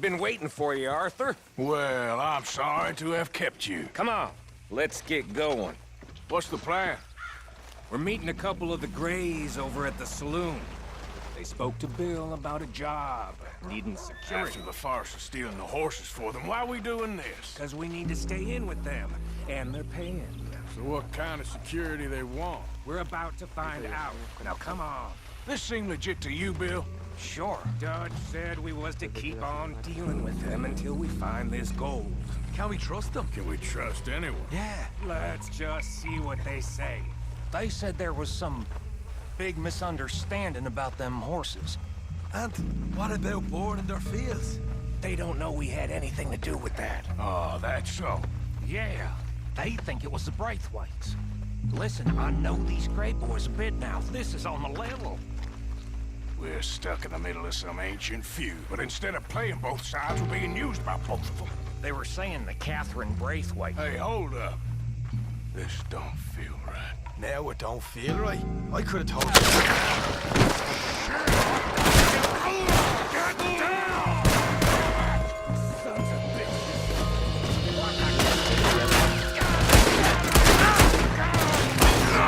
Been waiting for you, Arthur. Well, I'm sorry to have kept you. Come on, let's get going. What's the plan? We're meeting a couple of the Greys over at the saloon. They spoke to Bill about a job, needing security. After the farce of stealing the horses for them, why are we doing this? Because we need to stay in with them, and they're paying. So what kind of security they want? We're about to find out. Now come on. This seem legit to you, Bill? Sure. Dutch said we was to keep on dealing with them until we find this gold. Can we trust them? Can we trust anyone? Yeah. Let's just see what they say. They said there was some big misunderstanding about them horses. And what about boarding their fields? They don't know we had anything to do with that. Oh, that's so. Yeah, they think it was the Braithwaites. Listen, I know these Grey boys a bit now. This is on the level. We're stuck in the middle of some ancient feud, but instead of playing both sides, we're being used by both of them. They were saying the Catherine Braithwaite. Hey, hold up. This don't feel right. Now it don't feel right. I could have told you. Get down! Sons of bitches. I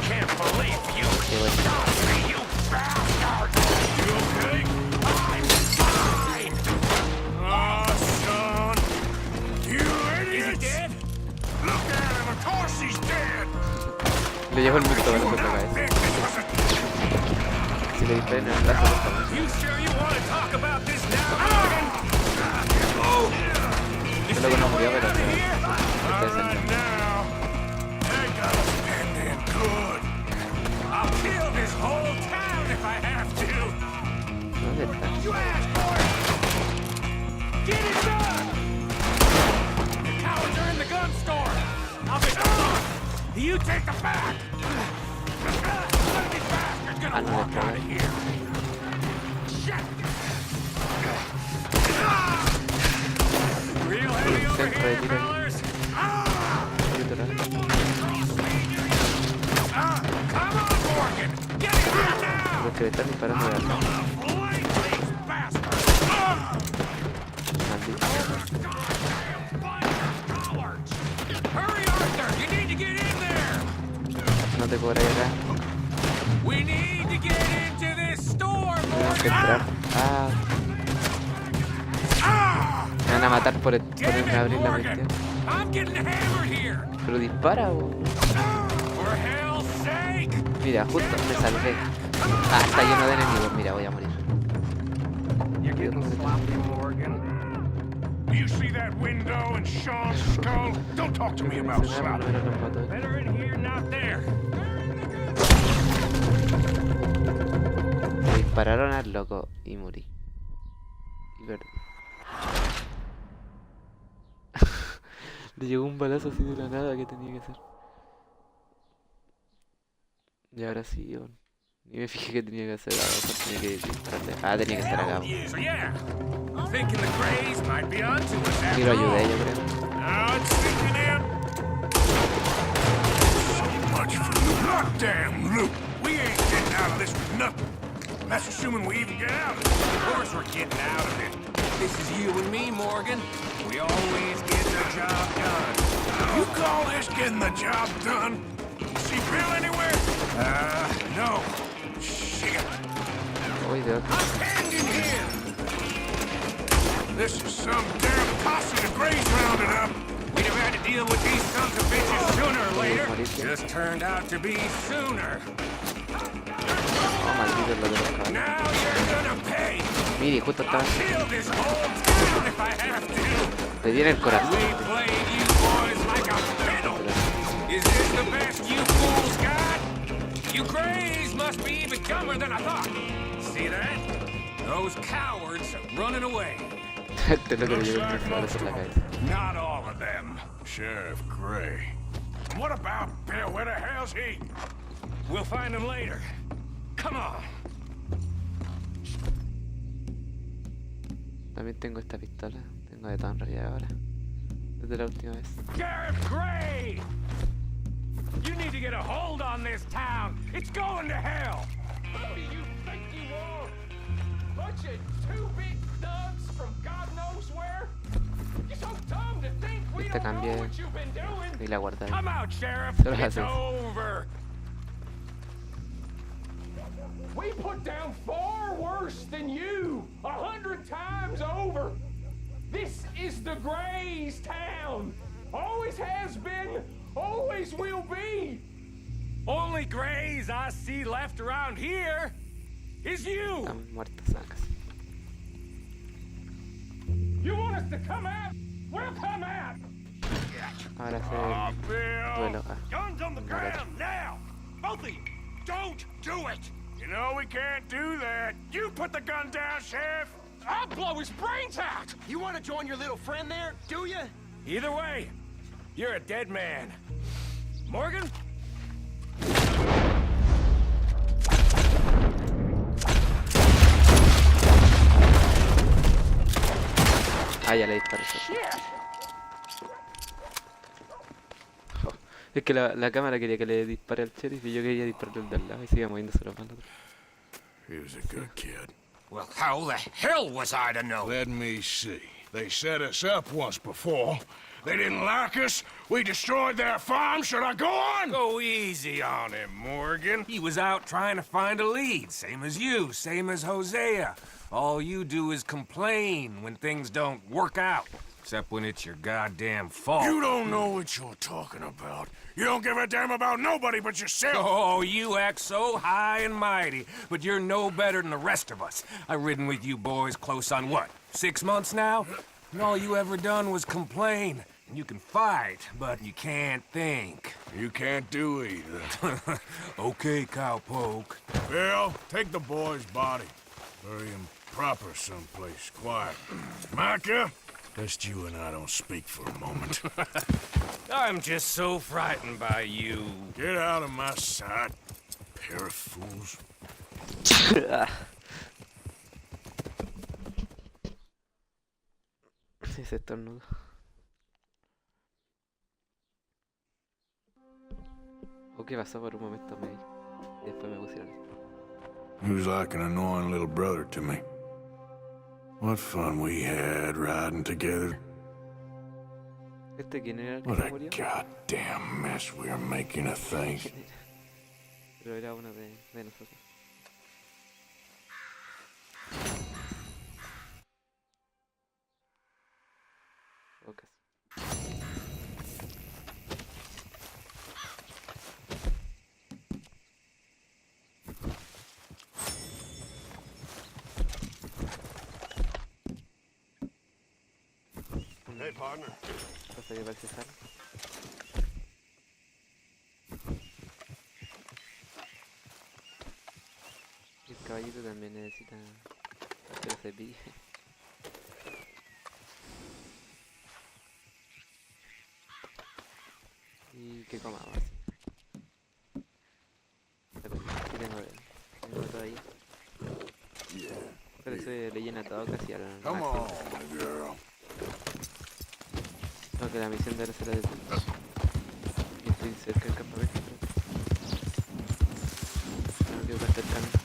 can't believe you shot me, you bastard! You okay? I'm fine! Oh, son! You idiot! Is he dead? Look at him! Of course he's dead! Le llevo el multo a la puta cabeza. Think this was a... Si le dispara en el brazo, lo estamos. You sure you want to talk about this now, Morgan? Yo lo conocía, pero no. All right now. They got us penned in good. I'll kill this whole town if I have to. ¿Dónde está? You asked for it. Get it done. The cowards are in the gun store. I'll be. You take the back. One of these bastards gonna walk out of here. Shit. Real heavy over here, fellas. Come on, Morgan. Get it here now. Los que le están disparando de acá. Hurry, Arthur! You need to get in there! No te cobra acá. We need to get into this store, Tenemos que Morgan! entrar. Me van a matar por ponerme a abrir la cuestión. I'm getting hammered here! Pero dispara, bo. For hell's sake! Mira, justo me salvé. Ah, está lleno de enemigos. Mira, voy a morir. You're getting sloppy, Morgan. You see that window and Sean's skull? Don't talk to me about slop. Primero los mato. Better in here, not there. Me dispararon al loco y morí. Y perdí. Le llegó un balazo así de la nada que tenía que hacer. Y ahora sí, yo ni me fijé que tenía que hacer. Tenía que dispararle. Ah, tenía que estar acá. So yeah, I'm thinking the Greys might be onto us Ni after lo all. ayudé, yo creo. Now it's sinking in. So much for loot. Goddamn loot. We ain't getting out of this with nothing. That's assuming we even get out of it. Of course we're getting out of it. This is you and me, Morgan. We always get the job done. You call this getting the job done? See Bill anywhere? No. Shit. Uy, de otro. I'm penned in here. This is some damn posse the Greys rounded up. We'd have had to deal with these sons of bitches sooner or later. Morirse. Just turned out to be sooner. Oh, maldito lo de los caballos. Now you're gonna pay. Mire, justo estaba. Kill this whole town if I have to. Le di en el We corazón. played you boys like a fiddle. Is this the best you fools got? You Greys must be even dumber than I thought. See that? Those cowards are running away. Este es lo que le llegó un balazo en la cabeza. Not all of them. Sheriff Gray. What about Bill? Where the hell's he? We'll find him later. Come on. También tengo esta pistola. Tengo de todo en realidad ahora. Desde la última vez. Sheriff Gray! You need to get a hold on this town. It's going to hell. Who do you think you are? bunch of two-bit thugs from God knows where? You're so dumb to think we Esta don't know cambié what you've been doing. y la guardé. Come out, Sheriff. Solo It's haces. over. We put down far worse than you, 100 times over. This is the Grays town. Always has been, always will be. Only Grays I see left around here is you. Están muertas sacas. You want us to come out? We'll come out. Ahora hacer Oh, el Bill. duelo. Ah, Guns on the ground now. Both of you, don't do it. You know we can't do that. You put the gun down, Sheriff. I'll blow his brains out. You want to join your little friend there, do you? Either way, you're a dead man. Morgan? ah, ya le disparé. Jo, es que la cámara quería que le dispare al sheriff y yo quería dispararle al de al lado y sigue moviéndose los manos. He was a good kid. Well, how the hell was I to know? Let me see. They set us up once before. They didn't like us. We destroyed their farm. Should I go on? Go easy on him, Morgan. He was out trying to find a lead, same as you, same as Hosea. All you do is complain when things don't work out, except when it's your goddamn fault. You don't know what you're talking about. You don't give a damn about nobody but yourself. Oh, you act so high and mighty, but you're no better than the rest of us. I've ridden with you boys close on what, 6 months now? And all you ever done was complain. You can fight, but you can't think. You can't do either. Okay, cowpoke. Bill, take the boy's body. Bury him proper someplace quiet. Micah, just you and I don't speak for a moment. I'm just so frightened by you. Get out of my sight, pair of fools. Ese estornudo. ¿O qué pasó por un momento me vi? Y después me pusieron esto. He was like an annoying little brother to me. What fun we had riding together. ¿Este quién era el que What se a murió? goddamn mess we are making of things. Pero era uno de nosotros. O casi. Hey, partner. Cosa que parece sal. El caballito también necesita que lo cepille. Y que coma más. ¿Qué tengo de él? Tengo todavía. Pero eso le llena todo casi al Come máximo. on, girl. No, que la misión de ahora será de puntos. Y estoy cerca del campamento. No quiero gastar tanto.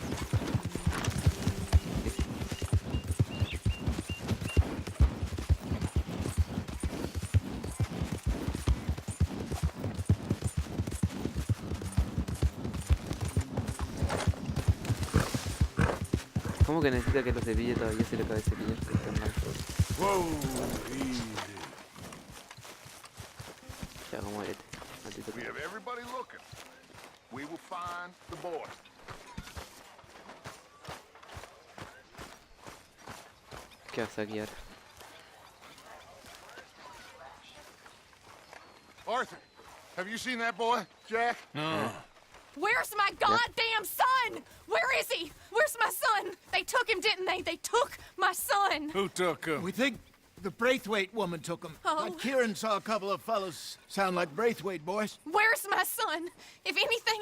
¿Cómo que necesita que lo cepille todavía se le acaba de cepillar? Que está mal. Whoa, easy. Ya, como muérete. Maldito. We have everybody looking. We will find the boy. ¿Qué vas a guiar? Arthur, have you seen that boy, Jack? Where's my goddamn son? Where is he? Where's my son? They took him, didn't they? They took my son. Who took him? We think the Braithwaite woman took him. Oh. But Kieran saw a couple of fellows sound like Braithwaite boys. Where's my son? If anything,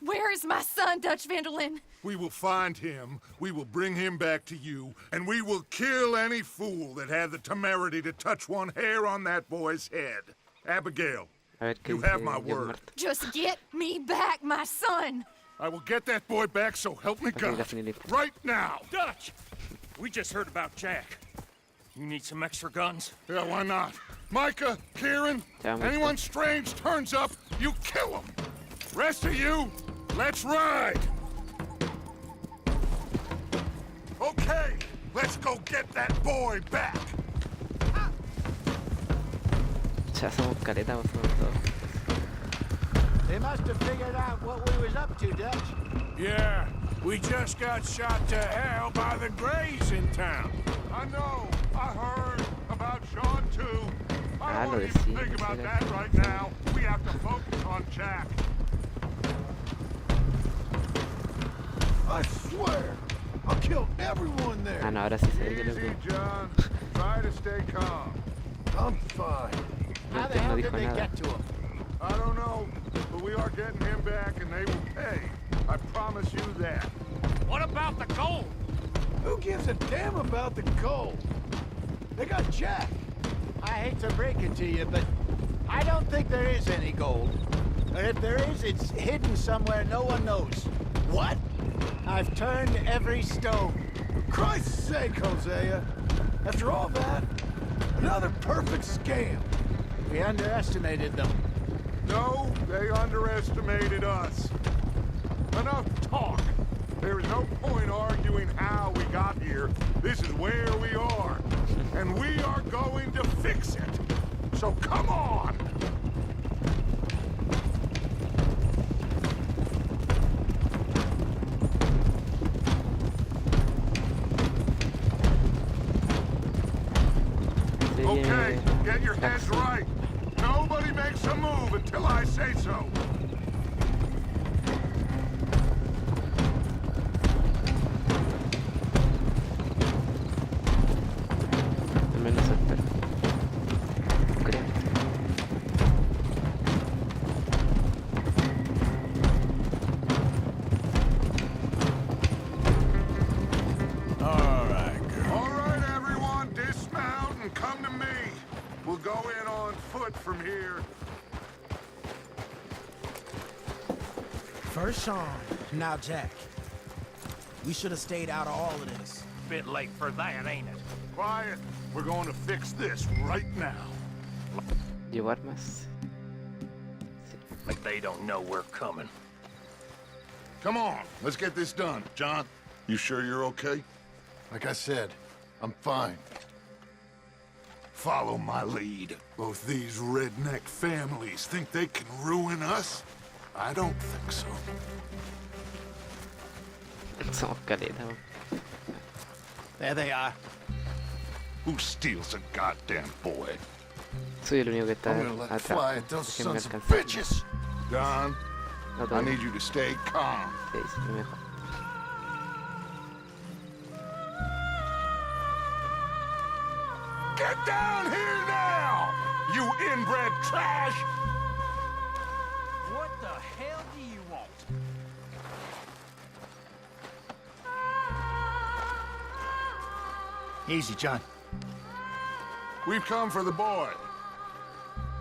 where is my son, Dutch Vanderlyn? We will find him, we will bring him back to you, and we will kill any fool that had the temerity to touch one hair on that boy's head. Abigail, A ver qué you dice have my John word. Marta. Just get me back my son. I will get that boy back, so help me God. definitely. Right now. Dutch! We just heard about Jack. You need some extra guns? Yeah, why not? Micah, Kieran, Yeah, I'm anyone strange turns up, you kill them. Rest of you, let's ride. Okay, let's go get that boy back. Ya somos caretas, más o menos todos. They must have figured out what we was up to, Dutch. Yeah, we just got shot to hell by the Greys in town. I know, I heard about Sean too. I lo don't even decía, think about era- that right now. We have to focus on Jack. I swear, I'll kill everyone there. Ah, no, ahora sí se ve que lo Easy, veo. John. Try to stay calm. I'm fine. How the No hell dijo did they nada. get to him? I don't know, but we are getting him back and they will pay. I promise you that. What about the gold? Who gives a damn about the gold? They got Jack. I hate to break it to you, but I don't think there is any gold. And if there is, it's hidden somewhere no one knows. What? I've turned every stone. For Christ's sake, Hosea. After all that, another perfect scam. We underestimated them. No, they underestimated us. Enough talk. There is no point arguing how we got here. This is where we are. And we are going to fix it. So come on! Okay, get your heads right. Nobody makes a move until I say so. Al menos espero. Creo. All right, girl. All right, everyone, dismount and come to me. We'll go in on foot from here. First Sean, now Jack. We should have stayed out of all of this. Bit late for that, ain't it? Quiet. We're going to fix this right now. ¿Llevo armas? Like they don't know we're coming. Come on, let's get this done. John, you sure you're okay? Like I said, I'm fine. Follow my lead. Both these redneck families think they can ruin us? I don't think so. Somos caretas, man. There they are. Who steals a goddamn boy? Soy el único que está I'm gonna let atrás. fly at those Déjenme sons of alcanzar. bitches. Don, No I todavía. need you to stay calm. Sí, sí, mejor. Get down here now, you inbred trash! What the hell do you want? Easy, John. We've come for the boy.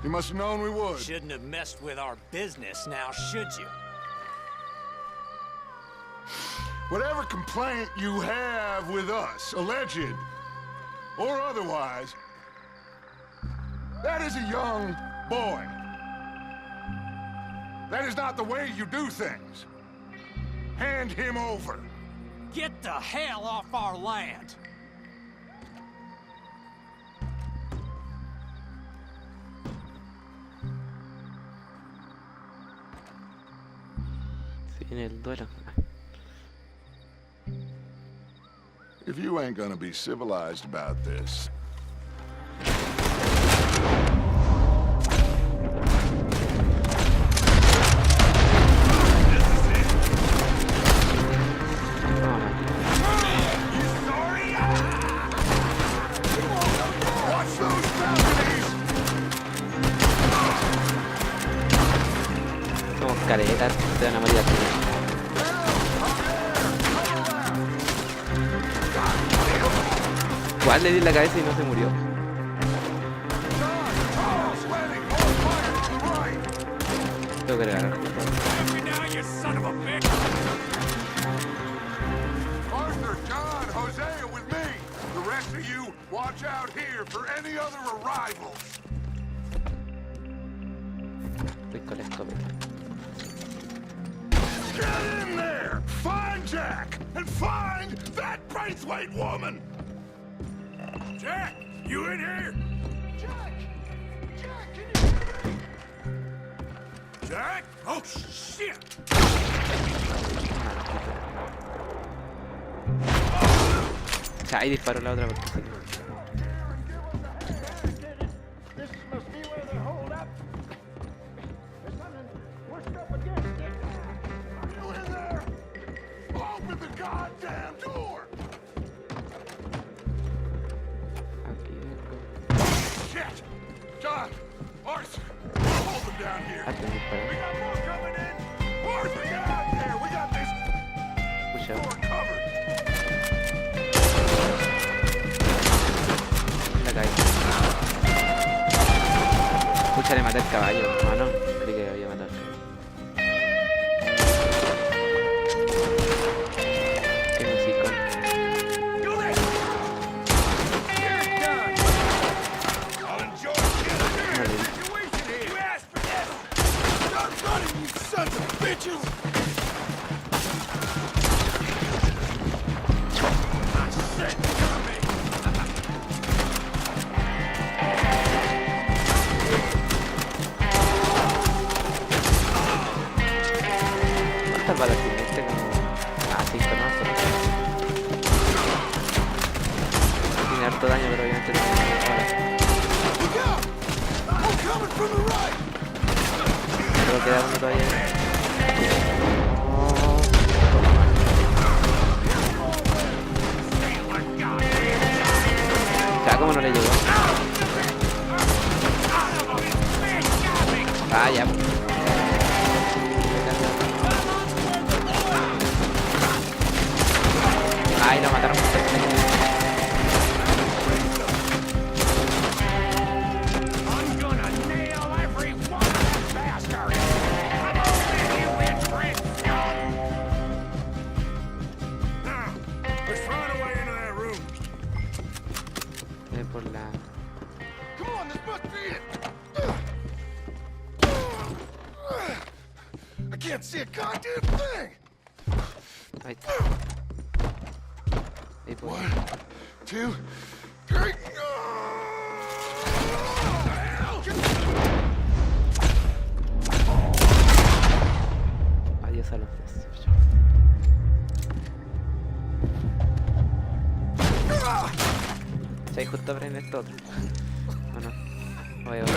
You must have known we would. Shouldn't have messed with our business now, should you? Whatever complaint you have with us, alleged or otherwise, that is a young boy. That is not the way you do things. Hand him over. Get the hell off our land! Sí, en el duelo. If you ain't gonna be civilized about this. Watch those balconies! Somos caretas, se van a morir aquí. ¿Cuál le di en la cabeza y no se murió? Tengo que regalar. Now, you son of a bitch! watch out here for any other arrivals. Estoy con la escopeta. Get in there! Find Jack! And find that Braithwaite woman! Jack, you in here? Jack! Jack, can you hear me? Jack? Oh, shit! O sea, ahí disparó la otra porque sí. This must be where they're holed up. There's something pushed up against it. Are you in there? Open the goddamn door! Aquí vengo. Shit! John! Arthur! Hold them down here! Ah, te We disparó. got more coming in! Arthur, get out there! We got this Pucha. door covered! La caí. Pucha, le maté al caballo. Ah, no. Creí que había matado al caballo. Qué musicón. I'll enjoy killing No le di. situation here! You asked for this! Stop running, you sons of bitches! I said coming! ¿Cuántas balas tiene este? Como... Ah, 5 no, solo. Tiene harto daño, pero obviamente no tiene balas. Look out! I'm coming from the right! Solo queda uno todavía. Ya, ¿cómo no le llegó? Ah, ya. Ay, lo mataron. I'm gonna nail every one of them bastards! Come on in, you inbred scum! Now, let's find a way into that room. Por la... Come on, this must be it! I can't see a goddamn thing! Ahí está. Ahí voy. 1, 2, 3. Adiós a los dos. Sí, justo abren esto otro. ¿O no? Voy a ver.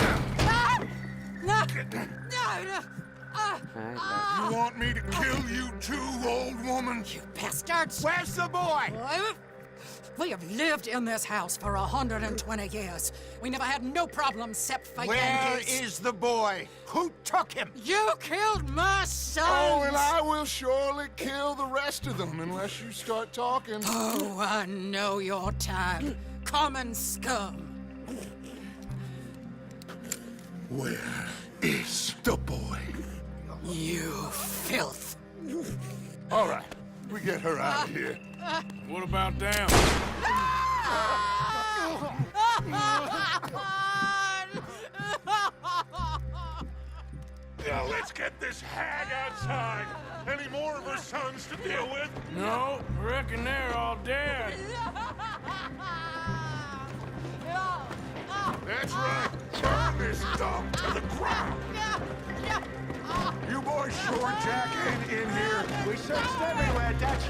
Ay, la... You want me to kill you too, old woman? You bastards! Where's the boy? We have lived in this house for 120 years. We never had no problems except for Where Yankees. is the boy? Who took him? You killed my son! Oh, and I will surely kill the rest of them unless you start talking. Oh, I know your time. Common scum. Where is the boy? You filth. All right, we get her out of here. What about them? Now let's get this hag outside. Any more of her sons to deal with? No, reckon they're all dead. That's right. Burn this dump to the ground. You boys sure Jack ain't in here? We searched everywhere, Dutch.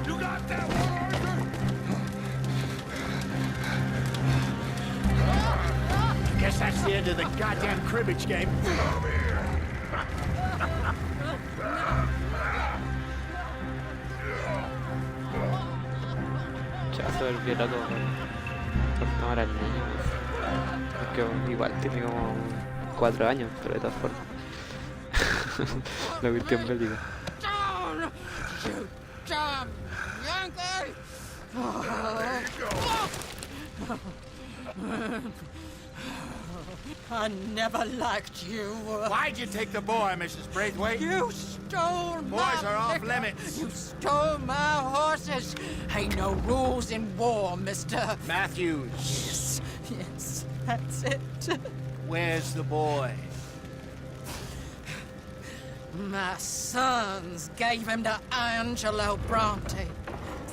You got that one, Arthur? Guess that's the end of the goddamn cribbage game. Come here. Chazo del violado por tomar al niño. Porque igual tiene como 4 años, pero de todas formas. La cuestión bélica. Down! You dumb Yankee! There you go. I never liked you. Why'd you take the boy, Mrs. Braithwaite? You stole my Boys are off liquor. limits. You stole my horses. Ain't no rules in war, mister. Matthews, Yes, yes, that's it. where's the boy? My sons gave him to Angelo Bronte.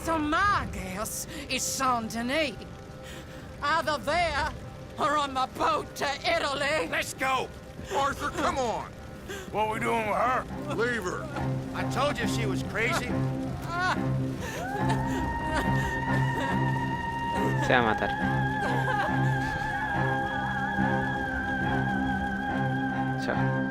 So my guess is Saint Denis. Either there or on the boat to Italy. Let's go! Arthur, come on! What we doing with her? Leave her. I told you she was crazy. Se va a matar. Chao.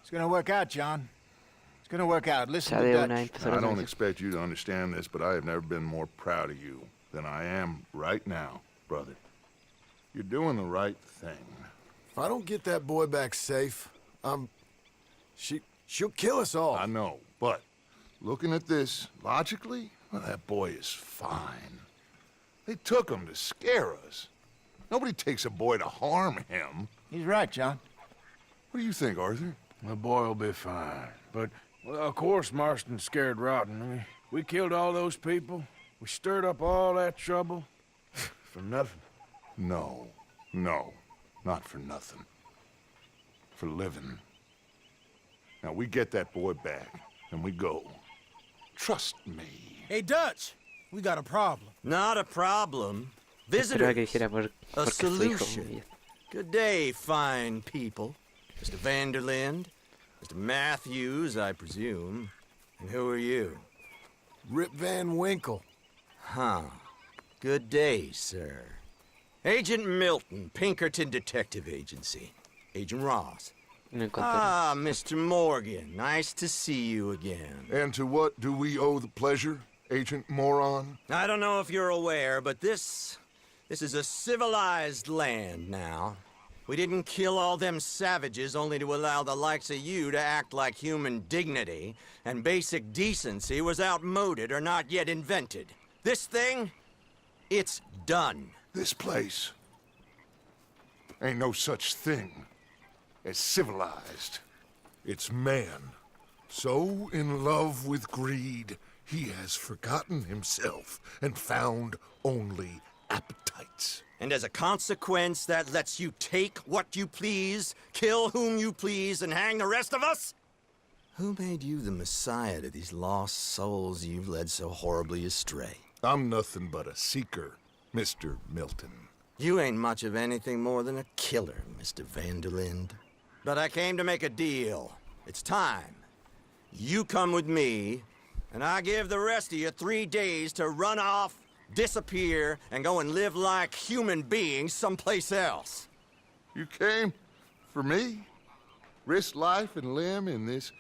It's gonna work out, John. It's gonna work out. Listen Ya to de una Dutch. empezó I la don't canción. expect you to understand this, but I have never been more proud of you than I am right now, brother. You're doing the right thing. If I don't get that boy back safe, she'll kill us all. I know, but looking at this logically, well, that boy is fine. They took him to scare us. Nobody takes a boy to harm him. He's right, John. What do you think, Arthur? The boy will be fine. But, well, of course Marston's scared rotten. I mean, we killed all those people. We stirred up all that trouble. For nothing. No, not for nothing. For living. Now, we get that boy back, and we go. Trust me. Hey, Dutch, we got a problem. Not a problem. Esperaba que Visitors. dijera A porque es su hijo. solution. Good day, fine people. Mr. Vanderlind, Mr. Matthews, I presume. And who are you? Rip Van Winkle. Huh. Good day, sir. Agent Milton, Pinkerton Detective Agency. Agent Ross. No encontré. Ah, Mr. Morgan, nice to see you again. And to what do we owe the pleasure, Agent Moron? I don't know if you're aware, but this is a civilized land now. We didn't kill all them savages only to allow the likes of you to act like human dignity, and basic decency was outmoded or not yet invented. This thing, it's done. This place ain't no such thing as civilized. It's man, so in love with greed, he has forgotten himself and found only appetites. And as a consequence, that lets you take what you please, kill whom you please, and hang the rest of us? Who made you the messiah to these lost souls you've led so horribly astray? I'm nothing but a seeker, Mr. Milton. You ain't much of anything more than a killer, Mr. Vanderlind. But I came to make a deal. It's time. You come with me, and I give the rest of you 3 days to run off, disappear, and go and live like human beings someplace else. You came for me? Risk life and limb in this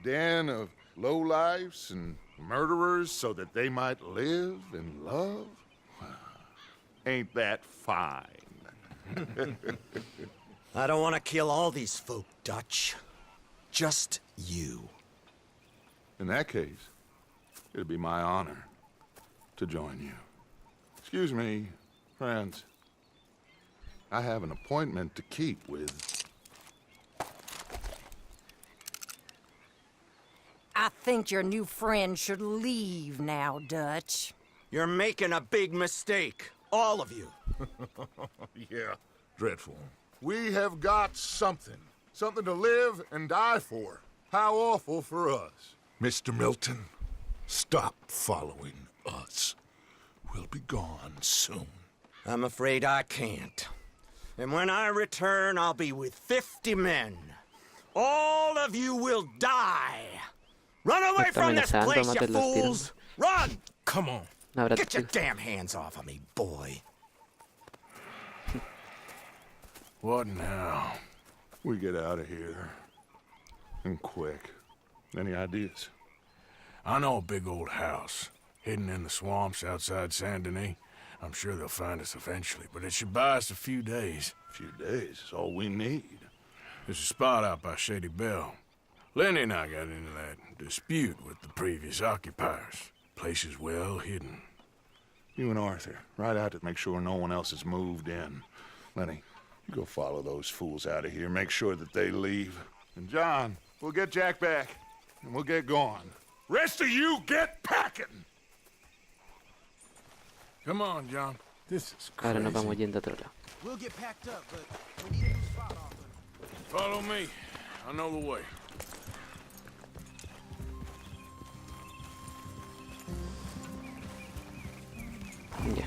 den of lowlifes and murderers so that they might live and love? Ain't that fine? I don't want to kill all these folk, Dutch. Just you. In that case, it'd be my honor to join you. Excuse me, friends. I have an appointment to keep with... I think your new friend should leave now, Dutch. You're making a big mistake. All of you. Yeah, dreadful. We have got something. Something to live and die for. How awful for us. Mr. Milton, stop following us. We'll be gone soon. I'm afraid I can't. And when I return, I'll be with 50 men. All of you will die. Run away Está from this amenazando, place, you mátenlos, tírenlos. fools! Run! Come on. No habrá Get your testigos. damn hands off of me, boy. What now? We get out of here. And quick. Any ideas? I know a big old house. hidden in the swamps outside Saint Denis. I'm sure they'll find us eventually, but it should buy us a few days. A few days is all we need. There's a spot out by Shady Bell. Lenny and I got into that dispute with the previous occupiers. Place is well hidden. You and Arthur, ride out to make sure no one else has moved in. Lenny, you go follow those fools out of here. Make sure that they leave. And John, we'll get Jack back, and we'll get going. Rest of you, get packing! Come on, John. This is Ahora crazy. nos vamos yendo a otro lado. We'll get packed up, but we need a new spot, Arthur. Follow me. I know the way. Ya.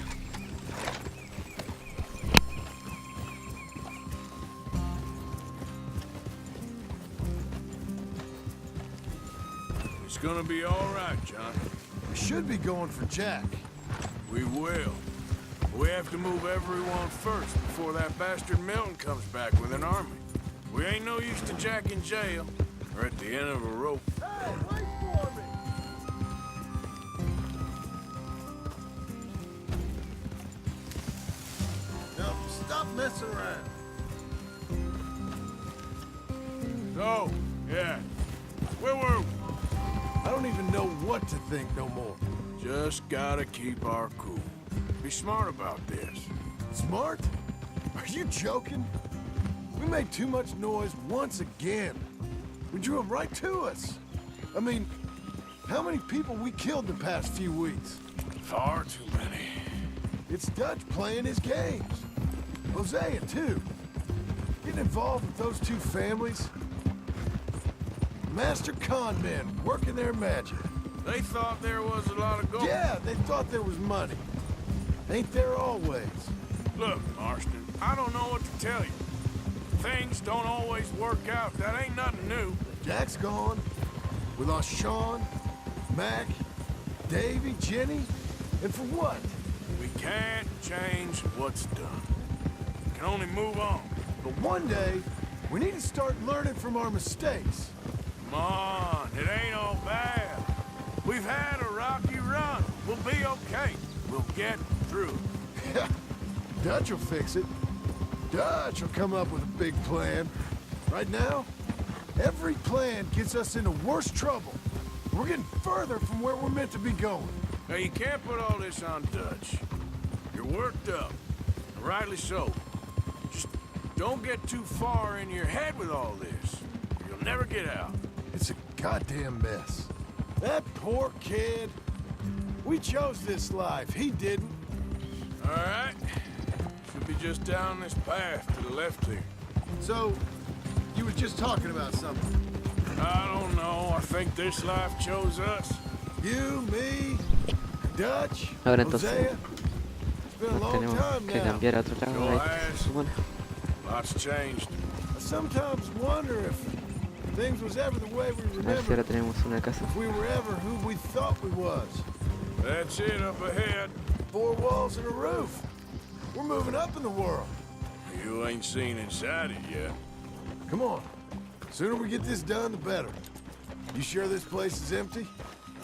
It's gonna be all right, John. We should be going for Jack. We will. We have to move everyone first before that bastard Milton comes back with an army. We ain't no use to Jack in jail or at the end of a rope. Hey, wait for me! No, stop messing around. So, yeah. Where were we? I don't even know what to think no more. Just gotta keep our cool. Be smart about this. Smart? Are you joking? We made too much noise once again. We drew them right to us. I mean, how many people we killed the past few weeks? Far too many. It's Dutch playing his games. Hosea, too. Getting involved with those two families. Master con men working their magic. They thought there was a lot of gold. Yeah, they thought there was money. Ain't there always? Look, Marston, I don't know what to tell you. Things don't always work out. That ain't nothing new. Jack's gone. We lost Sean, Mac, Davy, Jenny. And for what? We can't change what's done. We can only move on. But one day, we need to start learning from our mistakes. Come on, it ain't all bad. We've had a rocky run. We'll be okay. We'll get through. Yeah, Dutch will fix it. Dutch will come up with a big plan. Right now, every plan gets us into worse trouble. We're getting further from where we're meant to be going. Now, you can't put all this on Dutch. You're worked up, and rightly so. Just don't get too far in your head with all this. You'll never get out. It's a goddamn mess. That poor kid. We chose this life. He didn't. All right. Should be just down this path to the left here. So, you were just talking about something. I don't know. I think this life chose us. You, me, Dutch, Ahora entonces Hosea. It's been a long tenemos time que now. cambiar a otro lado. Go Ahí ahead. se supone. Lots changed. I sometimes wonder if things was ever the way we A ver si remember. ahora tenemos una casa. If we were ever who we thought we was. That's it up ahead. 4 walls and a roof. We're moving up in the world. You ain't seen inside it yet. Come on. Sooner we get this done, the better. You sure this place is empty?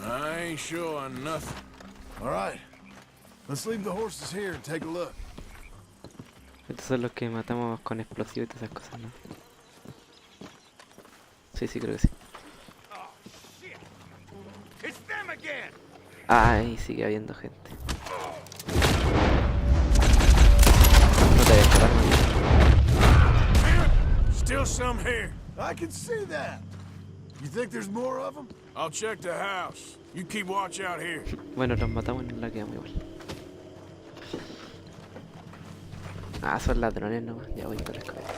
I ain't sure on nothing. All right. Let's leave the horses here and take a look. Estos son los que matamos con explosivos y todas esas cosas, ¿no? Sí, sí, creo que sí. Oh, shit! It's them again! Ay, sigue habiendo gente. No te dejes escapar, man. Still some here. I can see that. You think there's more of them? I'll check the house. You keep watch out here. Bueno, los matamos y nos la quedamos igual. Ah, son ladrones nomás. Ya voy por la escalera.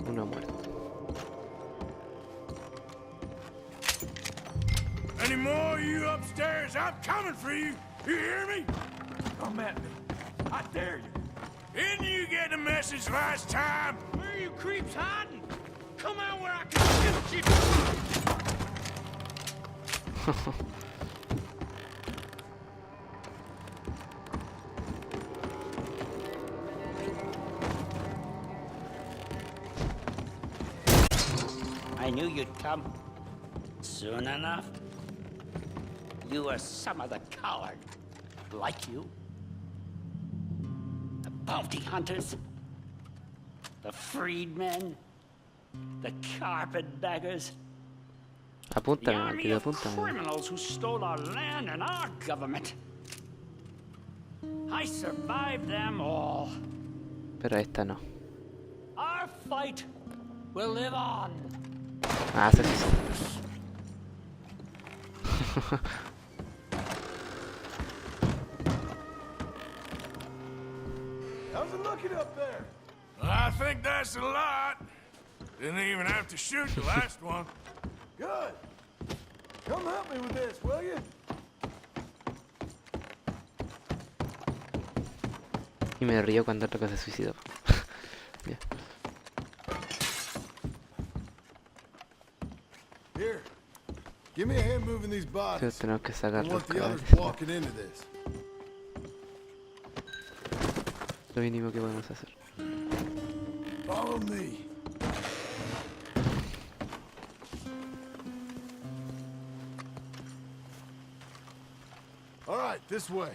Uno muerto. Any more of you upstairs? I'm coming for you. You hear me? Come at me. I dare you. Didn't you get the message last time? Where are you creeps hiding? Come out where I can shoot you! I knew you'd come. Soon enough. You were some of the coward. Like you. The bounty hunters. The freedmen. The carpetbaggers. The Apúntame, army maldito, of apúntame. criminals who stole our land and our government. I survived them all. Pero esta no. Our fight will live on. Ah, sí, sí, sí. How's it looking up there? I think that's a lot. Didn't even have to shoot the last one. Good. Come help me with this, will you? Y me río cuando otro que se suicidó. Ya. Here. Give me a hand moving these Pero bodies. tenemos que I sacar los want the others cadáveres. walking into this. Lo mínimo que podemos hacer. Follow me. All right, this way.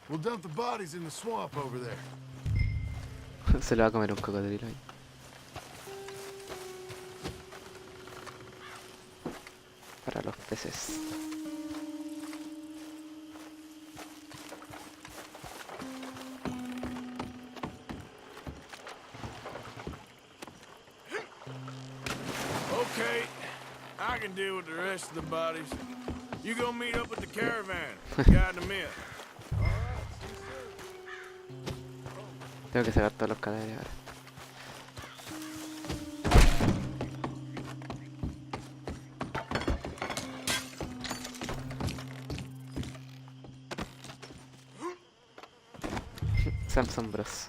We'll dump the bodies in the swamp over there. Se lo va a comer un cocodrilo ahí. Para los peces. Okay, I can deal with the rest of the bodies. You go meet up with the caravan. Guide them in. Tengo que sacar todos los cadáveres ahora. Samson Bros.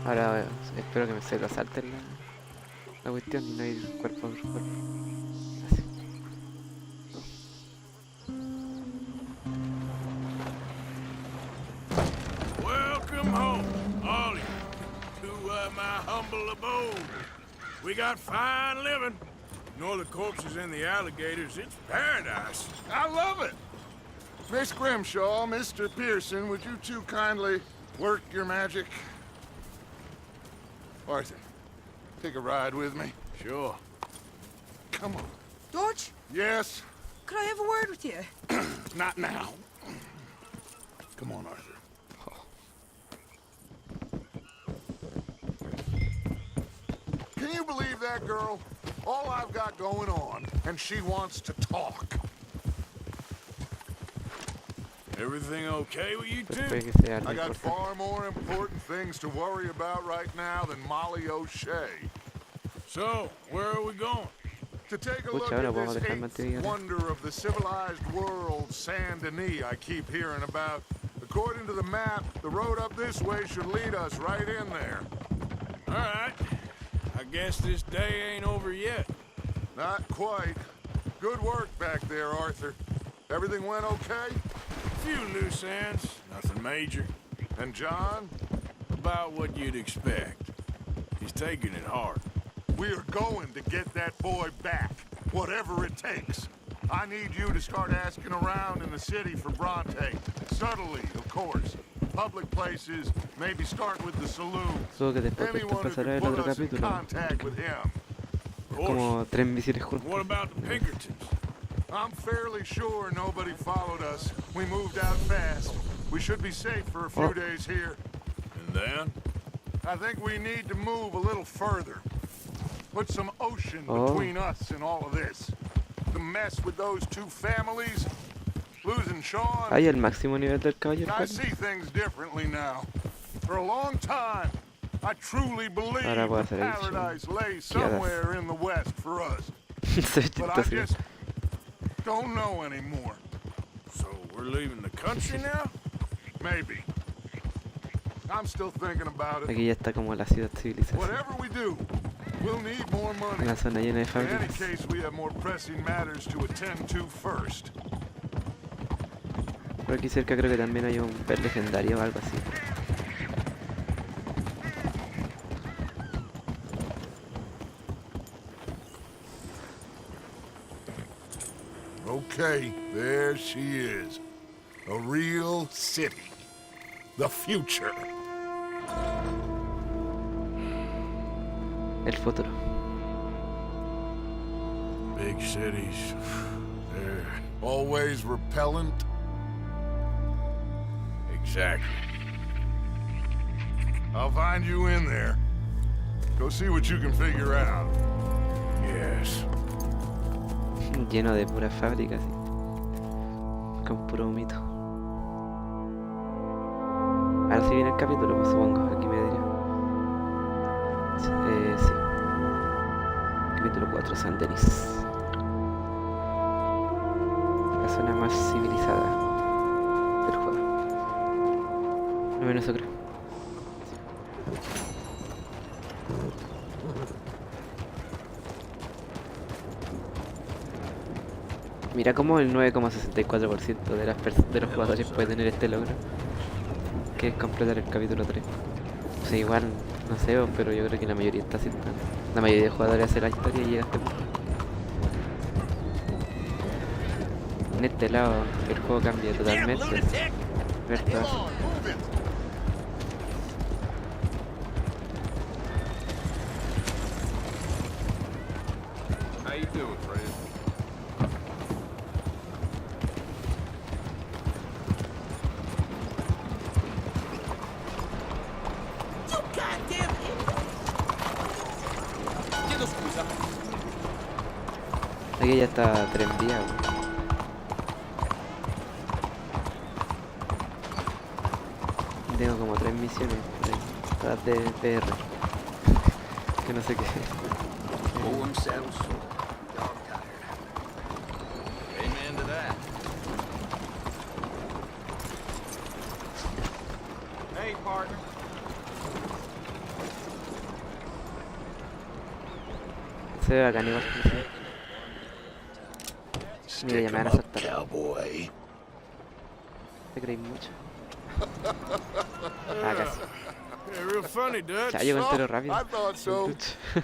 Ahora espero que se lo salten la cuestión y no ir cuerpo por cuerpo. Así. Welcome home, all of you, to my humble abode. We got fine living. Ignore the corpses and the alligators. It's paradise. I love it. Miss Grimshaw, Mr. Pearson, would you two kindly work your magic? Arthur, take a ride with me. Sure. Come on. George, Yes? could I have a word with you? Not now. Come on, Arthur. Can you believe that girl? All I've got going on, and she wants to talk. Everything okay with you two? Puede que sea algo I got importante. far more important things to worry about right now than Molly O'Shea. So, where are we going? To take a Pucha, look ahora at podemos this dejar eighth mantenida. wonder of the civilized world, Saint Denis, I keep hearing about. According to the map, the road up this way should lead us right in there. All right. I guess this day ain't over yet. Not quite. Good work back there, Arthur. Everything went okay? Few loose ends, nothing major. And John? About what you'd expect. He's taking it hard. We are going to get that boy back, whatever it takes. I need you to start asking around in the city for Bronte. Subtly, of course. Public places, maybe start with the saloon. Supongo que después de esto Anyone who pasará can el put otro us in capítulo. contact with him. Como tres misiles What juntos. about the Pinkertons? I'm fairly sure nobody followed us. We moved out fast. We should be safe for a few days here. And then? I think we need to move a little further. Put some ocean Oh. between us and all of this. The mess with those two families, losing Sean. Hay el máximo nivel del caballero. I see things differently now. For a long time, I truly believed Ahora puedo the hacer el show. paradise lay somewhere in the west for us. Se ve But I chistoso. just don't know anymore. So we're leaving the country now? Maybe. I'm still thinking about it. Aquí ya está como la ciudad civilizada. Whatever we do, we'll need more money. Una zona llena de In any fábricas. case, we have more pressing matters to attend to first. Por aquí cerca creo que también hay un pez legendario o algo así. Okay, there she is. A real city. The future. El futuro. Big cities. They're Always repellent. exactly. I'll find you in there. Go see what you can figure out. Yes. Lleno de puras fábricas. Con puro humito. Ahora sí viene el capítulo, pues supongo. Aquí me dirá. Sí. Capítulo 4, San Denis. La zona más civilizada del juego. No menos eso creo. Mira cómo el 9,64% de los jugadores puede tener este logro, que es completar el capítulo 3. O sea, igual, no sé, pero yo creo que la mayoría está haciendo. La mayoría de jugadores hace la historia y llega a este punto. En este lado, el juego cambia totalmente. Versus How you doing, friend? aquí ya está trenviado. Tengo como 3 misiones por ahí, todas de PR. Que no sé qué. Amen to that. Hey, partner. Se ve bacán igual. Mira, ya me van a saltar. Cowboy. ¿Te creéis mucho? Ah, casi. Yeah, real funny, Dutch. Ya, yo entero rápido. I thought so.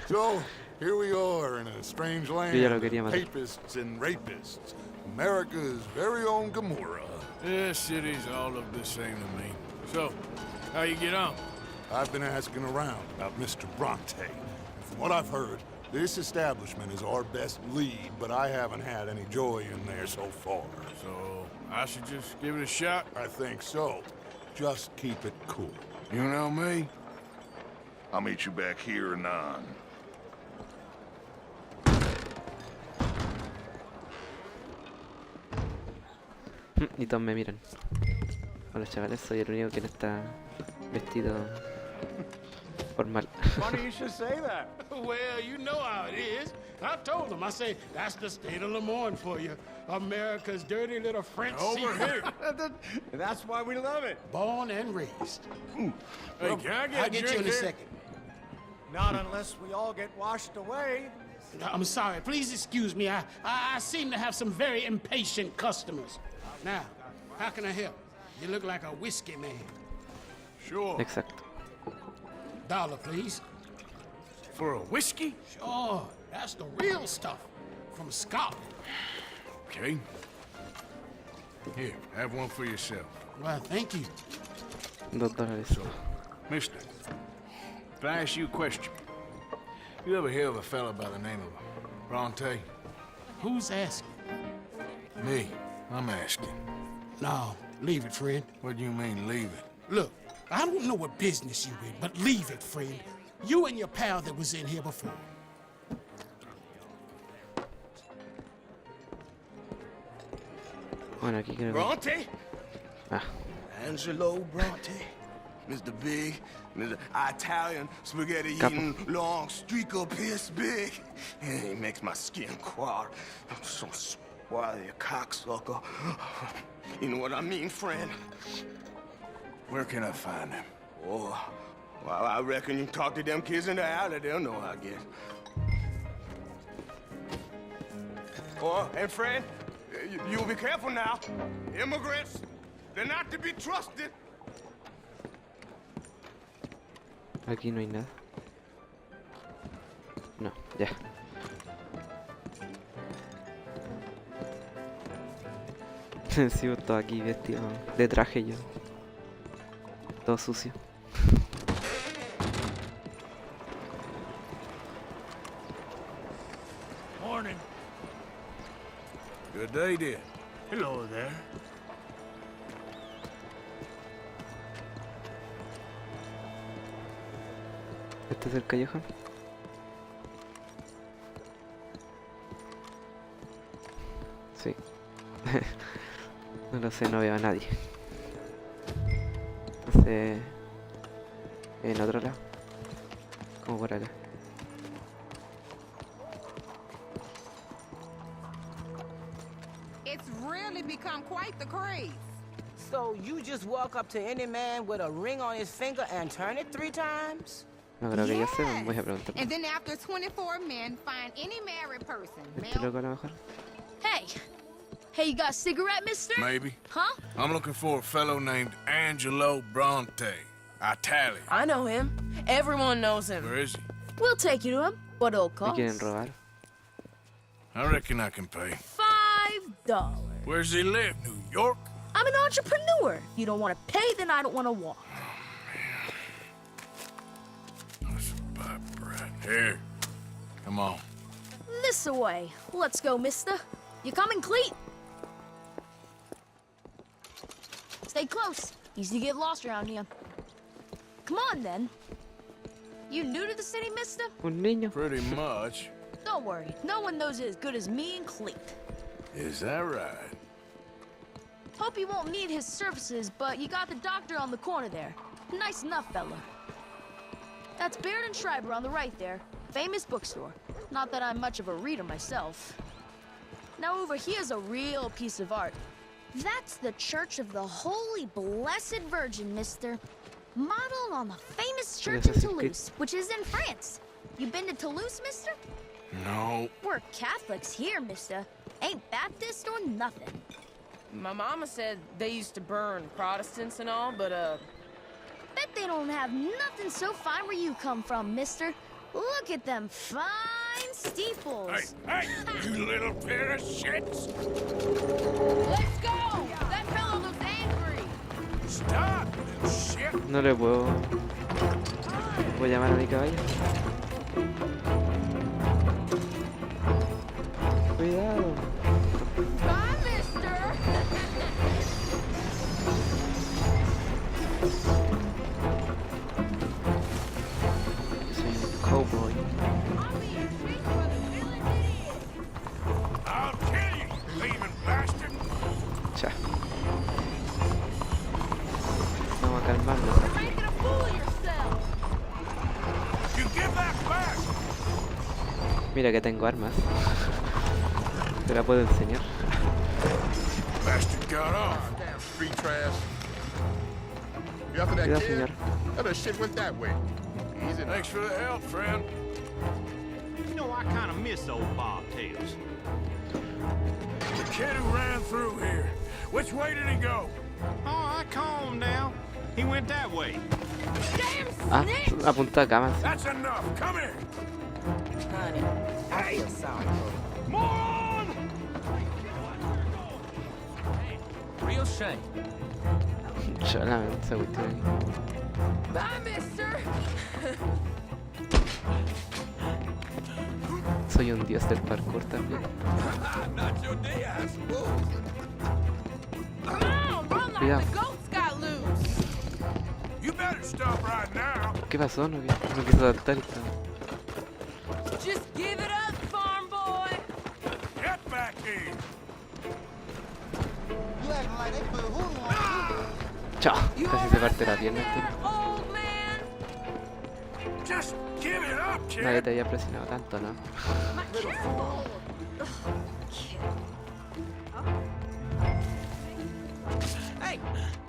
So, here we are in a strange land. Yo ya lo quería matar. Papists and rapists. America's very own Gomorrah. Yeah, cities all look the same to me. So, how you get on? I've been asking around about Mr. Bronte. And from what I've heard, this establishment is our best lead, but I haven't had any joy in there so far. So, I should just give it a shot? I think so. Just keep it cool. You know me? I'll meet you back here anon. Y todos me miran. Hola chavales, soy el único que no está vestido formal. Funny you should say that. Well, you know how it is. I told them. I say, that's the state of Lemoyne for you. America's dirty little French Over here. That's why we love it. Born and raised. Hey, can I get I'll a get drink you in a here? second. Not unless we all get washed away. I'm sorry. Please excuse me. I seem to have some very impatient customers. Now, how can I help? You look like a whiskey man. Sure. Exacto. $1, please. For a whiskey? Sure. That's the real stuff. From Scotland. Okay. Here, have one for yourself. Well, thank you. $2. So, mister, if I ask you a question, you ever hear of a fella by the name of Bronte? Who's asking? Me. I'm asking. No, leave it, friend. What do you mean, leave it? Look, I don't know what business you in, but leave it, friend. You and your pal that was in here before. Bueno, aquí creo que... Bronte? Ah, Angelo Bronte. Mr. Big, Mr. Italian spaghetti-eating, long streaker piss big. He makes my skin crawl. I'm so swarthy, a cocksucker. You know what I mean, friend? Where can I find him? Oh, well, I reckon you talk to them kids in the alley. They'll know, I guess. Oh, and friend, you'll be careful now. Immigrants, they're not to be trusted. aquí no hay nada. No, ya. Sigo todo aquí vestido de traje yo. Todo sucio. Morning. Good day, dear. Hello there. ¿Este es el callejón? Sí. No lo sé, no veo a nadie. Entonces... en otro lado. Como por acá. It's really become quite the craze. So you just walk up to any man with a ring on his finger and turn it 3 times? No creo que ya sé, voy a preguntar. And then after 24 men, find any married person. Este loco a lo mejor. Hey! Hey, you got a cigarette, mister? Maybe. Huh? I'm looking for a fellow named Angelo Bronte. Italian. I know him. Everyone knows him. Where is he? We'll take you to him. What it'll ¿Me cost? quieren robar? I reckon I can pay. $5. Where's he live? New York? I'm an entrepreneur. If you don't want to pay, then I don't want to walk. That's bad bread. Here. Come on. This away. Let's go, mister. You coming, Cleet? Stay close. Easy to get lost around here. Come on, then. You new to the city, mister? Un niño. Pretty much. Don't worry. No one knows it as good as me and Cleet. Is that right? Hope you won't need his services, but you got the doctor on the corner there. Nice enough, fella. That's Baird and Schreiber on the right there. Famous bookstore. Not that I'm much of a reader myself. Now over here's a real piece of art. That's the Church of the Holy Blessed Virgin, mister. Modeled on the famous church in Toulouse, which is in France. You been to Toulouse, mister? No. We're Catholics here, mister. Ain't Baptist or nothing. My mama said they used to burn Protestants and all, but, Bet they don't have nothing so fine where you come from, mister. Look at them fine steeples. Hey, you little pair of shits! Let's go! That fellow looks angry. Stop, you shit! No le puedo... ¿Puedo llamar a mi caballo? Cuidado. Bye, mister! Soy un cowboy. I'll kill you, thieving bastard! Cha. Vamos a calmarnos. You're making a fool of yourself. You give that back! Mira que tengo armas. Te la puedo enseñar. Bastard got off. Damn street trash. You after that Cuidado, kid? señor. That shit went that way. Easy now. Thanks for the help, friend. You know, I kind of miss old bobtails. The kid who ran through here. Which way did he go? Oh, I calmed down. He went that way. Ah, apunta a cama. That's enough. Come here. Honey, I feel sorry for you. Moron! Real shame. Solamente esa cuestión aquí. Bye, mister! Soy un dios del parkour también. Not your day, I suppose. Come on, run like Cuidado. the goats got loose! You better stop right now. ¿Qué pasó? No quiso saltar y está. Just give it up, farm boy! Get back here. Chao, casi se parte la pierna este. Just give it up, kid. Nadie te había presionado tanto, ¿no? Hey,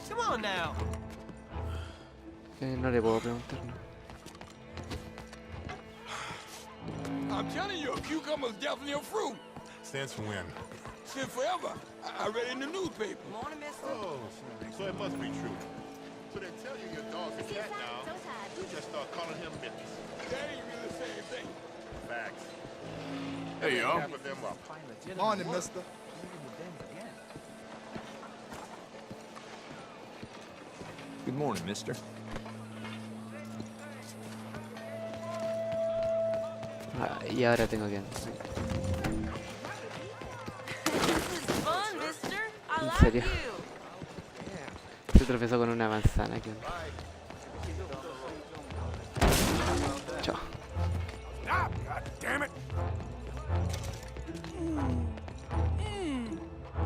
come on now. No le puedo preguntar, ¿no? I'm telling you, a cucumber's definitely a fruit. Since when? Since forever. I read it in the newspaper. Morning, mister. Oh, so it must be true. So they tell you your dog's a cat now. You just start calling him Mittens. That ain't really the same thing. Facts. Hey, y'all. Cover them up. Morning, mister. Good morning, mister. Y ahora tengo que... Fun, mister. I ¿En like serio? you. Se tropezó con una manzana aquí. Chao. Stop, God damn it.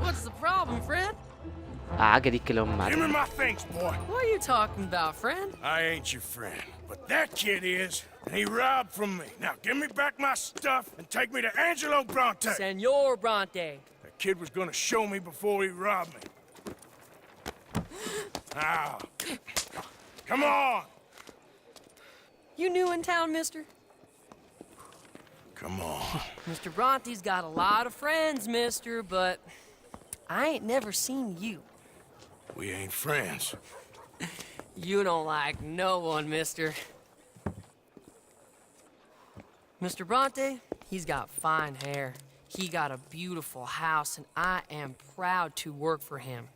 What's the problem, friend? Ah, queréis que los mate. Give me my things, boy. What are you talking about, friend? I ain't your friend, but that kid is, and he robbed from me. Now give me back my stuff and take me to Angelo Bronte. Senor Bronte. That kid was gonna show me before he robbed me. Now, come on. You new in town, mister? Come on. Mr. Bronte's got a lot of friends, mister, but I ain't never seen you. We ain't friends. You don't like no one, mister. Mr. Bronte, he's got fine hair. He got a beautiful house, and I am proud to work for him.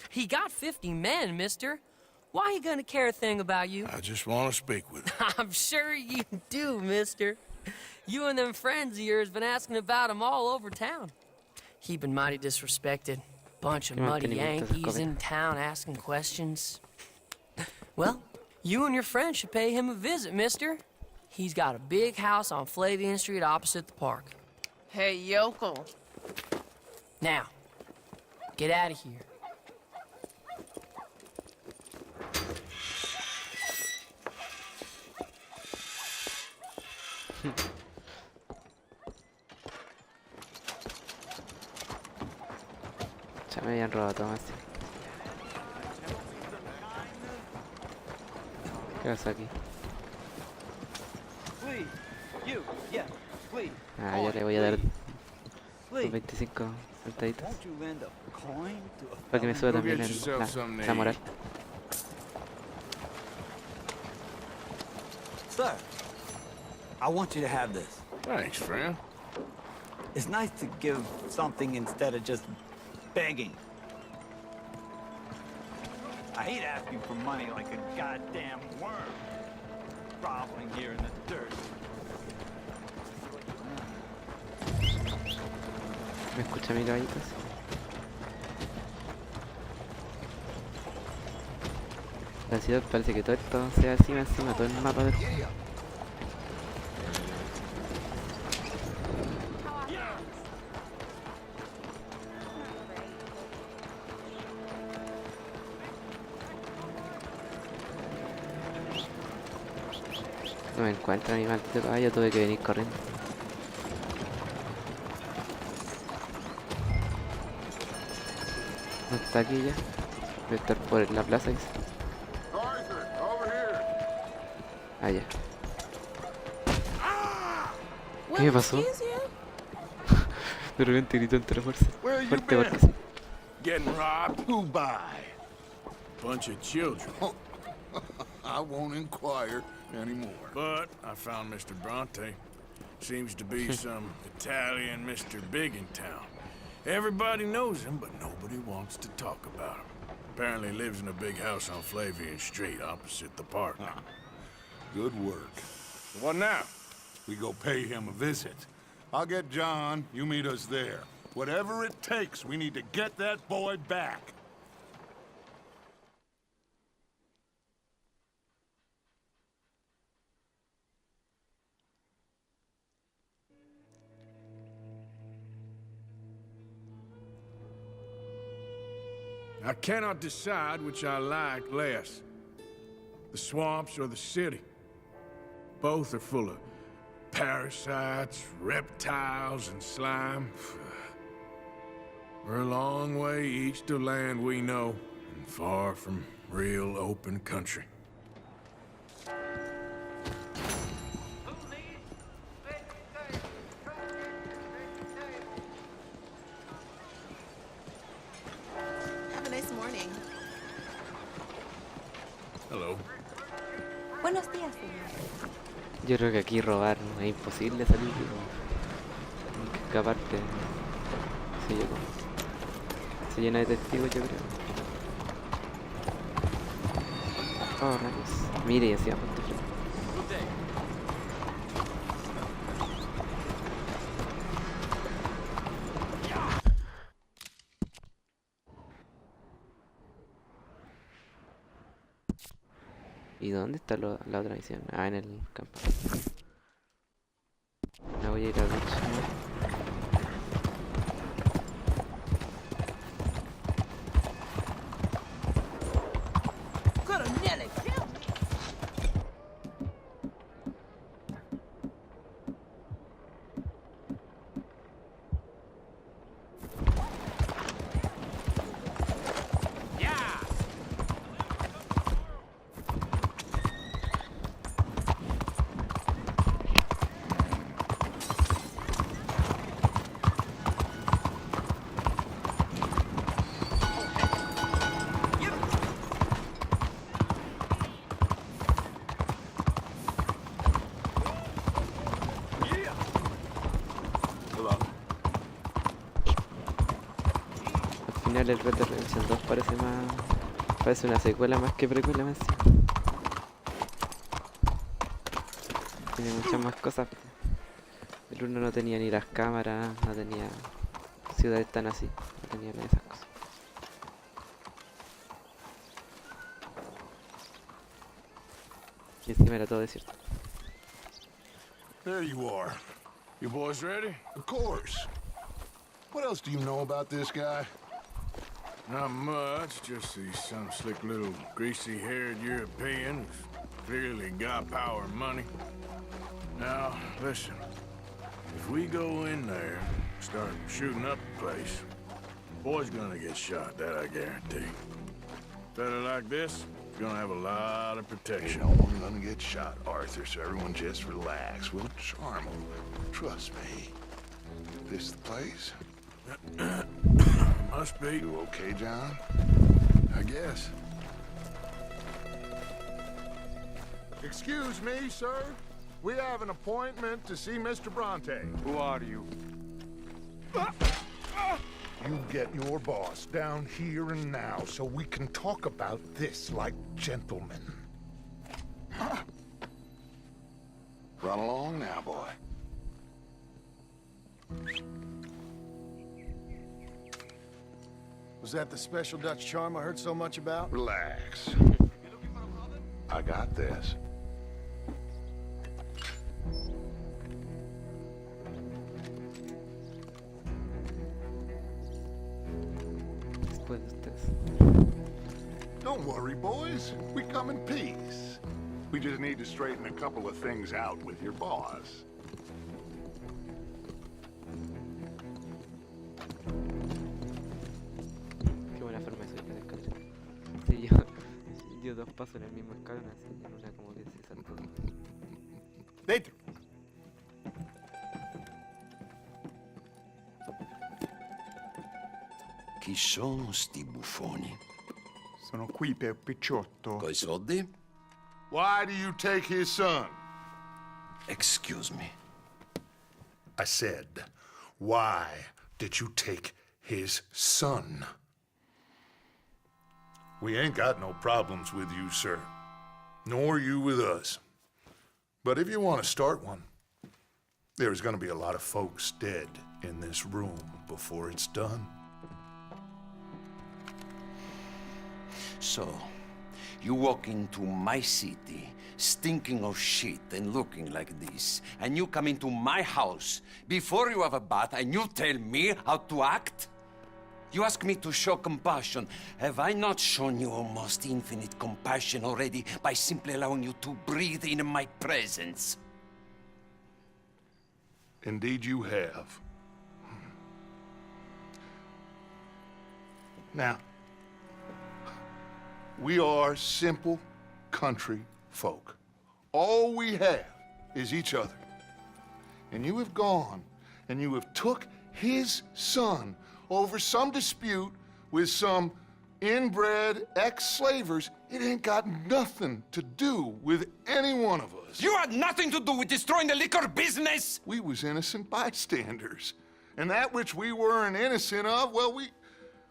He got 50 men, mister. Why he gonna care a thing about you? I just want to speak with him. I'm sure you do, mister. You and them friends of yours been asking about him all over town. He been mighty disrespected. Bunch of muddy Yankees in town asking questions. Well, you and your friend should pay him a visit, mister. He's got a big house on Flavian Street opposite the park. Hey, yokel. Now, get out of here. Ya me habían robado todo así. ¿Qué pasa aquí? Ah, ya le voy a dar los 25 centavos. Para que me suba también la moral. Sir, I want you to have this. Thanks, friend. It's nice to give something instead of just begging. I hate asking for money like a goddamn worm, groveling here in the dirt. ¿Me escucha mi caballitos? La ciudad parece que todo esto sea encima, todo el mapa del juego. No me encuentra mi maldito caballo, tuve que venir corriendo. No está aquí ya. Debe estar por la plaza. Ah, ya. ¿Qué me pasó? De repente gritó entre fuerza. Fuerte porque sí. Getting robbed? Who by? Bunch of children. I won't inquire anymore. But I found Mr. Bronte. Seems to be some Italian Mr. Big in town. Everybody knows him, but nobody wants to talk about him. Apparently lives in a big house on Flavian Street opposite the park. Good work. What now? We go pay him a visit. I'll get John, you meet us there. Whatever it takes, we need to get that boy back. I cannot decide which I like less. The swamps or the city. Both are full of parasites, reptiles, and slime. We're a long way east of land we know, and far from real open country. Have a nice morning. Hello. Buenos días, señor. Yo creo que aquí robar no es imposible salir, escaparte. Sí, yo como. Se llena de testigos, yo creo. Oh, rayos. Mire, y hacía punto frío. ¿Y dónde está la otra misión? Ah, en el campo. La voy a ir a ver. El Red Dead Redemption 2 parece una secuela más que precuela más. Tiene muchas más cosas. El 1 no tenía ni las cámaras, no tenía ciudades tan así, no tenía nada de esas cosas. Y encima era todo desierto. There you are. You boys ready? Of course. What else do you know about this guy? Not much, just he's some slick little greasy-haired European who's clearly got power and money. Now, listen, if we go in there and start shooting up the place, the boy's gonna get shot, that I guarantee. Fella like this is gonna have a lot of protection. Ain't no one gonna get shot, Arthur, so everyone just relax. We'll charm him. Trust me. This the place? Must be. You okay, John? I guess. Excuse me, sir. We have an appointment to see Mr. Bronte. Who are you? You get your boss down here and now so we can talk about this like gentlemen. Run along now, boy. Was that the special Dutch charm I heard so much about? Relax. I got this. Don't worry, boys. We come in peace. We just need to straighten a couple of things out with your boss. Dio dos pasos en el mismo escalón, así en una como que se saltó. Dentro. Chi sono sti buffoni? Sono qui per Picciotto. Coi soldi? Why do you take his son? Excuse me. I said, why did you take his son? We ain't got no problems with you, sir. Nor you with us. But if you want to start one, there's gonna be a lot of folks dead in this room before it's done. So, you walk into my city, stinking of shit and looking like this, and you come into my house before you have a bath and you tell me how to act? You ask me to show compassion. Have I not shown you almost infinite compassion already by simply allowing you to breathe in my presence? Indeed you have. Now, we are simple country folk. All we have is each other. And you have gone and you have took his son over some dispute with some inbred ex-slavers. It ain't got nothing to do with any one of us. You had nothing to do with destroying the liquor business! We was innocent bystanders. And that which we weren't innocent of, well,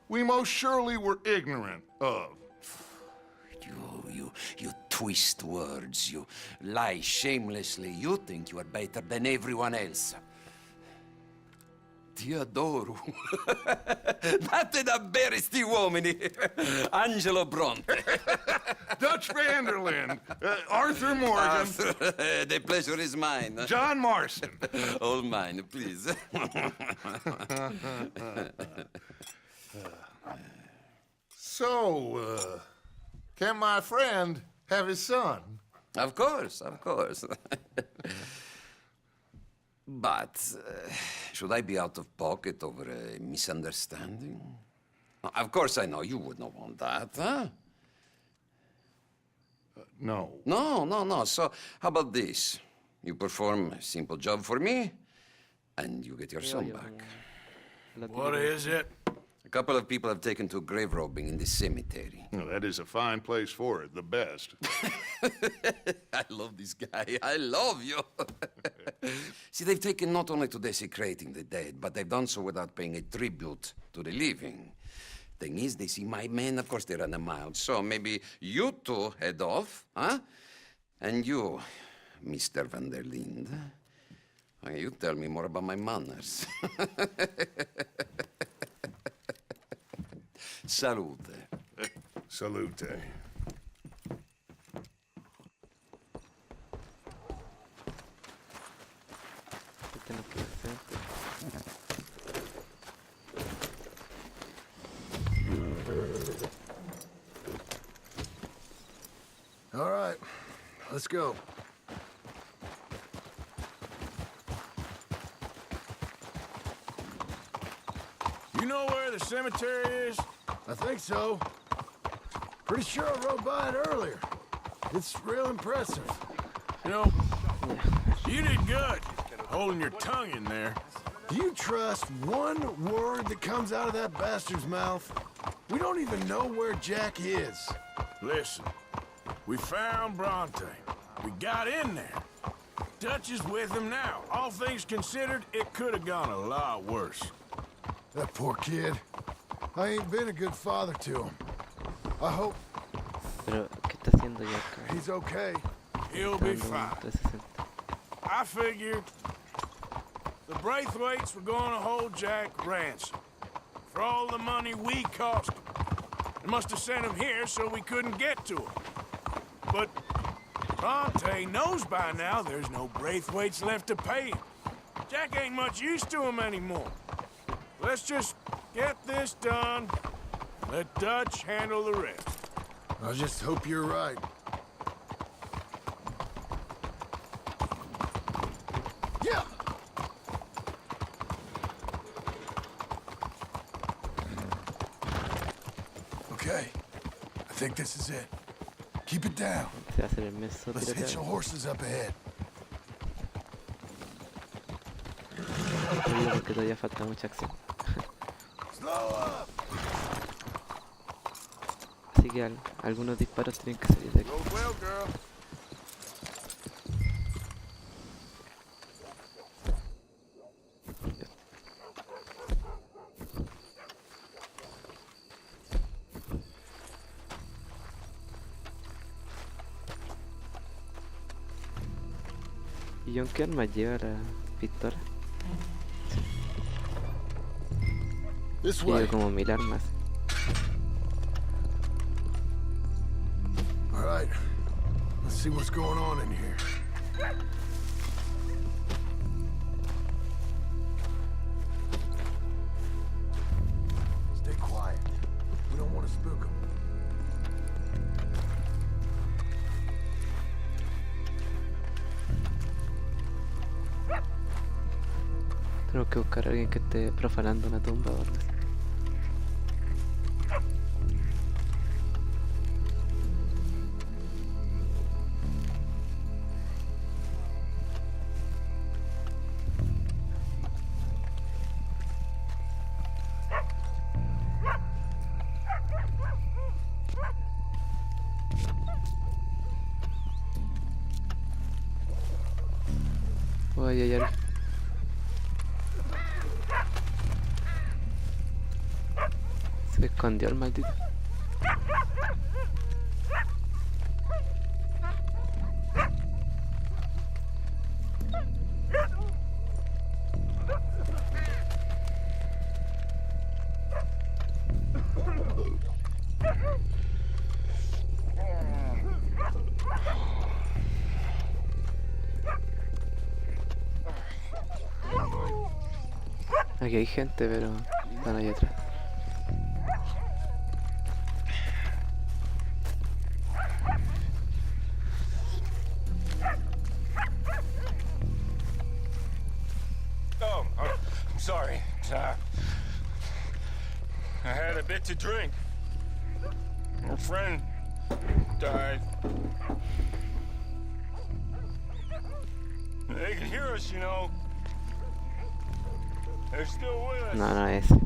we most surely were ignorant of. You twist words, you lie shamelessly. You think you are better than everyone else. Ti adoro. Date da bere sti uomini. Angelo Bronte. Dutch Vanderlyn. Arthur Morgan. Arthur, the pleasure is mine. John Marston. All mine, please. So, can my friend have his son? Of course, of course. But, should I be out of pocket over a misunderstanding? Of course I know you would not want that, huh? No. No. So, how about this? You perform a simple job for me, and you get your son back. What is it? A couple of people have taken to grave robbing in the cemetery. Well, that is a fine place for it, the best. I love this guy. I love you. See, they've taken not only to desecrating the dead, but they've done so without paying a tribute to the living. Thing is, they see my men, of course they run them out. So maybe you two head off, huh? And you, Mr. Van der Linde, you tell me more about my manners. Salute. Salute. All right, let's go. You know where the cemetery is? I think so. Pretty sure I rode by it earlier. It's real impressive. You know, you did good holding your tongue in there. Do you trust one word that comes out of that bastard's mouth? We don't even know where Jack is. Listen, we found Bronte. We got in there. Dutch is with him now. All things considered, it could have gone a lot worse. That poor kid. I ain't been a good father to him. I hope... Pero, ¿qué está haciendo Jack? He's okay. He'll be fine. I figured the Braithwaites were going to hold Jack ransom for all the money we cost him. They must have sent him here so we couldn't get to him. But Bronte knows by now there's no Braithwaites left to pay him. Jack ain't much use to him anymore. Let's just get this done. Let Dutch handle the rest. I just hope you're right. Yeah! Okay. I think this is it. Keep it down. Let's hitch your horses up ahead. Porque todavía falta mucha acción. Así que algunos disparos tienen que salir de aquí. ¿Y John qué arma lleva la pistola? Lleva como 1000 armas. All right, let's see what's going on in here. Stay spook 'em. Tenemos que buscar a alguien que esté profanando una tumba o algo así. Ay, ay, ay. Se escondió el maldito. Aquí hay gente, pero están allá atrás. Oh, I'm sorry. I had a bit to drink. A friend died. They can hear us, you know. They're still with us. No, no es. You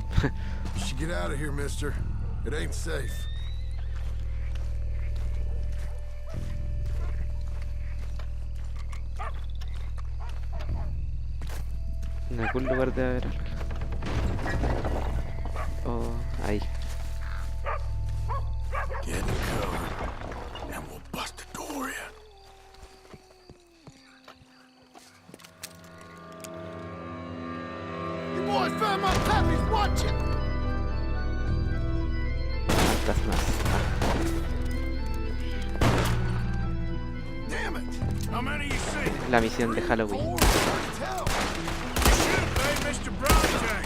should get out of here, mister. It ain't safe. En algún lugar debe haber algo. Oh, ahí. Get in cover, and we'll bust the door in. You boys found my puppies, watching. Fantasmas. Damn it! How many you see? La misión de Halloween.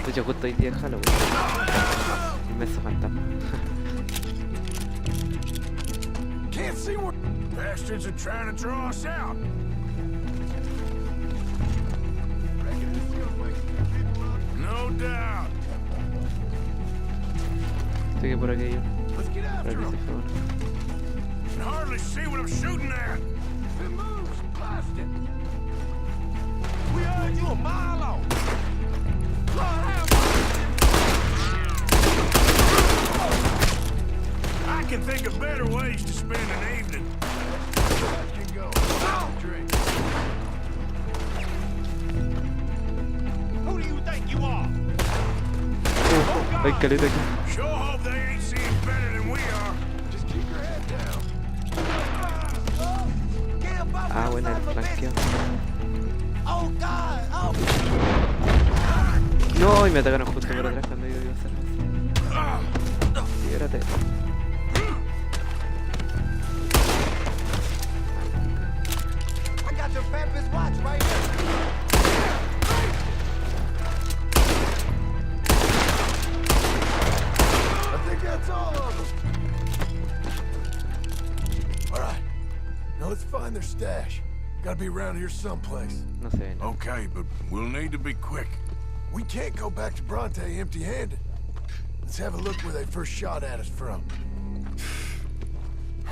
De hecho, justo hoy día es Halloween. El mes de fantasma. Can't see where bastards are trying to draw us out. No doubt. Estoy que por aquí yo. Let's get Por after aquí se them. fue uno. Can hardly see what I'm shooting at. If it moves, blast it. We heard you a mile off. Lord have I can think of better ways to spend an evening. That can go. Drink. Who do you think you are? Hay caleta aquí. Sure hope they ain't seeing better than we are. Just keep your head down. Ah, bueno, el flanqueo. Oh God! Oh! No, y me atacaron justo por atrás cuando yo iba a hacer eso. Libérate. I got their papa's watch right here. I think that's all of them. All right. Now let's find their stash. Gotta be around here someplace. No se ven. Okay, but we'll need to be quick. We can't go back to Bronte empty-handed. Let's have a look where they first shot at us from.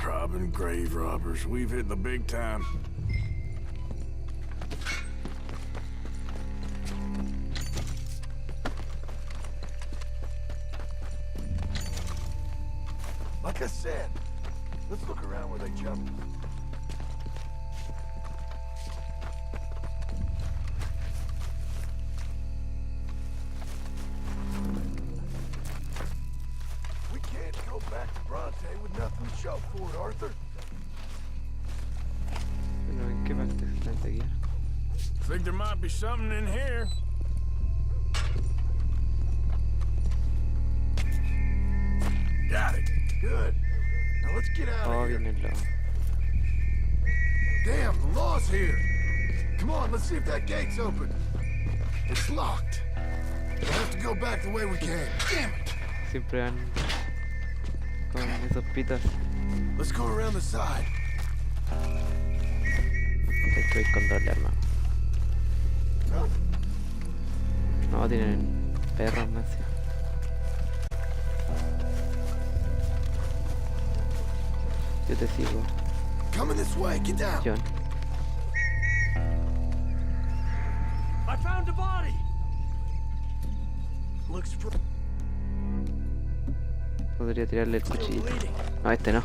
Robbing grave robbers. We've hit the big time. Like I said, let's look around where they jumped. We can't go back to Bronte with nothing to show for it, Arthur. Pero ¿en qué parte está esta guía? Think there might be something in here. Got it. Good. Now let's get out Oh, of here. viene el lobo. Damn, the law's here. Come on, let's see if that gate's open. It's locked. We'll have to go back the way we came. Damn it. Siempre van con esos pitas. Let's go around the side. Hay que ir con doble arma. No, tienen perros más. Sí. Yo te sigo. Coming this way, get down. John. I found a body. Looks Podría tirarle el cuchillo. No, este no.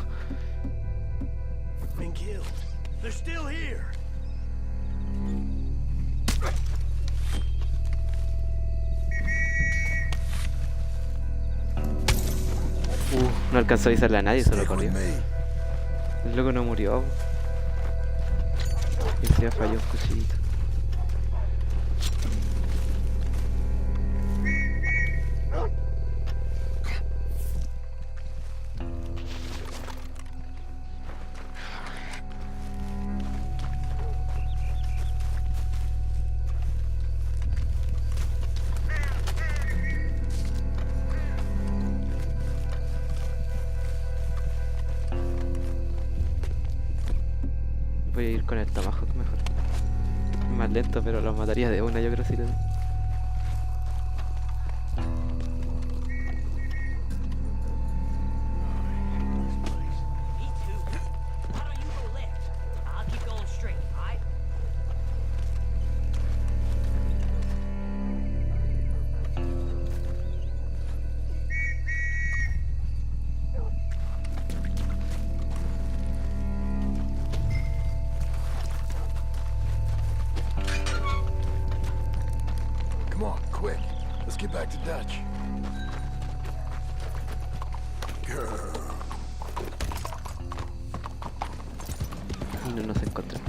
been killed. They're still here. No alcanzó a avisarle a nadie, solo corrió. El loco no murió. Y se falló un cuchillito. Voy a ir con el tomahawk mejor. Es más lento, pero lo mataría de una, yo creo, si le doy. Come on, quick. Let's get back to Dutch. Y no nos encontramos.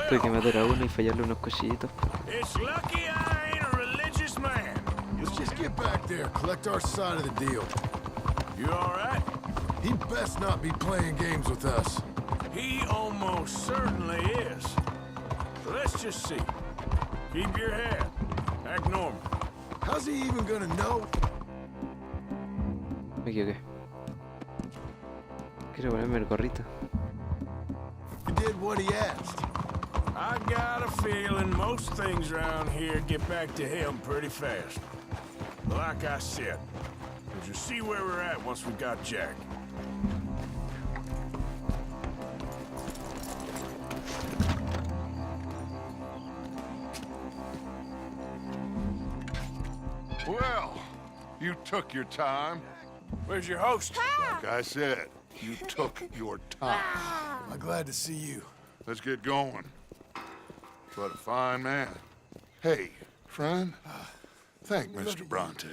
Tuve que matar a uno y fallarle unos cuchillitos. It's lucky I ain't a religious man. Let's just get back there, collect our side of the deal. You all right? He'd best not be playing games with us. He almost certainly is. So let's just see. Keep your head. Act normal. How's he even gonna know? Me equivoqué. Quiero ponerme el gorrito. You did what he asked. I got a feeling most things around here get back to him pretty fast. But like I said, we'll just see where we're at once we got Jack. Well, you took your time. Where's your host? Like I said, you took your time. I'm glad to see you. Let's get going. What a fine man. Hey, friend, thank Mr. Bronte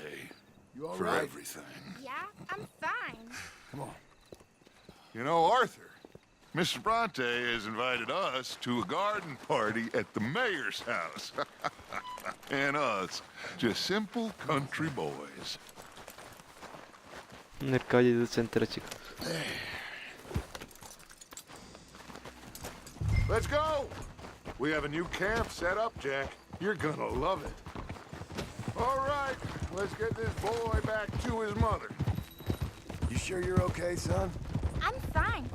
for right? everything. Yeah, I'm fine. Come on. You know, Arthur, Mr. Bronte has invited us to a garden party at the mayor's house. And us, just simple country boys. El caballo de centro, chico. Let's go! We have a new camp set up, Jack. You're gonna love it. All right, let's get this boy back to his mother. You sure you're okay, son? I'm fine.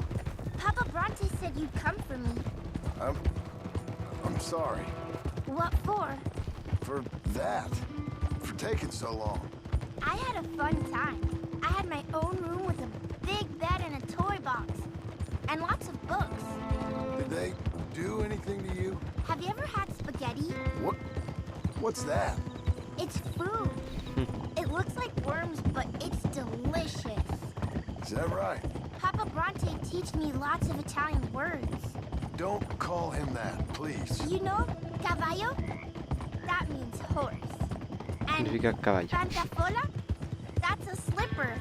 Papa Bronte said you'd come for me. I'm sorry. What for? For that. For taking so long. I had a fun time. I had my own room with a big bed and a toy box. And lots of books. Did they do anything to you? Have you ever had spaghetti? What's that? It's food. It looks like worms, but it's delicious. Is that right? Papa Bronte teach me lots of Italian words. Don't call him that, please. You know, caballo? That means horse. And Significa caballo. pantafola? That's a slipper.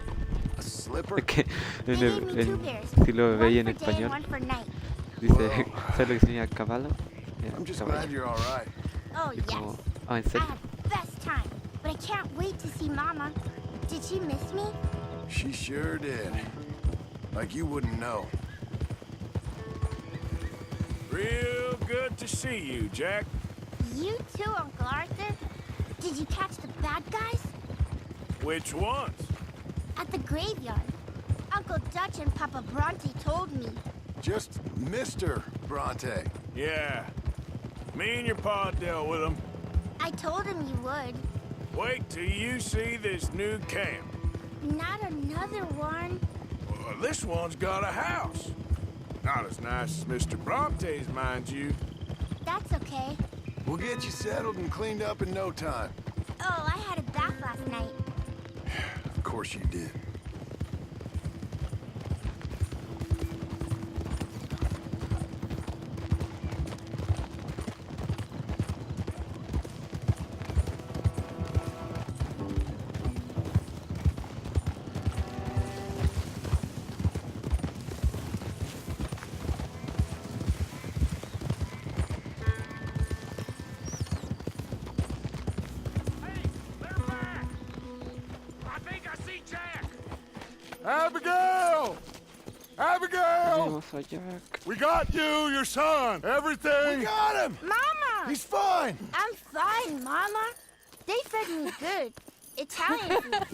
A slipper? Es que They gave me two pairs. si lo veis en One for day and español, one for night. dice, ¿sabes lo que significa caballo? I'm just Caballo. glad you're all right. Oh, Y yes. como, ah, ¿en I serio? had the best time, but I can't wait to see Mama. Did she miss me? She sure did. Like you wouldn't know. Real good to see you, Jack. You too, Uncle Arthur. Did you catch the bad guys? Which ones? At the graveyard. Uncle Dutch and Papa Bronte told me. Just Mr. Bronte. Yeah. Me and your pa dealt with him. I told him you would. Wait till you see this new camp. Not another one. Well, this one's got a house. Not as nice as Mr. Bronte's, mind you. That's okay. We'll get you settled and cleaned up in no time. Oh, I had a bath last night. Of course you did. Abigail! Abigail! We got you, your son, everything. We got him! Mama! He's fine! I'm fine, Mama. They fed me good. Italian food.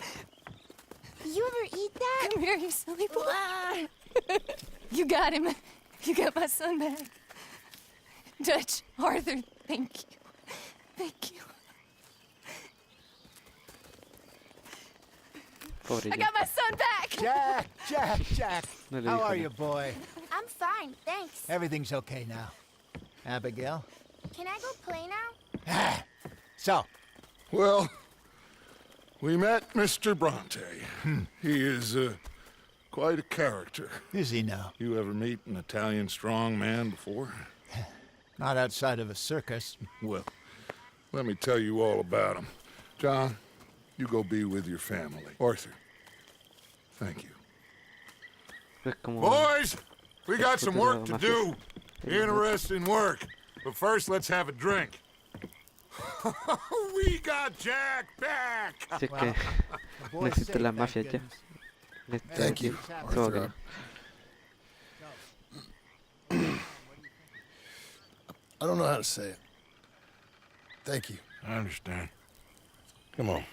Did you ever eat that? Come here, you silly boy. You got him. You got my son back. Dutch, Arthur, thank you. Thank you. I got my son back! Jack. How are you, boy? I'm fine, thanks. Everything's okay now. Abigail? Can I go play now? So? Well, we met Mr. Bronte. He is quite a character. Is he now? You ever meet an Italian strong man before? Not outside of a circus. Well, let me tell you all about him. John, you go be with your family. Arthur, thank you. Boys, we got some work to do. Interesting work. But first, let's have a drink. We got Jack back! Si es que no existen las mafias ya. Thank you, Supongo que no. I don't know how to say it. Thank you. I understand. Come on.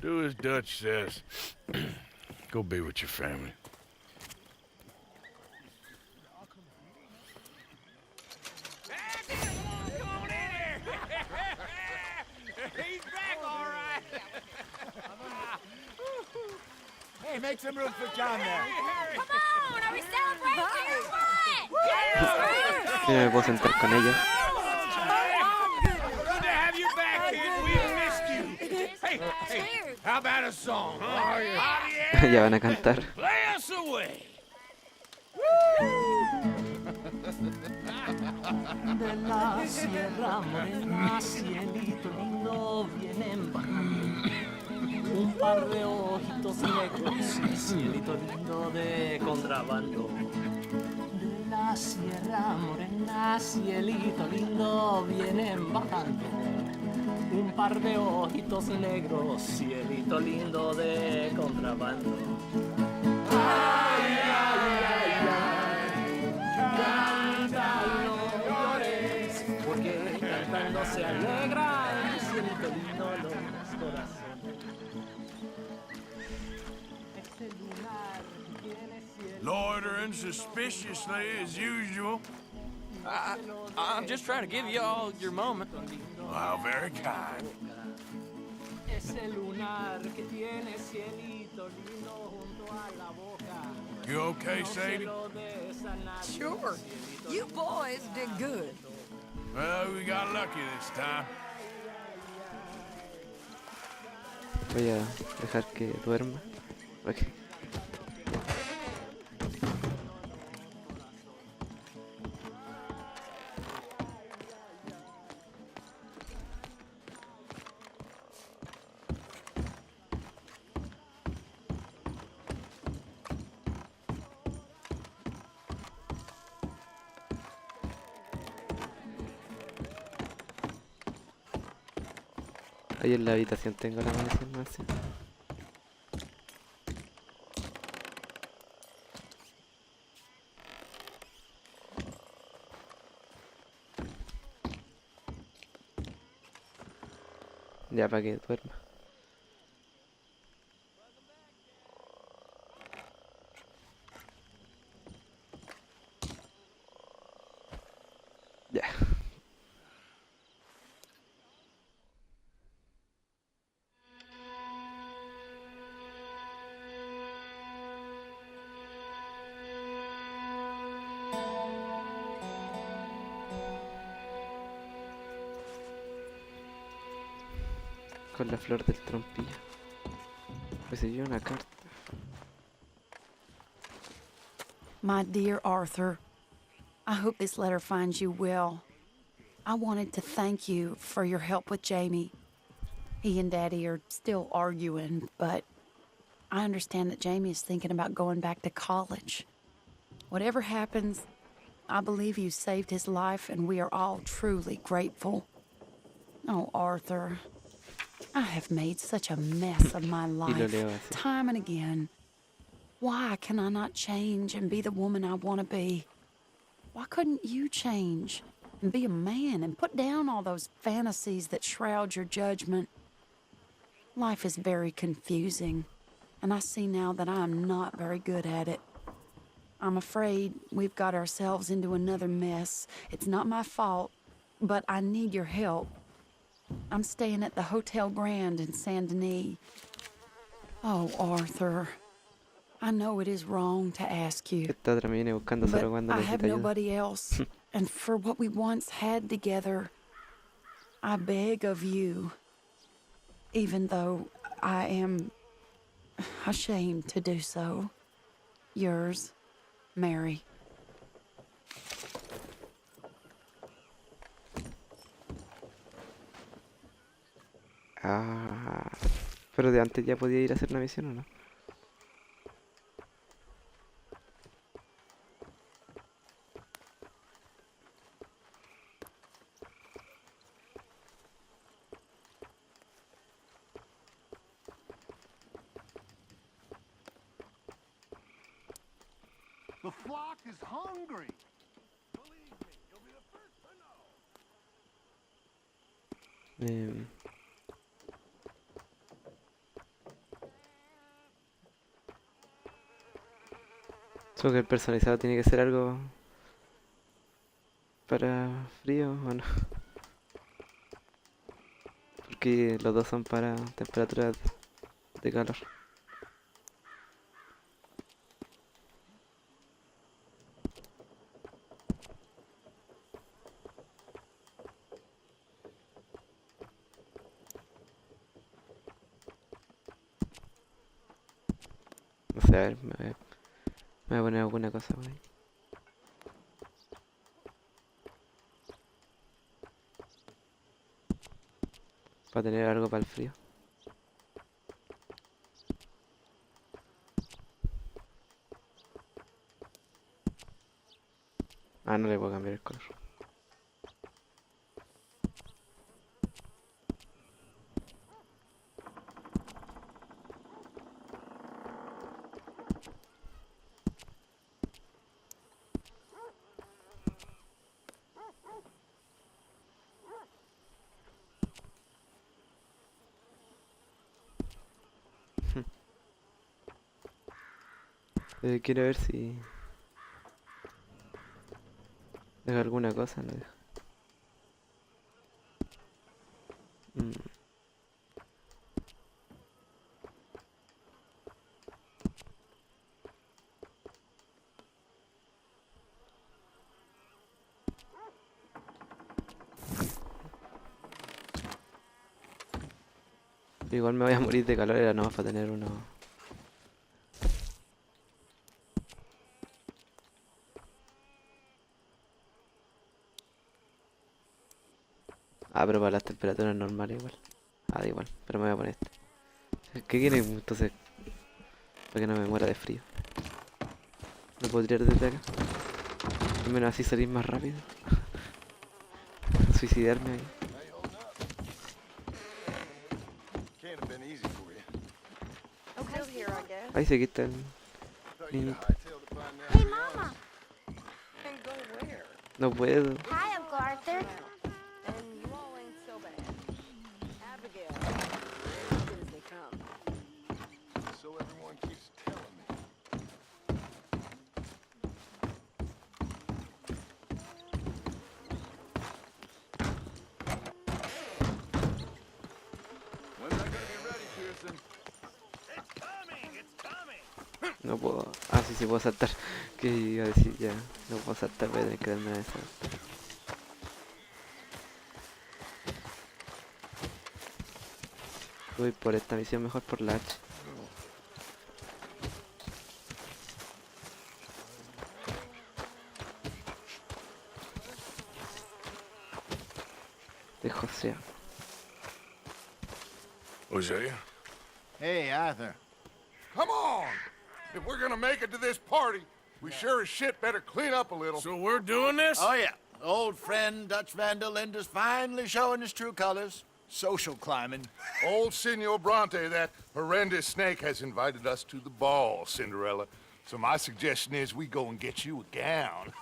Do as Dutch says. Go be with your family. He's back, all right. Hey, make some room for John there. Come on, are we celebrating or what? Sí, me puedo sentar con ella. Good to have you back, kid. We missed you. Hey, how about a song? Huh? Ya van a cantar. Play us away. De la sierra morena, cielito lindo, vienen bajando un par de ojitos negros, cielito lindo de contrabando. De la sierra morena, cielito lindo, vienen bajando un par de ojitos negros, cielito lindo de contrabando. Ay, ay, ay, ay, canta y no llores, porque cantando se alegra el cielito lindo los corazones. Ese lunar tiene cielo. Loitering suspiciously as usual. I'm just trying to give you all your moment. Wow, very kind. Ese lunar que tiene cielito lindo junto a la boca. You okay, Sadie? Sure. You boys did good. Well, we got lucky this time. Voy a dejar que duerma. Okay. Ahí en la habitación tengo la munición más. Ya para que duerma. Ya. Con la flor del trompillo. Recibió una carta. My dear Arthur, I hope this letter finds you well. I wanted to thank you for your help with Jamie. He and Daddy are still arguing, but I understand that Jamie is thinking about going back to college. Whatever happens, I believe you saved his life, and we are all truly grateful. Oh, Arthur, I have made such a mess of my life, time and again. Why can I not change and be the woman I want to be? Why couldn't you change and be a man and put down all those fantasies that shroud your judgment? Life is very confusing, and I see now that I am not very good at it. I'm afraid we've got ourselves into another mess. It's not my fault, but I need your help. I'm staying at the Hotel Grand in Saint Denis. Oh, Arthur, I know it is wrong to ask you, Esta otra me viene buscando solo cuando I have necesita ayuda. nobody else, and for what we once had together, I beg of you, even though I am ashamed to do so. Yours, Mary. Ah, pero de antes ya podía ir a hacer una misión, ¿o no? The flock is hungry. Believe me, you'll be the first to know. Supongo que el personalizado tiene que ser algo para frío o no. Porque los dos son para temperaturas de calor. No sé, a ver, me voy a poner alguna cosa por ahí. Para tener algo para el frío. Ah, no le puedo cambiar el color. Quiero ver si deja alguna cosa, no deja. Igual me voy a morir de calor, era nomás para tener uno. Ah, pero para las temperaturas normales igual. Ah, da igual, pero me voy a poner este. ¿Qué quiere entonces? Para que no me muera de frío. ¿Lo puedo tirar desde acá? Al menos así salir más rápido. Suicidarme ahí. Ahí se quita el niñito. Hey, Mama. No puedo. Hi, Uncle Arthur. so everyone keeps telling me. When's that gonna be ready, Pearson? It's coming! It's coming! No puedo. Ah, sí, sí puedo saltar. ¿Qué iba a decir? Ya. No puedo saltar, voy a tener que darme una de esas. Voy por esta misión, mejor por la H. De José. Hosea? Hey, Arthur. Come on! If we're gonna make it to this party, we sure as shit better clean up a little. So we're doing this? Oh, yeah. Old friend Dutch Van der Linde's finally showing his true colors. Social climbing. Old Senor Bronte, that horrendous snake, has invited us to the ball, Cinderella. So my suggestion is we go and get you a gown.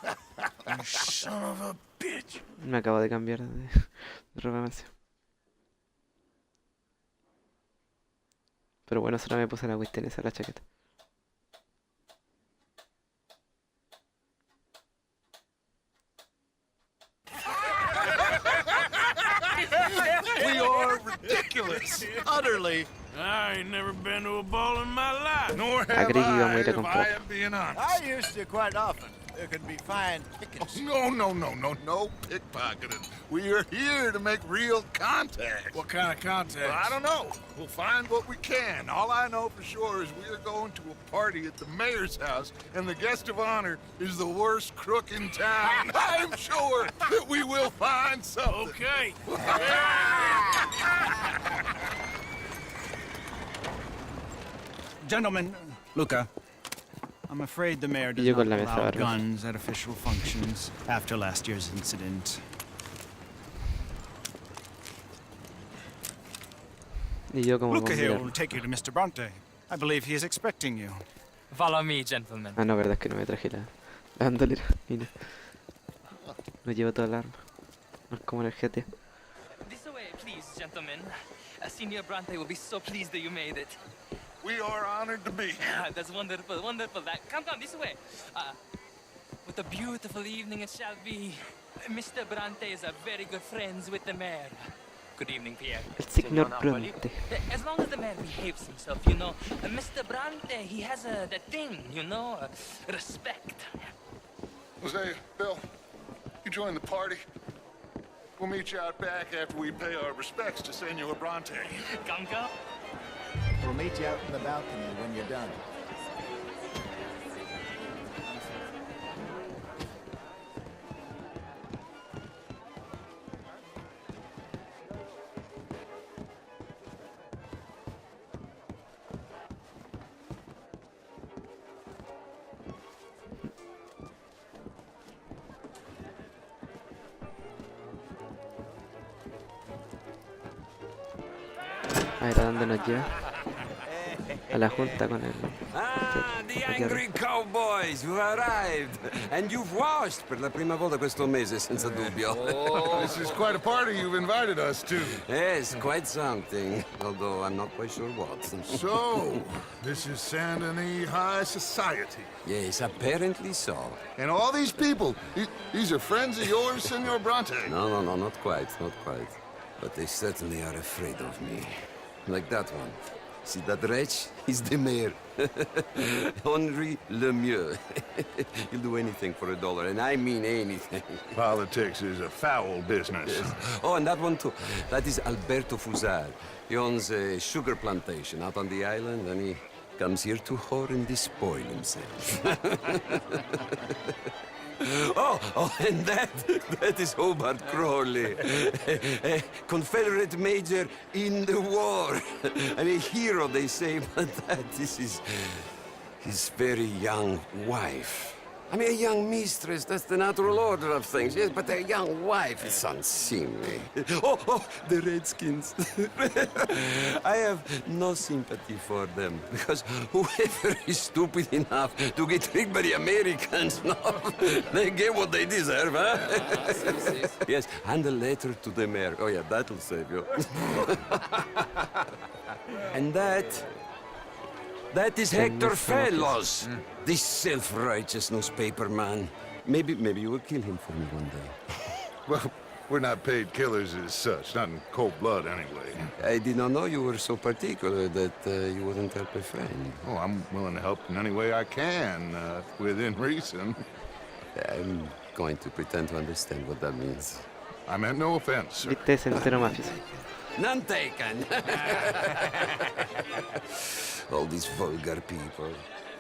You son of a bitch. Me acabo de cambiar de ropa. Pero bueno, solo me puse la cuestión esa, la chaqueta. We are ridiculous. Utterly. I ain't never been to a ball in my life. Nor have Agreed, you want me to if come I forward. am being honest. I used to quite often. There could be fine pickings. No pickpocketing. We are here to make real contact. What kind of contact? Well, I don't know. We'll find what we can. All I know for sure is we are going to a party at the mayor's house, and the guest of honor is the worst crook in town. I'm sure that we will find something. Okay. Gentlemen, Luca, I'm afraid the mayor does Yo con not la mesa allow barba. guns at official functions after last year's incident. Y yo como Luca con here mirar. will take you to Mr. Bronte. I believe he is expecting you. Follow me, gentlemen. Ah, no, verdad es que no me traje la bandolera. Mira. No llevo toda la arma. No es como en el GTA. This way, please, gentlemen. Senior Bronte will be so pleased that you made it. We are honored to be here. That's wonderful, wonderful. Come, this way. What a beautiful evening it shall be. Mr. Bronte is a very good friends with the mayor. Good evening, Pierre. El señor Bronte. As long as the mayor behaves himself, you know. Mr. Bronte, he has that thing, you know, respect. Hosea, Bill, you join the party. We'll meet you out back after we pay our respects to Senor Bronte. Come. We'll meet you out in the balcony when you're done. A ver, ¿a dónde nos lleva? A la junta con el... The angry cowboys, you've arrived. And you've washed per la prima volta questo mese, senza dubbio. This is quite a party you've invited us to. Yes, quite something. Although I'm not quite sure what. So, this is Saint Denis High Society. Yes, apparently so. And all these people, these are friends of yours, Senor Bronte? No, not quite. But they certainly are afraid of me. Like that one. See that wretch? He's the mayor. Henri Lemieux. He'll do anything for $1, and I mean anything. Politics is a foul business. Yes. Oh, and that one too. That is Alberto Fusar. He owns a sugar plantation out on the island, and he comes here to whore and despoil himself. Oh, and that is Hobart Crawley, a Confederate major in the war, and a hero, they say, but that is his very young wife. I mean, a young mistress, that's the natural order of things, yes, but a young wife is unseemly. Oh, the Redskins. I have no sympathy for them, because whoever is stupid enough to get tricked by the Americans, no, they get what they deserve, huh? Yes, and a letter to the mayor. Oh, yeah, that'll save you. And that That is Hector Fellows, this self-righteous newspaper man. Maybe you will kill him for me one day. Well, we're not paid killers as such, not in cold blood anyway. I did not know you were so particular that you wouldn't help a friend. Oh, I'm willing to help in any way I can, within reason. I'm going to pretend to understand what that means. I meant no offense, sir. Viste entero mafioso. None taken. All these vulgar people,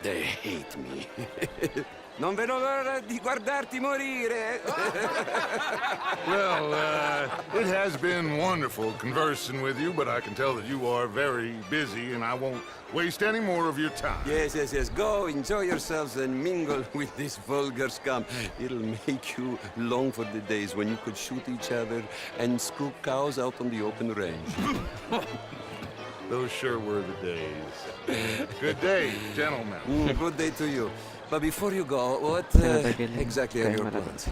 they hate me. Non vedo l'ora di guardarti morire. Well, it has been wonderful conversing with you, but I can tell that you are very busy, and I won't waste any more of your time. Yes. Go, enjoy yourselves, and mingle with this vulgar scum. It'll make you long for the days when you could shoot each other and screw cows out on the open range. Those sure were the days. Good day, gentlemen. Good day to you. But before you go, what exactly are your plans?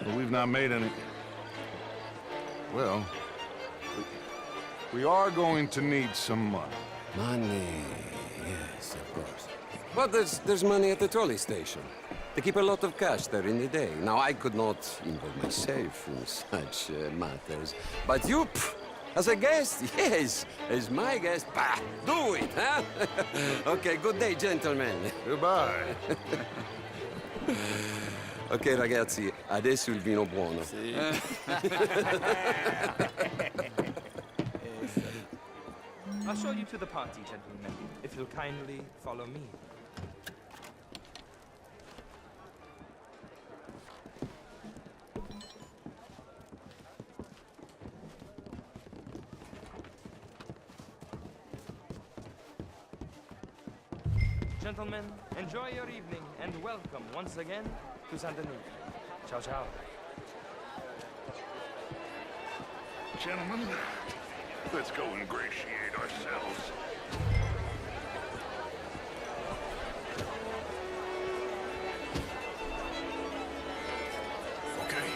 Well, we've not made any... Well, we are going to need some money. Money, yes, of course. But there's money at the trolley station. They keep a lot of cash there in the day. Now, I could not involve myself in such matters. But you, as a guest, yes, as my guest, do it, huh? Okay, good day, gentlemen. Goodbye. Ok, ragazzi, adesso il vino buono. I'll show you to the party, gentlemen, if you'll kindly follow me. Gentlemen, enjoy your evening and welcome once again to Saint Denis. Ciao, ciao. Gentlemen, let's go ingratiate ourselves. Okay.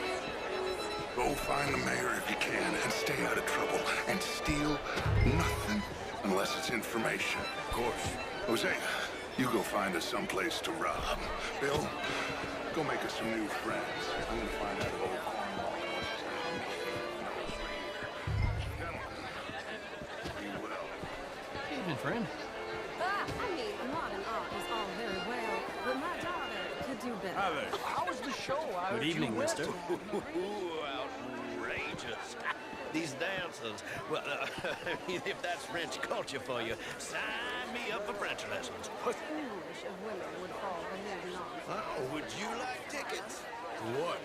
Go find the mayor if you can and stay out of trouble. And steal nothing unless it's information. Of course. Jose, you go find us someplace to rob. Bill, go make us some new friends. I'm gonna find out if old Cornwall wants his name. Gentlemen, be well. Evening, friend. I mean, modern art is all very well, but my daughter could do better. Hi there. How was the show? Good evening, mister. Outrageous. These dancers, well, if that's French culture for you, sign me up for French lessons. Foolish of women would fall for holding on. Oh, would you like tickets? What?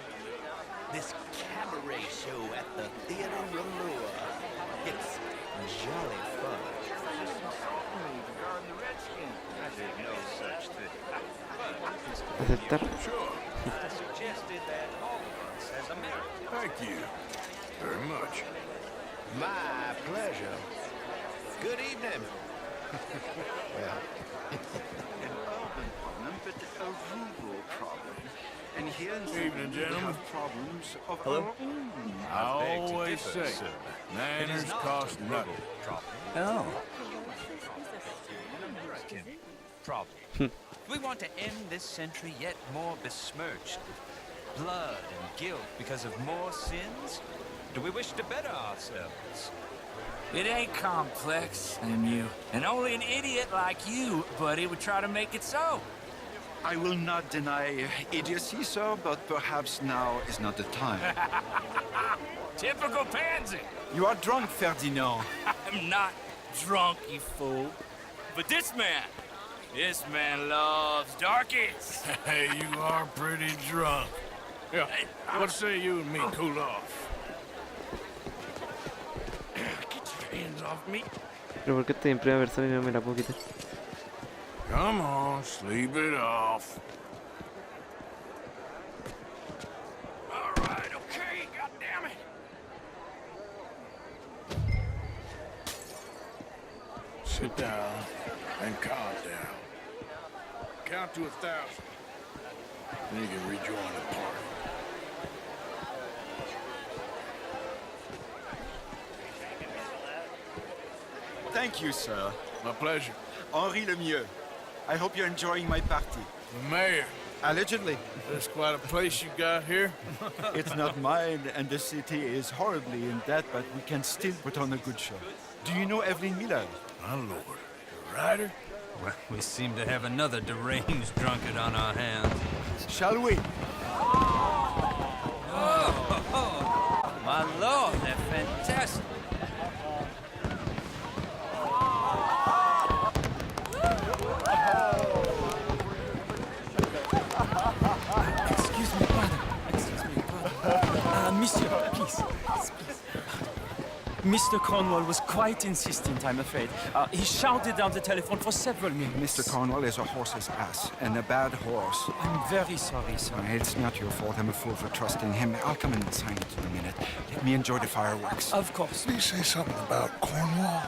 This cabaret show at the Theater Rollua. It's jolly fun. Guard the Redskin. I did no such thing. Aceptar. Sure. I suggested that all of us as Americans. Thank you very much. My pleasure. Good evening. Well, an urban problem, but a rural problem. And here in Evening, gentlemen. we have problems of Hello? our own. I always say, manners cost nothing. Oh. Problem. We want to end this century yet more besmirched with blood and guilt because of more sins? Do we wish to better ourselves? It ain't complex, MU. And only an idiot like you, buddy, would try to make it so. I will not deny idiocy, sir, but perhaps now is not the time. Typical pansy. You are drunk, Ferdinand. I'm not drunk, you fool. But this man loves darkies. Hey, you are pretty drunk. Yeah, what say you and me cool off? Get your hands off me. Pero ¿por qué estoy en primera persona y no me la puedo quitar? Come on, sleep it off. All right, okay, goddammit. Sit down and calm down. Count to 1,000. Then you can rejoin the party. Thank you, sir. My pleasure. Henri Lemieux. I hope you're enjoying my party. The mayor. Allegedly. That's quite a place you got here. It's not mine, and the city is horribly in debt, but we can still put on a good show. Do you know Evelyn Miller? My lord. The writer? Well, we seem to have another deranged drunkard on our hands. Shall we? Oh, my lord, they're fantastic. Excuse me, brother. Monsieur, please. Mr. Cornwall was quite insistent, I'm afraid. He shouted down the telephone for several minutes. Mr. Cornwall is a horse's ass, and a bad horse. I'm very sorry, sir. It's not your fault. I'm a fool for trusting him. I'll come and sign it in a minute. Let me enjoy the fireworks. Of course. Did he say something about Cornwall?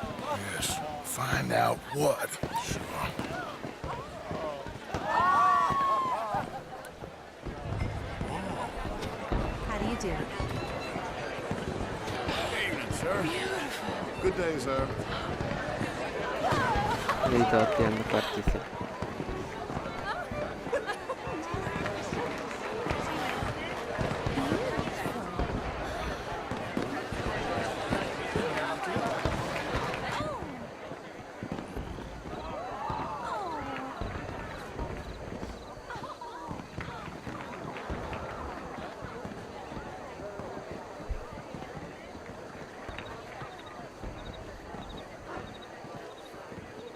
Yes. Find out what. Sure. How do you do? Evening, sir. Good day, sir. Lei totti hanno parte sì.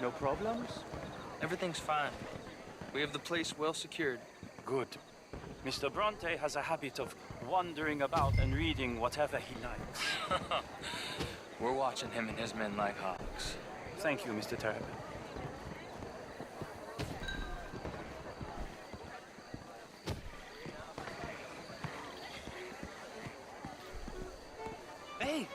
No problems? Everything's fine. We have the place well secured. Good. Mr. Bronte has a habit of wandering about and reading whatever he likes. We're watching him and his men like hawks. Thank you, Mr. Terrapin. Hey!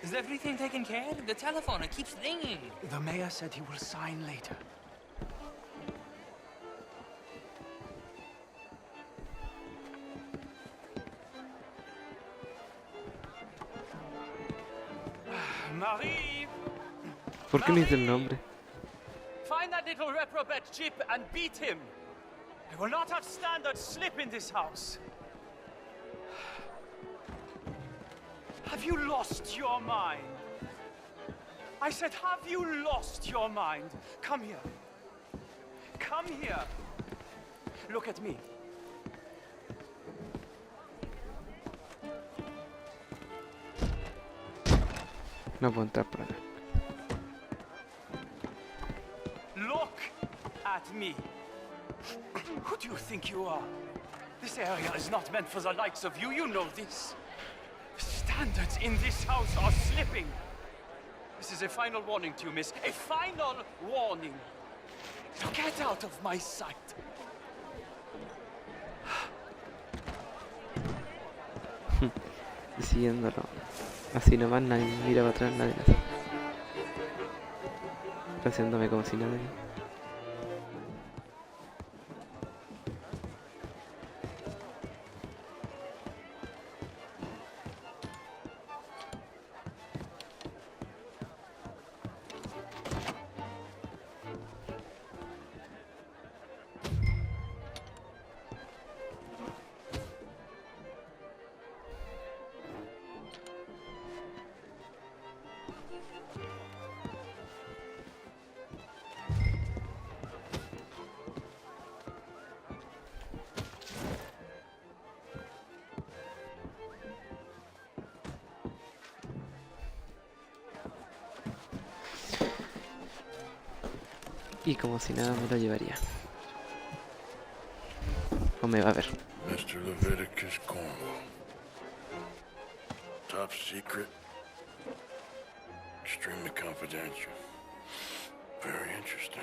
Is everything taken care of? The telephone, it keeps ringing. The mayor said he will sign later. Marie! ¿Por qué no dice el nombre? Find that little reprobate Chip and beat him. I will not have standard slip in this house. Have you lost your mind? I said, have you lost your mind? Come here. Come here. Look at me. No puedo entrar por acá. Look at me. Who do you think you are? This area is not meant for the likes of you. You know this. Standards in this house are slipping. This is a final warning to you, miss. A final warning. So get out of my sight. Y siguiéndolo. Así nomás nadie mira para atrás, nadie hace. Haciéndome como si nada. Y como si nada me lo llevaría. O me va a ver. Mr. Leviticus Cornwall. Top secret. Extremely confidential. Very interesting.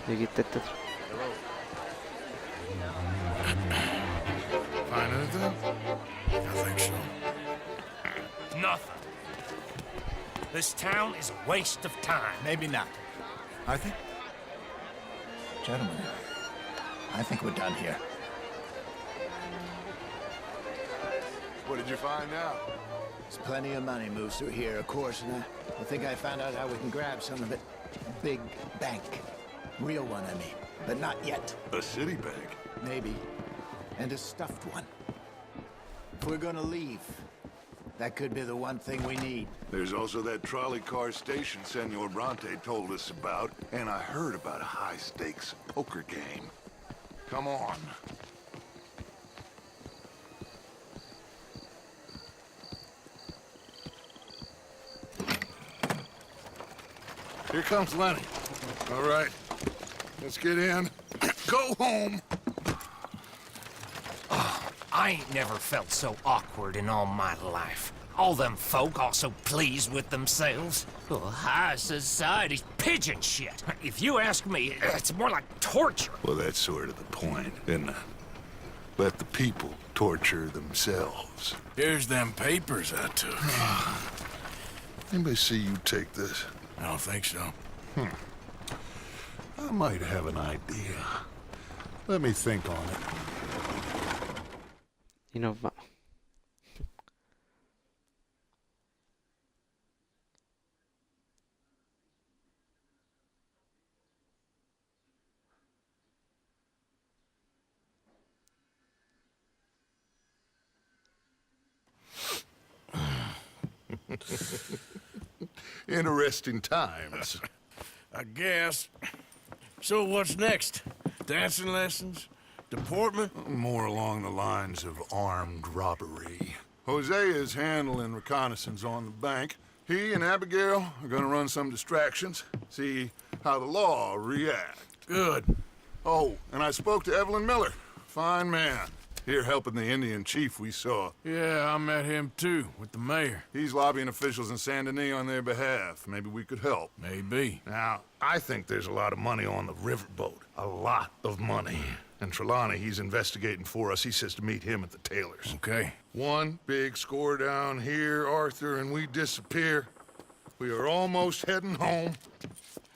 Y aquí está este otro. Find anything? I think so. Nothing. This town is a waste of time. Maybe not. Arthur? Gentlemen, I think we're done here. What did you find out? There's plenty of money moves through here, of course, and I think I found out how we can grab some of it. Big bank. Real one, I mean. But not yet. A city bank? Maybe. And a stuffed one. If we're gonna leave, that could be the one thing we need. There's also that trolley car station Senor Bronte told us about, and I heard about a high-stakes poker game. Come on. Here comes Lenny. All right, let's get in. Go home. I ain't never felt so awkward in all my life. All them folk all so pleased with themselves. Oh, high society's pigeon shit. If you ask me, it's more like torture. Well, that's sort of the point, isn't it? Let the people torture themselves. Here's them papers I took. Anybody see you take this? I don't think so. I might have an idea. Let me think on it. Y nos vamos. Interesting times. I guess. So what's next? Dancing lessons? Deportment? More along the lines of armed robbery. Jose is handling reconnaissance on the bank. He and Abigail are gonna run some distractions, see how the law reacts. Good. Oh, and I spoke to Evelyn Miller. Fine man. Here helping the Indian chief we saw. Yeah, I met him too, with the mayor. He's lobbying officials in Saint Denis on their behalf. Maybe we could help. Maybe. Now, I think there's a lot of money on the riverboat. A lot of money. And Trelawney, he's investigating for us. He says to meet him at the Taylor's. Okay. One big score down here, Arthur, and we disappear. We are almost heading home.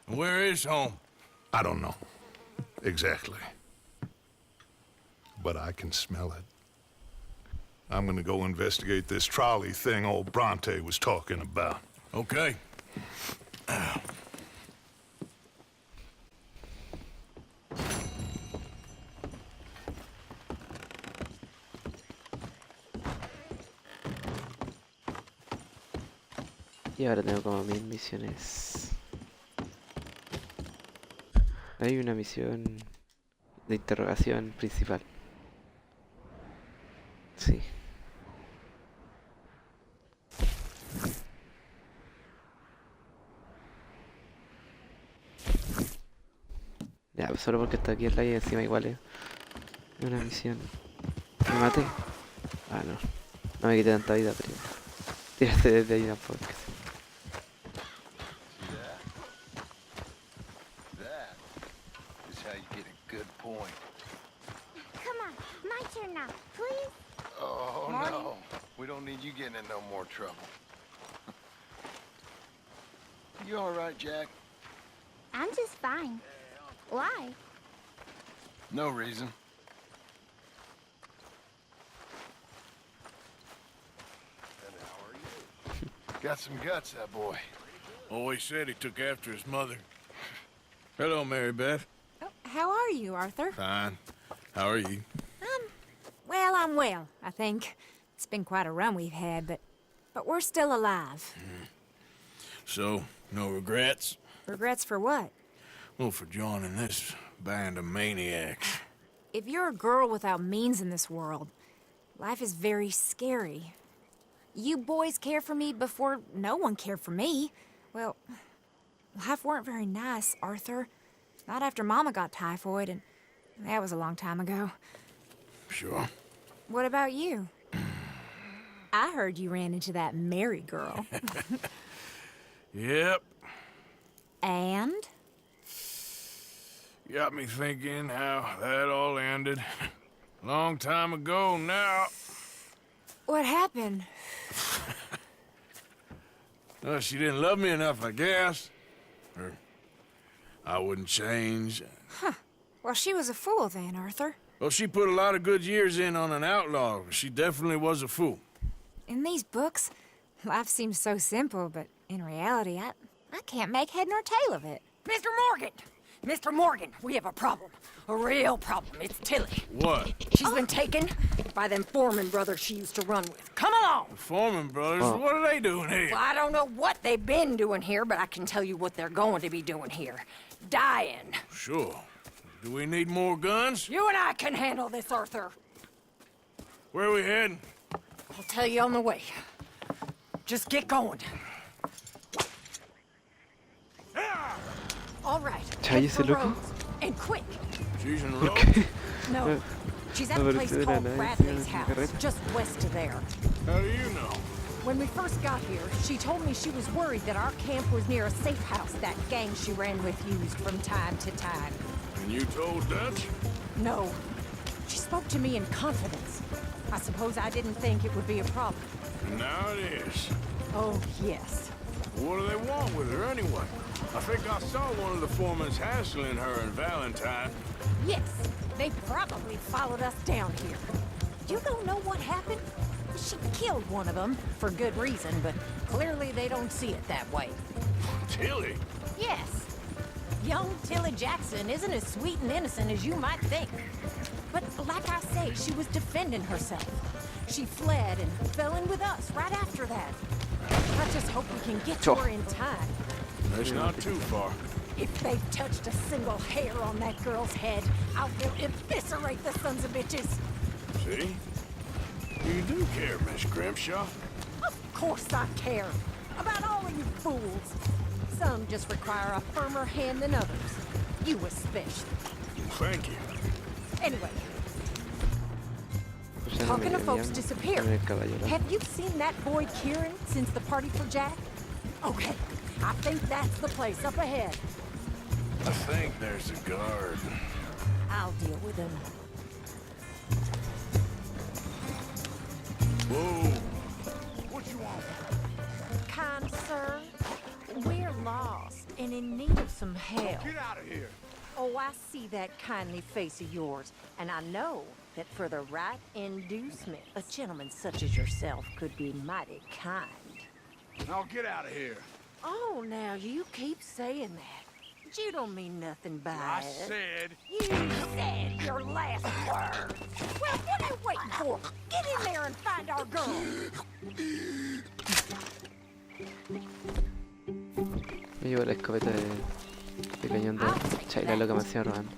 Where is home? I don't know. Exactly. But I can smell it. I'm gonna go investigate this trolley thing old Bronte was talking about. Okay. Y ahora tengo como 1000 misiones. Hay una misión de interrogación principal. Sí. Ya, pues solo porque está aquí el y encima igual es una misión. ¿Me maté? Ah, no. No me quité tanta vida, pero tírate desde ahí tampoco. That is how you get a good point. Come on, my turn now, please. Oh, Morning. no. We don't need you getting in no more trouble. You all right, Jack? I'm just fine. Why? No reason. Got some guts, that boy. Always said he took after his mother. Hello, Mary Beth. Oh, how are you, Arthur? Fine. How are you? Well, I'm well, I think. It's been quite a run we've had, but we're still alive. So, no regrets? Regrets for what? Well, for joining this band of maniacs. If you're a girl without means in this world, life is very scary. You boys cared for me before no one cared for me. Well, life weren't very nice, Arthur. Not after Mama got typhoid, and that was a long time ago. Sure. What about you? I heard you ran into that Mary girl. Yep. And? Got me thinking how that all ended. Long time ago now. What happened? Well, she didn't love me enough, I guess. Or I wouldn't change. Huh. Well, she was a fool then, Arthur. Well, she put a lot of good years in on an outlaw. She definitely was a fool. In these books, life seems so simple, but in reality, I can't make head nor tail of it. Mr. Morgan! Mr. Morgan, we have a problem. A real problem. It's Tilly. What? She's been taken by them Foreman brothers she used to run with. Come along! The Foreman brothers? Oh. What are they doing here? Well, I don't know what they've been doing here, but I can tell you what they're going to be doing here. Dying. Sure. Do we need more guns? You and I can handle this, Arthur. Where are we heading? I'll tell you on the way. Just get going. All right. Chay, head ese for loco. Rhodes, and quick. She's in ¿Por Rhodes? qué? No. She's at a No, place pero called era nadie, Bradley's sí, house, carreta. just west of there. How do you know? When we first got here, she told me she was worried that our camp was near a safe house that gang she ran with used from time to time. And you told Dutch? No. She spoke to me in confidence. I suppose I didn't think it would be a problem. And now it is. Oh, yes. What do they want with her anyway? I think I saw one of the foremans hassling her and Valentine. Yes, they probably followed us down here. You don't know what happened? She killed one of them, for good reason, but clearly they don't see it that way. Tilly? Yes. Young Tilly Jackson isn't as sweet and innocent as you might think. But like I say, she was defending herself. She fled and fell in with us right after that. I just hope we can get to her in time. It's not too far. If they've touched a single hair on that girl's head, I'll eviscerate the sons of bitches. See? You do care, Miss Grimshaw. Of course I care. About all of you fools. Some just require a firmer hand than others. You especially. Thank you. Anyway, Pues ya no talking me of folks debían disappear. poner el caballero. Have you seen that boy Kieran since the party for Jack? Okay, I think that's the place up ahead. I think there's a guard. I'll deal with him. Whoa! What you want? Kind sir, we're lost and in need of some help. Get out of here! Oh, I see that kindly face of yours, and I know that for the right inducement, a gentleman such as yourself could be mighty kind. Now get out of here. Oh, now you keep saying that. But you don't mean nothing by I it. said... You said your last word. Well, what are you waiting for? Get in there and find our girl. Me llevo la escopeta de cañón de Chay, la loca me hacía robando.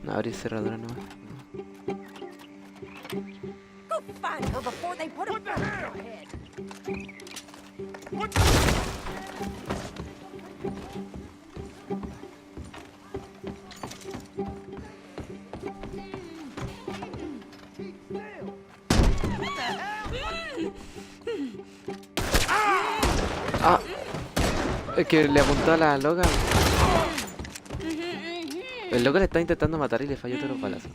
No, abrir cerradura nomás. Go find her before they put a gun to your head. What Ah, es que le apuntó a la loca. El loco le está intentando matar y le falló todos los balazos.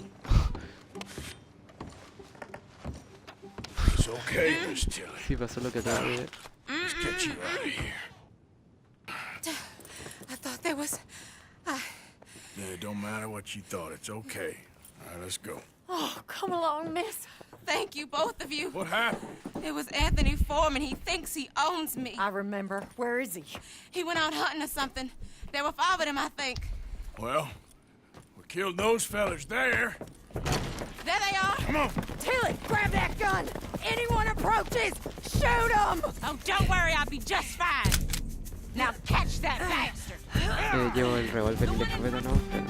It's okay, Miss Tilly. Sí, pasó lo que acaba de ver. Let's get you out of here. I thought there was... Yeah, it don't matter what you thought. It's okay. All right, let's go. Oh, come along, miss. Thank you, both of you. What happened? It was Anthony Foreman. He thinks he owns me. I remember. Where is he? He went out hunting or something. There were 5 of them, I think. Well, we killed those fellas there. There they are. Come on. Tilly, grab that gun. Anyone approaches, shoot them. Oh, don't worry. I'll be just fine. Now catch that bastard. Llevo el revólver y la escopeta, no, pero...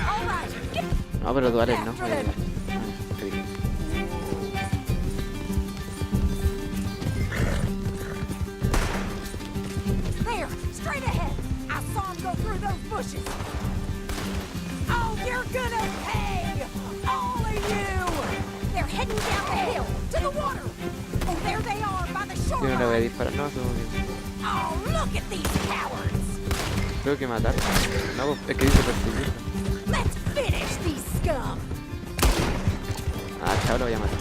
All right, get No, pero duales, ¿no? after them. There, straight ahead. I saw him go through those bushes. Oh, you're gonna pay! All of you! heading down the hill, to the water. Oh, there they are, by the Yo no le voy a shoreline. disparar, no, asumo que... Oh, look at these cowards. Creo que matar. No, es que dice perseguir. Let's finish these scum. Ah, chao, lo voy a matar.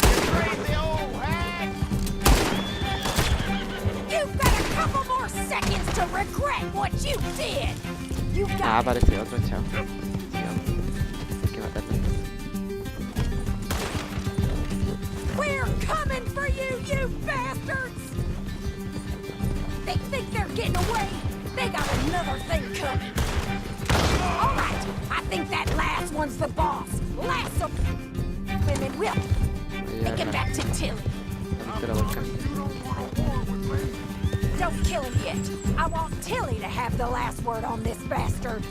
You've got a couple more seconds to regret what you did. You Ah, got it. aparece otro, chao. Sigamos. Hay que matarlo. We're coming for you, you bastards! They think they're getting away. They got another thing coming. All right, I think that last one's the boss. Last of women will. Take him back to Tilly. Don't kill him yet. I want Tilly to have the last word on this bastard.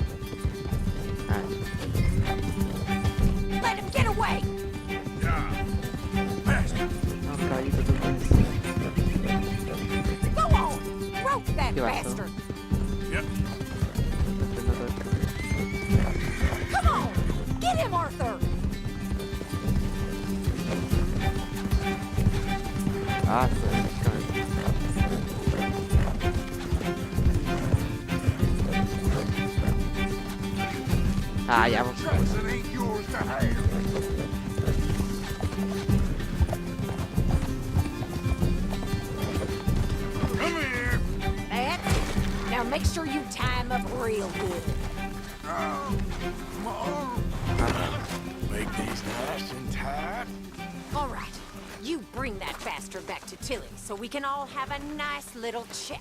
Let him get away. No, caballito, tú puedes. Go on, rope that ¿Qué pasó? bastard. Yep. No todo está bien. Come on, get him, Arthur. Ah, pues, ah, ya, vamos. Jackson ain't yours to have. Come here. That's it. Now make sure you tie him up real good. Make these nice and tight. All right, you bring that bastard back to Tilly so we can all have a nice little chat.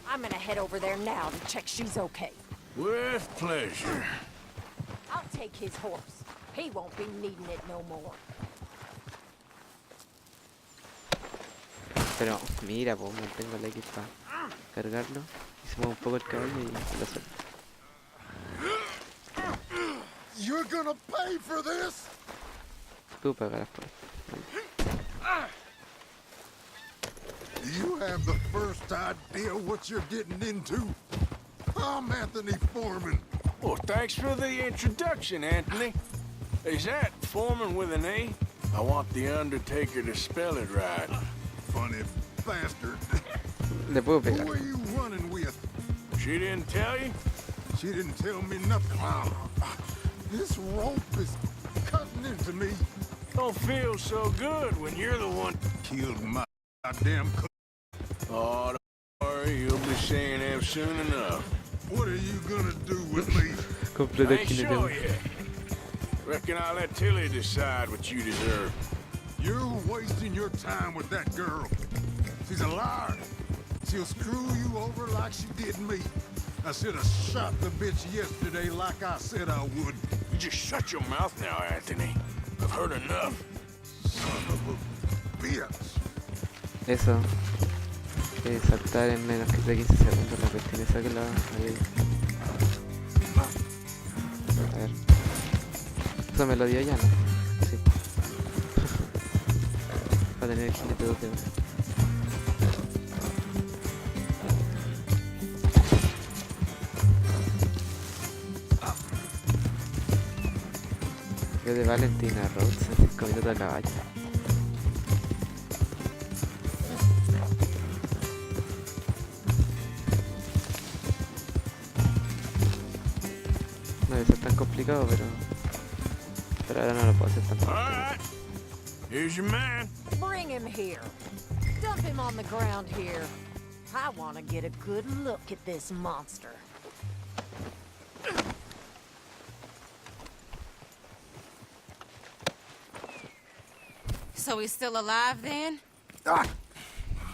I'm gonna head over there now to check she's okay. With pleasure. I'll take his horse. He won't be needing it no more. Pero mira, pues mantengo el X para cargarlo y se mueve un poco el caballo y lo suelto. You're gonna pay for this? Tú pagarás por esto. You have the first idea what you're getting into? I'm Anthony Foreman. Well, thanks for the introduction, Anthony. Is that Foreman with an A? I want the Undertaker to spell it right. Funny bastard. Le puedo pegar. Who are you running with? She didn't tell you? She didn't tell me nothing. This rope is cutting into me. Don't feel so good when you're the one killed my goddamn cook. Oh, don't worry, you'll be seeing him soon enough. What are you gonna do with me? Completa I ain't sure yet. Reckon I'll let Tilly decide what you deserve. You're wasting your time with that girl. She's a liar. She'll screw you over like she did me. I should have shot the bitch yesterday like I said I would. You just shut your mouth now, Anthony. I've heard enough. Son of a bitch. Eso. Saltar en menos que 15 segundos la cuestión esa que la había visto. A ver. Eso me lo dio ya, ¿no? Sí. Va a tener el jinete 2 de 1. Yo de Valentina Rhodes en 5 minutos a caballo. No debe ser tan complicado, pero ahora no lo puedo hacer tan All right. Here's your man. Bring him here. Dump him on the ground here. I want to get a good look at this monster. So he's still alive then?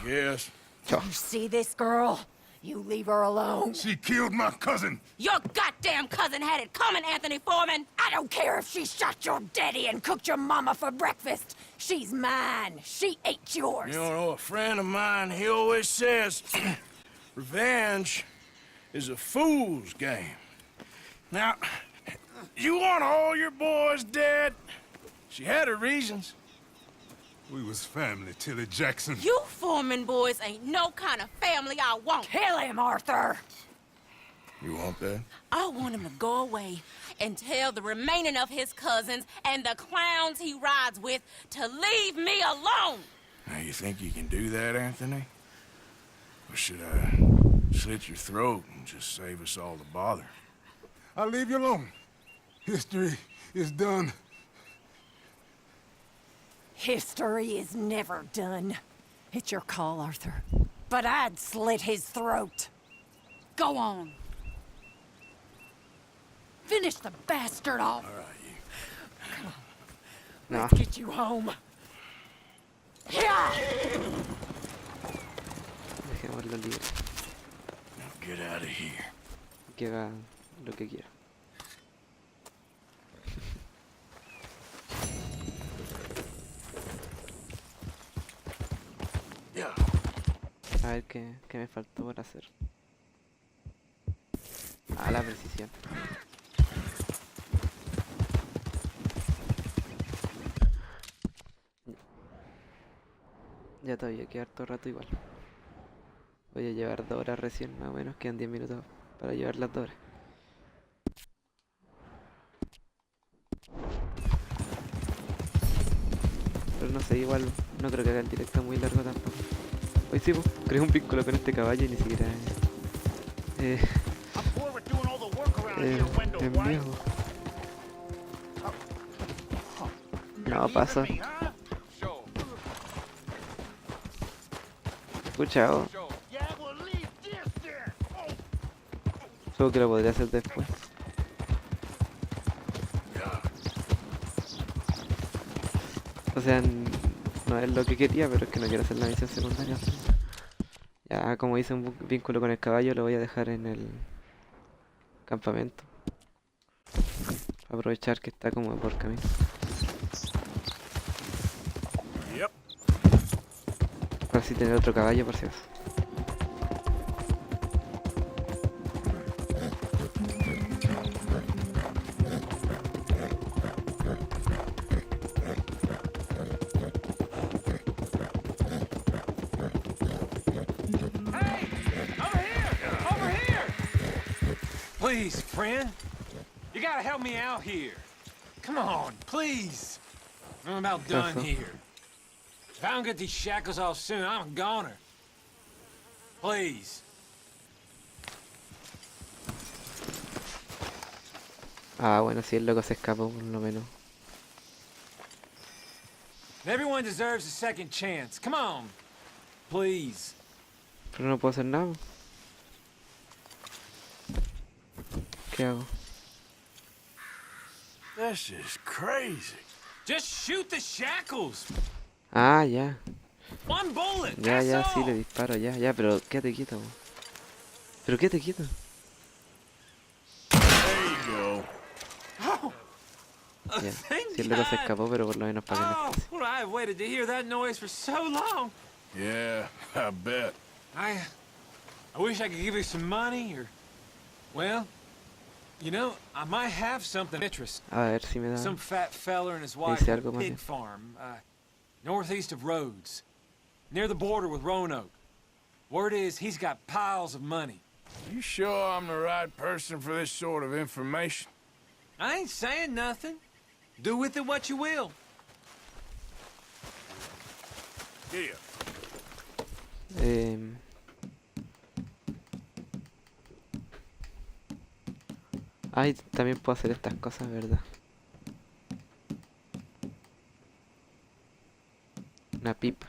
Yes. You see this girl? You leave her alone. She killed my cousin. Your goddamn cousin had it coming, Anthony Foreman! I don't care if she shot your daddy and cooked your mama for breakfast. She's mine. She ate yours. You know, a friend of mine, he always says, revenge is a fool's game. Now, you want all your boys dead? She had her reasons. We was family, Tilly Jackson. You Foreman boys ain't no kind of family I want. Kill him, Arthur. You want that? I want him to go away and tell the remaining of his cousins and the clowns he rides with to leave me alone. Now, you think you can do that, Anthony? Or should I slit your throat and just save us all the bother? I'll leave you alone. History is done. History is never done. It's your call, Arthur. But I'd slit his throat. Go on. Finish the bastard off. All right, you. Come on. No. Let's get you home. Yeah. Dejémoslo libre. Now get out of here. Que haga lo que quiera. A ver qué me faltó por hacer. Ah, la precisión. Ya todavía queda harto rato igual. Voy a llevar 2 horas recién, más o menos. Quedan 10 minutos para llevar las 2 horas. Pero no sé, igual no creo que haga el directo muy largo tampoco. Hoy sí, pues, creo un vínculo con este caballo y ni siquiera es mío. No, paso. Escuchado. Supongo que lo podría hacer después. O sea, no es lo que quería, pero es que no quiero hacer la misión secundaria. Ya, como hice un vínculo con el caballo, lo voy a dejar en el campamento. Aprovechar que está como por camino. Para así tener otro caballo por si acaso. Please, friend. You gotta help me out here. Come on, please. I'm about done here. If I don't get these shackles off soon, I'm a goner. Please. Ah, bueno, si el loco se escapó, por lo menos. Everyone deserves a second chance. Come on. Please. Pero no puedo hacer nada. ¿Qué hago? This is crazy. Just shoot the shackles. Ah, ya. One bullet. Ya, That's sí, all. le disparo, ya, pero quédate quieto. Pero quédate quieto. There you go. Oh. Ya, Thank si el loco se God. escapó, pero por lo menos para que no Oh, pase. well, I've waited to hear that noise for so long. Yeah, I bet. I wish I could give you some money, or, well, you know, I might have something of interest. A ver si me da. Some fat fella and his Me wife dice have algo a más pig bien. farm, northeast of Rhodes, near the border with Roanoke. Word is he's got piles of money. You sure I'm the right person for this sort of information? I ain't saying nothing. Do with it what you will. Yeah. Ay, también puedo hacer estas cosas, ¿verdad? Una pipa.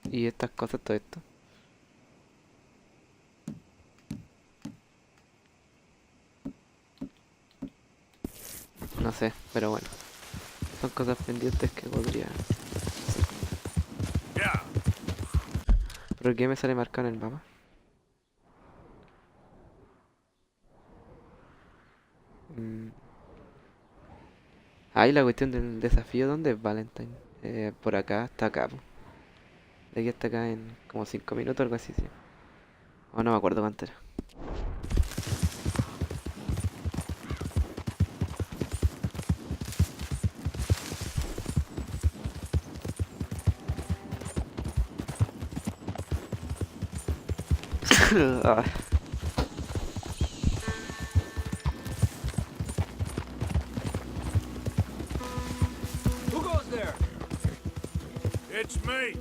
Y estas cosas, todo esto. No sé, pero bueno. Son cosas pendientes que podría hacer. ¿Pero qué me sale marcado en el mapa? Ah, y la cuestión del desafío, ¿dónde es Valentine? Por acá, hasta acá, po. De aquí hasta acá en como 5 minutos, algo así, sí. O no me acuerdo cuánto era. Ah. Who goes there? It's me.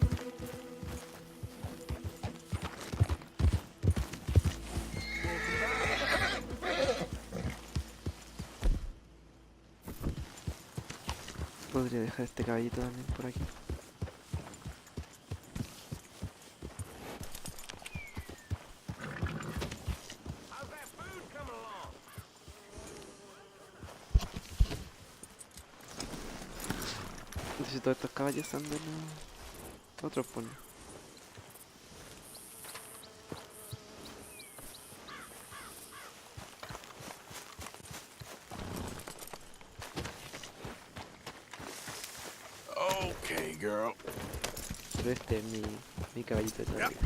Podría dejar este caballito también por aquí. Si todos estos caballos andan a otros pone. Okay, girl. Pero este es mi caballito de la vida.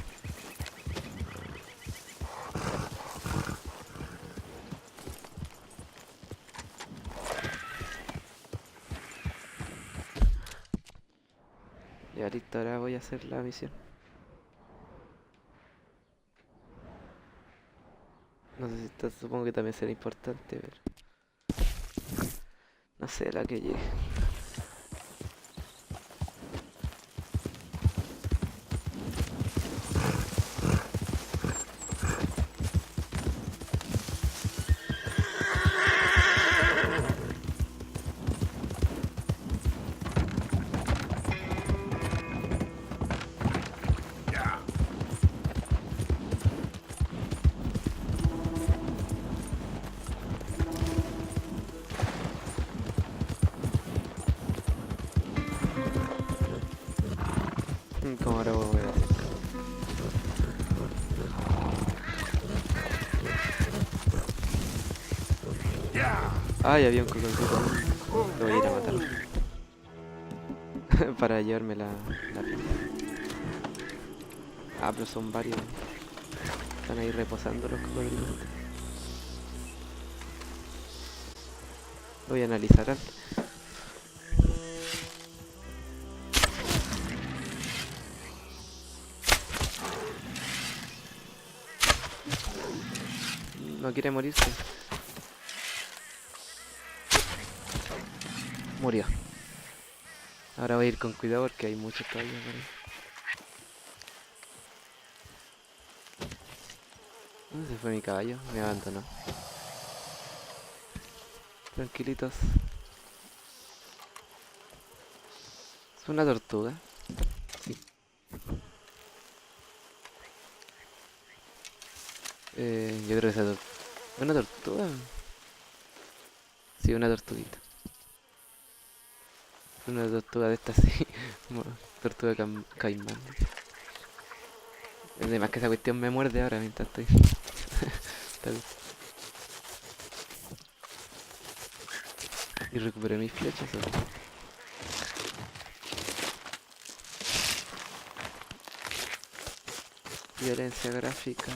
Ya listo, ahora voy a hacer la misión. No sé si esto, supongo que también será importante, pero no sé la que llegue. Como ahora voy a hacer. Ay, había un cocodrilo. Lo voy a ir a matar. Para llevarme la piel. Ah, pero son varios. Están ahí reposando los cocodrilos. Voy a analizar algo. No quiere morirse. Murió. Ahora voy a ir con cuidado porque hay muchos caballos por ahí. ¿Dónde se fue mi caballo? Me abandonó. Tranquilitos. ¿Es una tortuga? Sí. Yo creo que esa tortuga. ¿Una tortuga? Sí, una tortuguita. Una tortuga de estas, sí. Tortuga caimán. Además que esa cuestión me muerde ahora mientras estoy. Y recuperé mis flechas. ¿O? Violencia gráfica.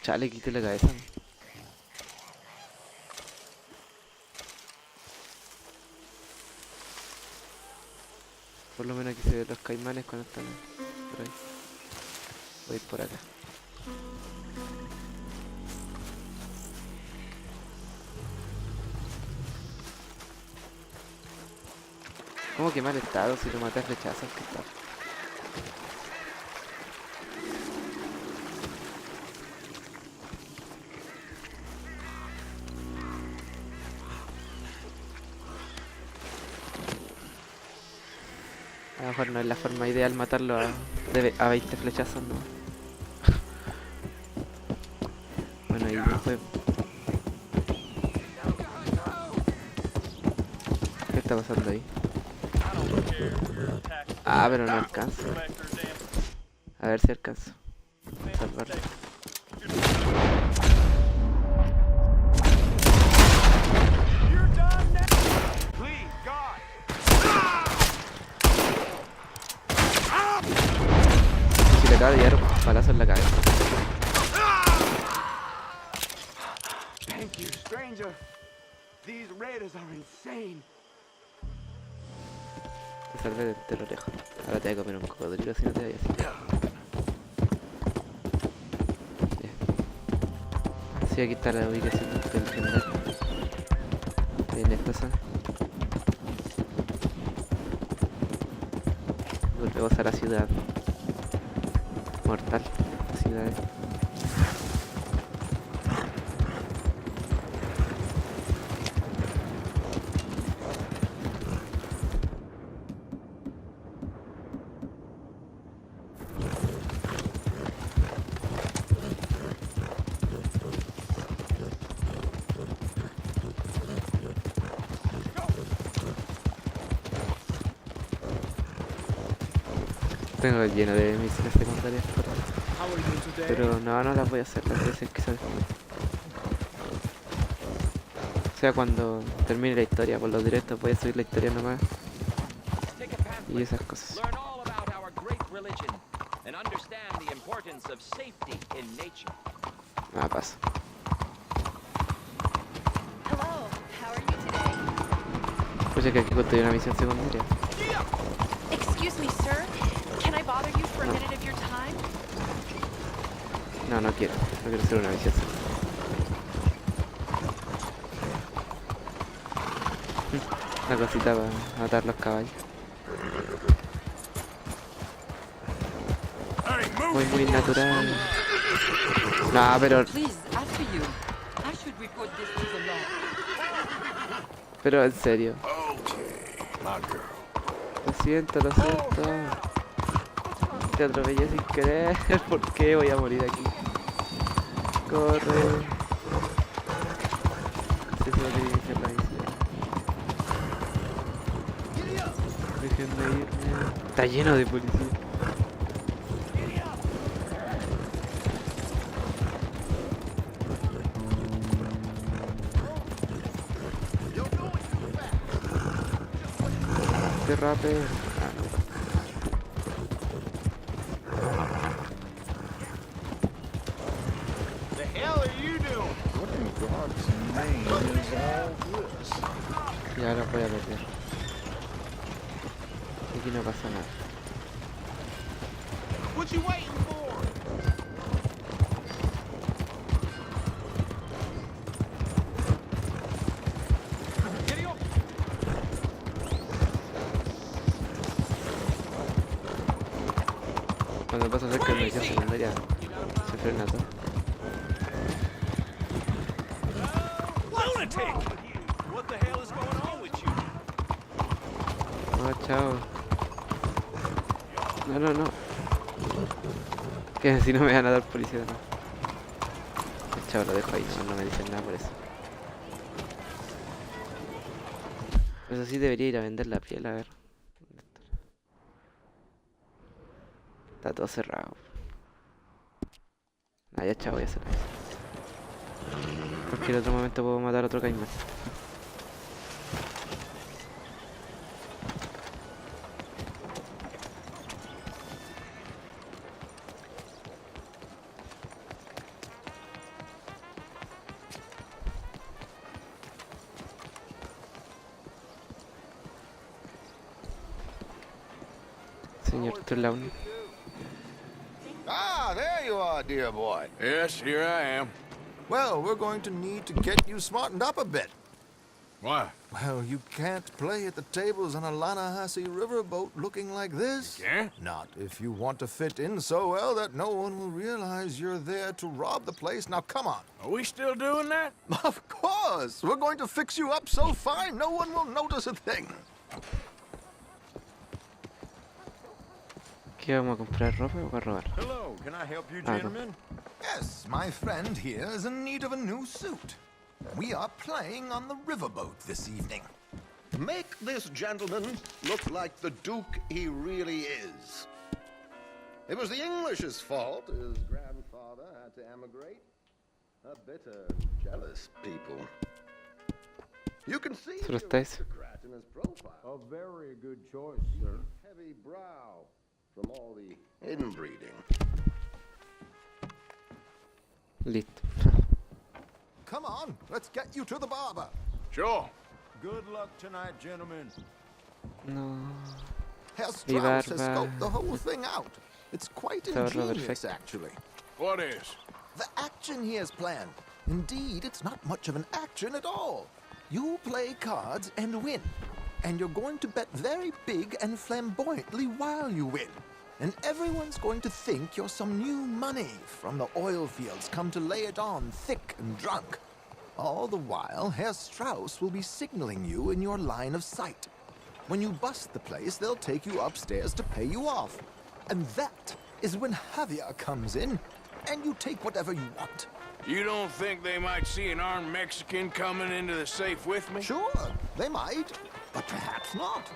Chale, quité la cabeza. Por lo menos aquí se ven los caimanes cuando están por ahí. Voy a ir por acá. ¿Cómo que mal estado si lo maté a flechazos? ¿Qué tal? A lo mejor no es la forma ideal matarlo a 20 flechazos, ¿no? Bueno, y después... ¿Qué está pasando ahí? Ah, pero no alcanzo. A ver si alcanzo. Salvarlo. Si le acaba de llevar un palazo en la cabeza. Thank you, stranger. These raiders are insane. salve de entero lejos. Ahora te voy a comer un cocodrilo si no te vayas. Sí, aquí está la ubicación del general. En esta zona. Volvemos a la ciudad. Mortal. La ciudad. Tengo lleno de misiones secundarias, pero no las voy a hacer las veces que salgan. O sea, cuando termine la historia, por los directos voy a subir la historia nomás y esas cosas. Ah, paso. Pues que aquí construí una misión secundaria. Excuse me, sir. Can I bother you for a minute of your time? No quiero hacer una misión secundaria. Una cosita para matar los caballos. Muy natural. No, pero... Pero en serio. Lo siento. Te atropellé sin querer. ¿Por qué voy a morir aquí? Corre. Se puede iniciar la misión. Déjenme irme. Está lleno de policía. Derrape. The hell are you doing? What in God's name is all this? Y ahora voy a perder. Aquí no pasa nada. What you waiting for? Cuando pasa cerca de la misión secundaria se frena todo. What the hell is going on with you? No, chao. No. Que si no me van a dar policía, no. Chao, lo dejo ahí, no me dicen nada por eso. Eso sí debería ir a vender la piel, a ver. Está todo cerrado. Ya chao, voy a hacer eso. Porque en otro momento puedo matar a otro caimán. Señor Trelawney. Ah, there you are, dear boy. Yes, here I am. Well, we're going to need to get you smartened up a bit. Why? Well, you can't play at the tables on a Lannahechee riverboat looking like this. You can't? Not if you want to fit in so well that no one will realize you're there to rob the place. Now, come on. Are we still doing that? Of course. We're going to fix you up so fine no one will notice a thing. ¿Qué vamos a comprar ropa o a robar? Hello, can I help you, gentlemen? Yes, my friend here is in need of a new suit. We are playing on the riverboat this evening. Make this gentleman look like the Duke he really is. It was the English's fault his grandfather had to emigrate. A bitter, jealous people. You can see the aristocrat in his profile. A very good choice, sir. Heavy brow from all the inbreeding. Listo. Come on, let's get you to the barber. Sure. Good luck tonight, gentlemen. No. Herr Y Strauss has barba. scoped the whole thing out. It's quite Esa barba ingenious, perfecta. actually. What is? The action he has planned. Indeed, it's not much of an action at all. You play cards and win. And you're going to bet very big and flamboyantly while you win. And everyone's going to think you're some new money from the oil fields come to lay it on thick and drunk. All the while, Herr Strauss will be signaling you in your line of sight. When you bust the place, they'll take you upstairs to pay you off. And that is when Javier comes in, and you take whatever you want. You don't think they might see an armed Mexican coming into the safe with me? Sure, they might, but perhaps not.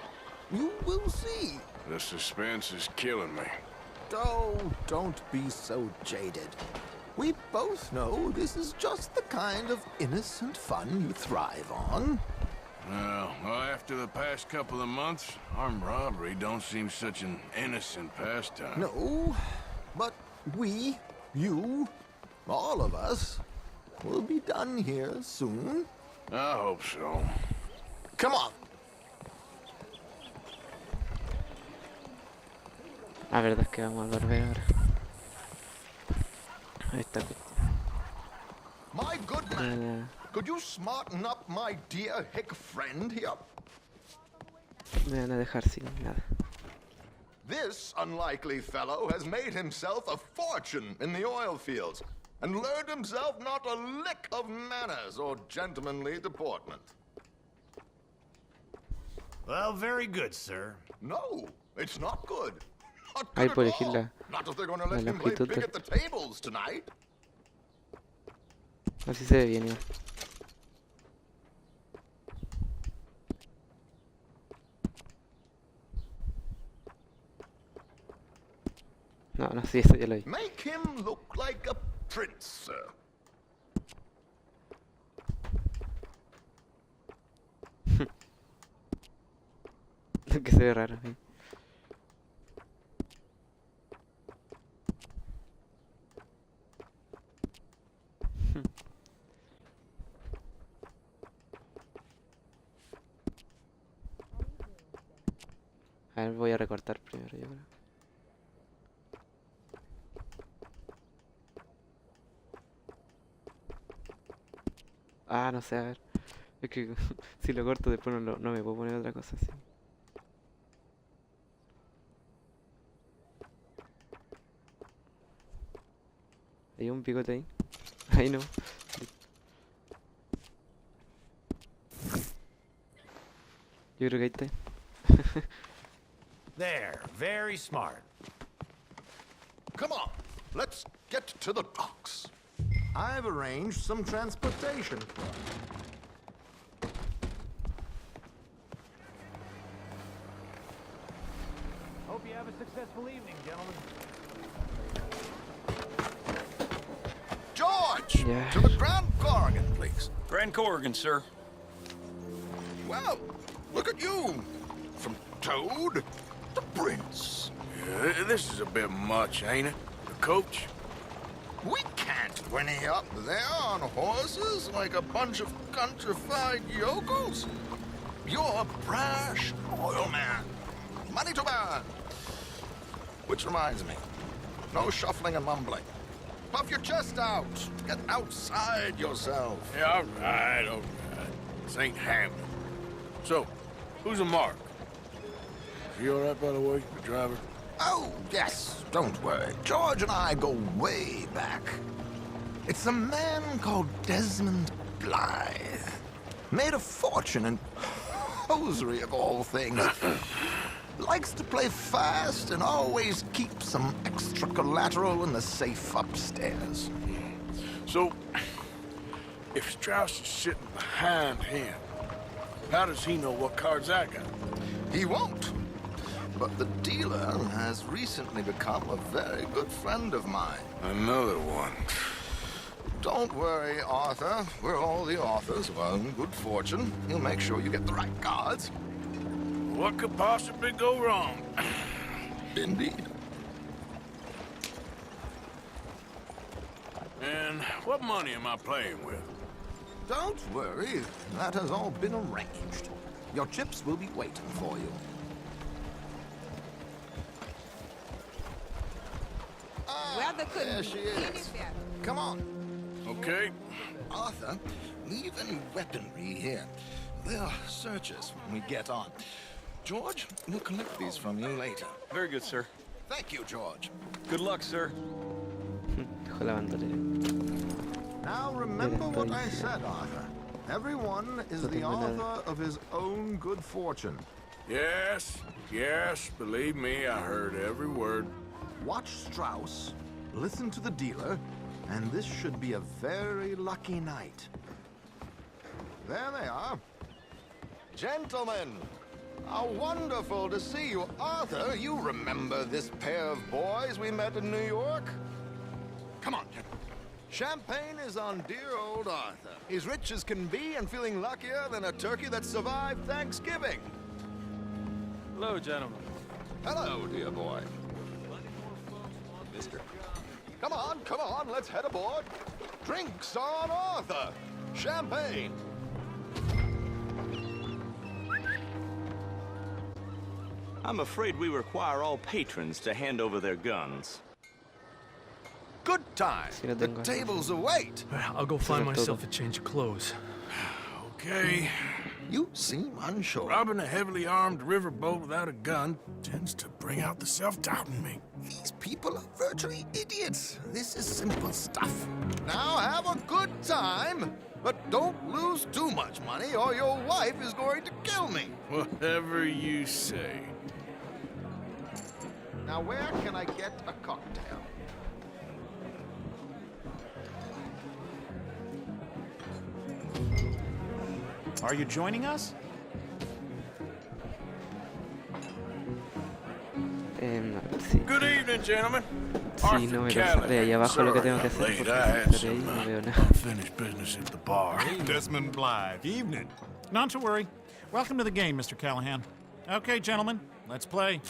You will see. The suspense is killing me. Oh, don't be so jaded. We both know this is just the kind of innocent fun you thrive on. Well, after the past couple of months, armed robbery don't seem such an innocent pastime. No, but we, you, all of us, will be done here soon. I hope so. Come on. La verdad es que vamos al barbero ahora. Ahí está. My good man, could you smarten up my dear hick friend here? Me van a dejar sin nada. This unlikely fellow has made himself a fortune in the oil fields and learned himself not a lick of manners or gentlemanly deportment. Well, very good, sir. No, it's not good. Not Ahí good puedo at elegir all. la Not if they're going to let him play longitud. big at the tables tonight. Así se ve bien, igual. No, no, sí, eso ya lo vi. Make him look like a prince, sir. Que se ve raro. ¿Sí? A ver, voy a recortar primero, yo creo. Ah, no sé, a ver. Es que si lo corto después no me puedo poner otra cosa así. Hay un picote ahí. Ahí no. Yo creo que ahí está. There, very smart. Come on, let's get to the docks. I've arranged some transportation for us. Hope you have a successful evening, gentlemen. George, Yeah. to the Grand Corrigan, please. Grand Corrigan, sir. Well, look at you. From Toad to Prince. Yeah, this is a bit much, ain't it? The coach? We can't whinny up there on horses like a bunch of countrified yokels. You're a brash oil man. Money to burn. Which reminds me, no shuffling and mumbling. Puff your chest out. Get outside yourself. Yeah, all right. This ain't happening. So, who's a mark? You all right, by the way, the driver? Oh, yes, don't worry. George and I go way back. It's a man called Desmond Blythe. Made a fortune in hosiery of all things. Likes to play fast and always keep some extra collateral in the safe upstairs. So, if Strauss is sitting behind him, how does he know what cards I got? He won't. But the dealer has recently become a very good friend of mine. Another one. Don't worry, Arthur. We're all the authors of our own good fortune. He'll make sure you get the right cards. What could possibly go wrong? Indeed. And what money am I playing with? Don't worry. That has all been arranged. Your chips will be waiting for you. Arthur couldn't. There she is. Come on. Okay. Arthur, leave any weaponry here. They'll search us when we get on. George, we'll collect these from you later. Very good, sir. Thank you, George. Good luck, sir. Dejó la bandolera. Now remember what I said, Arthur. Everyone is the author of his own good fortune. Yes, yes, believe me, I heard every word. Watch Strauss, listen to the dealer, and this should be a very lucky night. There they are. Gentlemen, how wonderful to see you. Arthur, you remember this pair of boys we met in New York? Come on, gentlemen. Champagne is on dear old Arthur. He's rich as can be and feeling luckier than a turkey that survived Thanksgiving. Hello, gentlemen. Hello, dear boy. Mister. Come on, let's head aboard. Drinks on Arthur. Champagne. I'm afraid we require all patrons to hand over their guns. Good time. The tables await. I'll go find myself a change of clothes. Okay. You seem unsure. Robbing a heavily armed riverboat without a gun tends to bring out the self-doubt in me. These people are virtually idiots. This is simple stuff. Now have a good time, but don't lose too much money or your wife is going to kill me. Whatever you say. Now where can I get a cocktail? Are you joining us? Sí. Good evening, gentlemen. Sí, no me lo sale ahí abajo lo que tengo que hacer porque si sale ahí no veo nada. Unfinished business at the bar. Desmond Blythe. Evening. Not to worry. Welcome to the game, Mr. Callahan. Okay, gentlemen, let's play.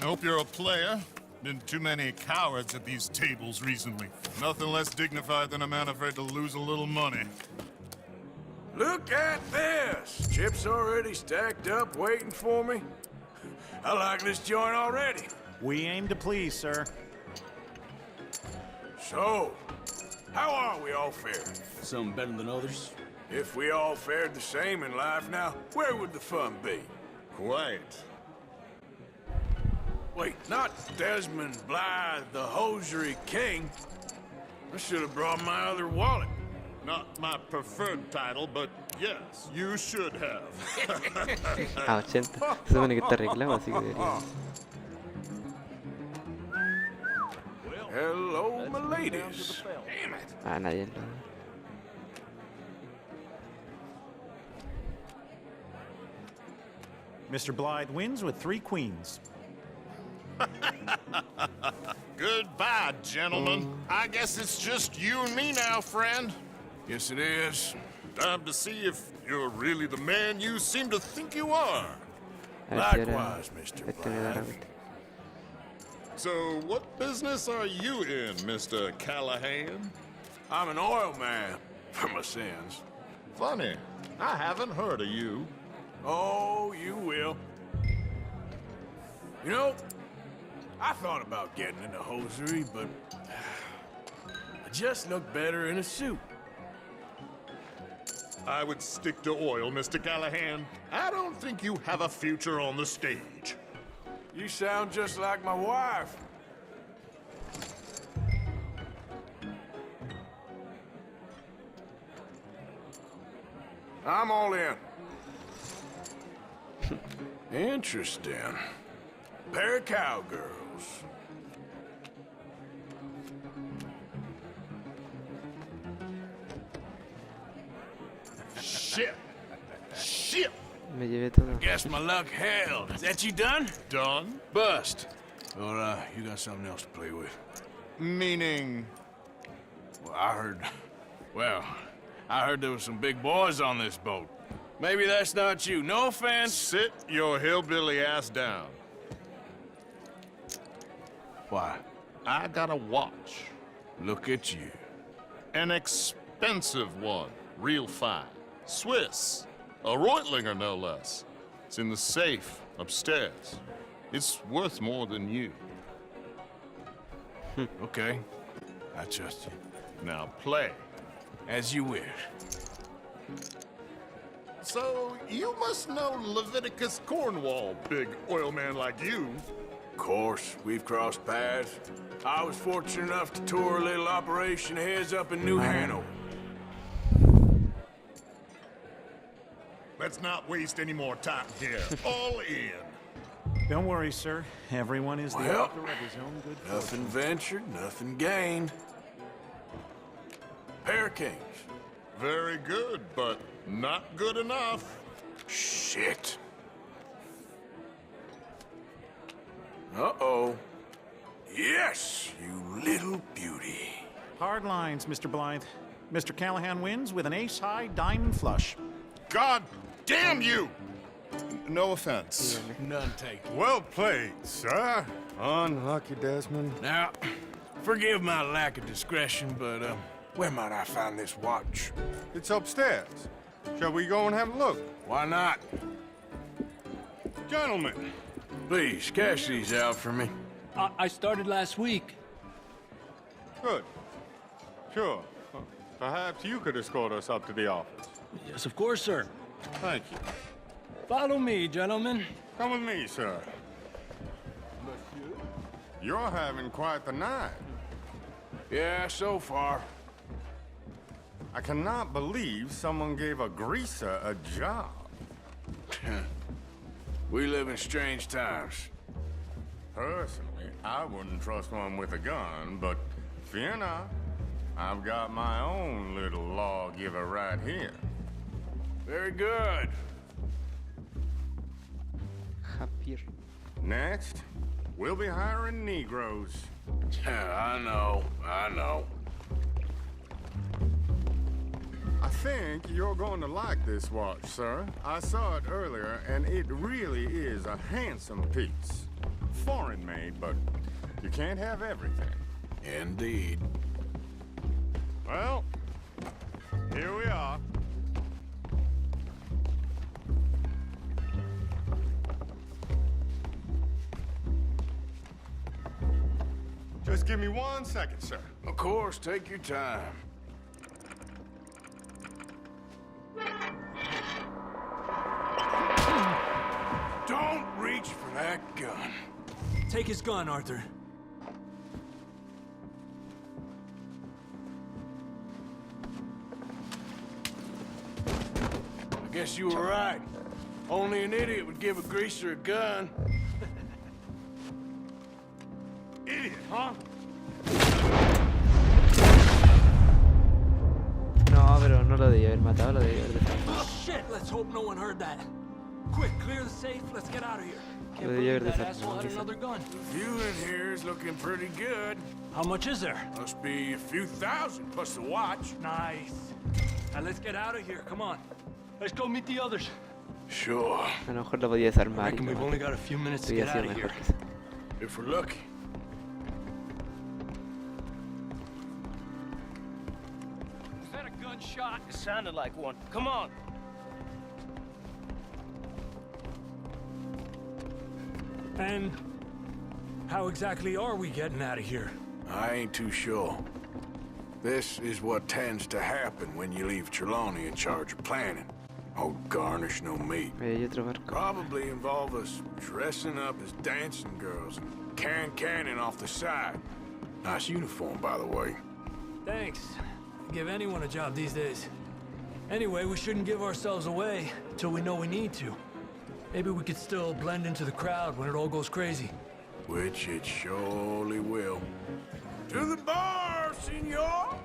I hope you're a player. Been too many cowards at these tables recently. Nothing less dignified than a man afraid to lose a little money. Look at this! Chips already stacked up, waiting for me. I like this joint already. We aim to please, sir. So, how are we all faring? Some better than others. If we all fared the same in life now, where would the fun be? Quiet. Wait, not Desmond Blythe, the hosiery king. I should have brought my other wallet. Not my preferred title, but yes, you should have. 80. Se supone que está arreglado, así que debería. Hello, my ladies. Nadie lo. Mr. Blythe wins with 3 queens. Goodbye, gentlemen. I guess it's just you and me now, friend. Yes, it is. Time to see if you're really the man you seem to think you are. Likewise, Mr. Blythe. So, what business are you in, Mr. Callahan? I'm an oil man, for my sins. Funny. I haven't heard of you. Oh, you will. You know, I thought about getting into hosiery, but I just look better in a suit. I would stick to oil, Mr. Callahan. I don't think you have a future on the stage. You sound just like my wife. I'm all in. Interesting. Pair of cowgirls. Shit! Shit! Me llevé todo. Guess my luck held. Is that you done? Done? Bust. Or, you got something else to play with. Meaning? Well, I heard there was some big boys on this boat. Maybe that's not you. No offense. Sit your hillbilly ass down. Why? I got a watch. Look at you. An expensive one. Real fine. Swiss. A Reutlinger, no less. It's in the safe upstairs. It's worth more than you. Okay. I trust you. Now play. As you wish. So, you must know Leviticus Cornwall, big oil man like you. Of course, we've crossed paths. I was fortunate enough to tour a little operation of his up in New Hanover. Let's not waste any more time here. All in. Don't worry, sir. Everyone is the Well, author of his own good fortune. nothing ventured, nothing gained. Pair of kings. Very good, but not good enough. Shit. Uh-oh. Yes, you little beauty. Hard lines, Mr. Blythe. Mr. Callahan wins with an ace-high diamond flush. God damn you! No offense. None taken. Well played, sir. Unlucky, Desmond. Now, forgive my lack of discretion, but, where might I find this watch? It's upstairs. Shall we go and have a look? Why not? Gentlemen. Please, cash these out for me. I started last week. Good. Sure. Perhaps you could escort us up to the office. Yes, of course, sir. Thank you. Follow me, gentlemen. Come with me, sir. Monsieur? You're having quite the night. Yeah, so far. I cannot believe someone gave a greaser a job. We live in strange times. Personally, I wouldn't trust one with a gun, but fear not. I've got my own little lawgiver right here. Very good. Happier. Next, we'll be hiring Negroes. I know. I think you're going to like this watch, sir. I saw it earlier, and it really is a handsome piece. Foreign made, but you can't have everything. Indeed. Well, here we are. Just give me 1 second, sir. Of course, take your time. Don't reach for that gun. Take his gun, Arthur. I guess you were right. Only an idiot would give a greaser a gun. Idiot, huh? No, pero no lo debía haber matado, lo debía haber desarmado. Oh, shit! Let's hope no one heard that. Quick, clear the safe. Let's get out of here. Can't Lo debía believe haber that asshole desarmado, had quizá. another gun. The view in here is looking pretty good. How much is there? Must be a few thousand plus the watch. Nice. Now let's get out of here. Come on. Let's go meet the others. Sure. A lo mejor lo podía desarmar y Reckon lo we've only maté. got a few minutes to Hubiera get sido out of here. mejor quizá. If we're lucky. Was that a gunshot? It sounded like one. Come on. And how exactly are we getting out of here? I ain't too sure. This is what tends to happen when you leave Trelawney in charge of planning. Oh, garnish no meat. Ahí hay otro barco. Probably involve us dressing up as dancing girls and carrying cannon off the side. Nice uniform, by the way. Thanks. Give anyone a job these days. Anyway, we shouldn't give ourselves away till we know we need to. Maybe we could still blend into the crowd when it all goes crazy. Which it surely will. To the bar, senor!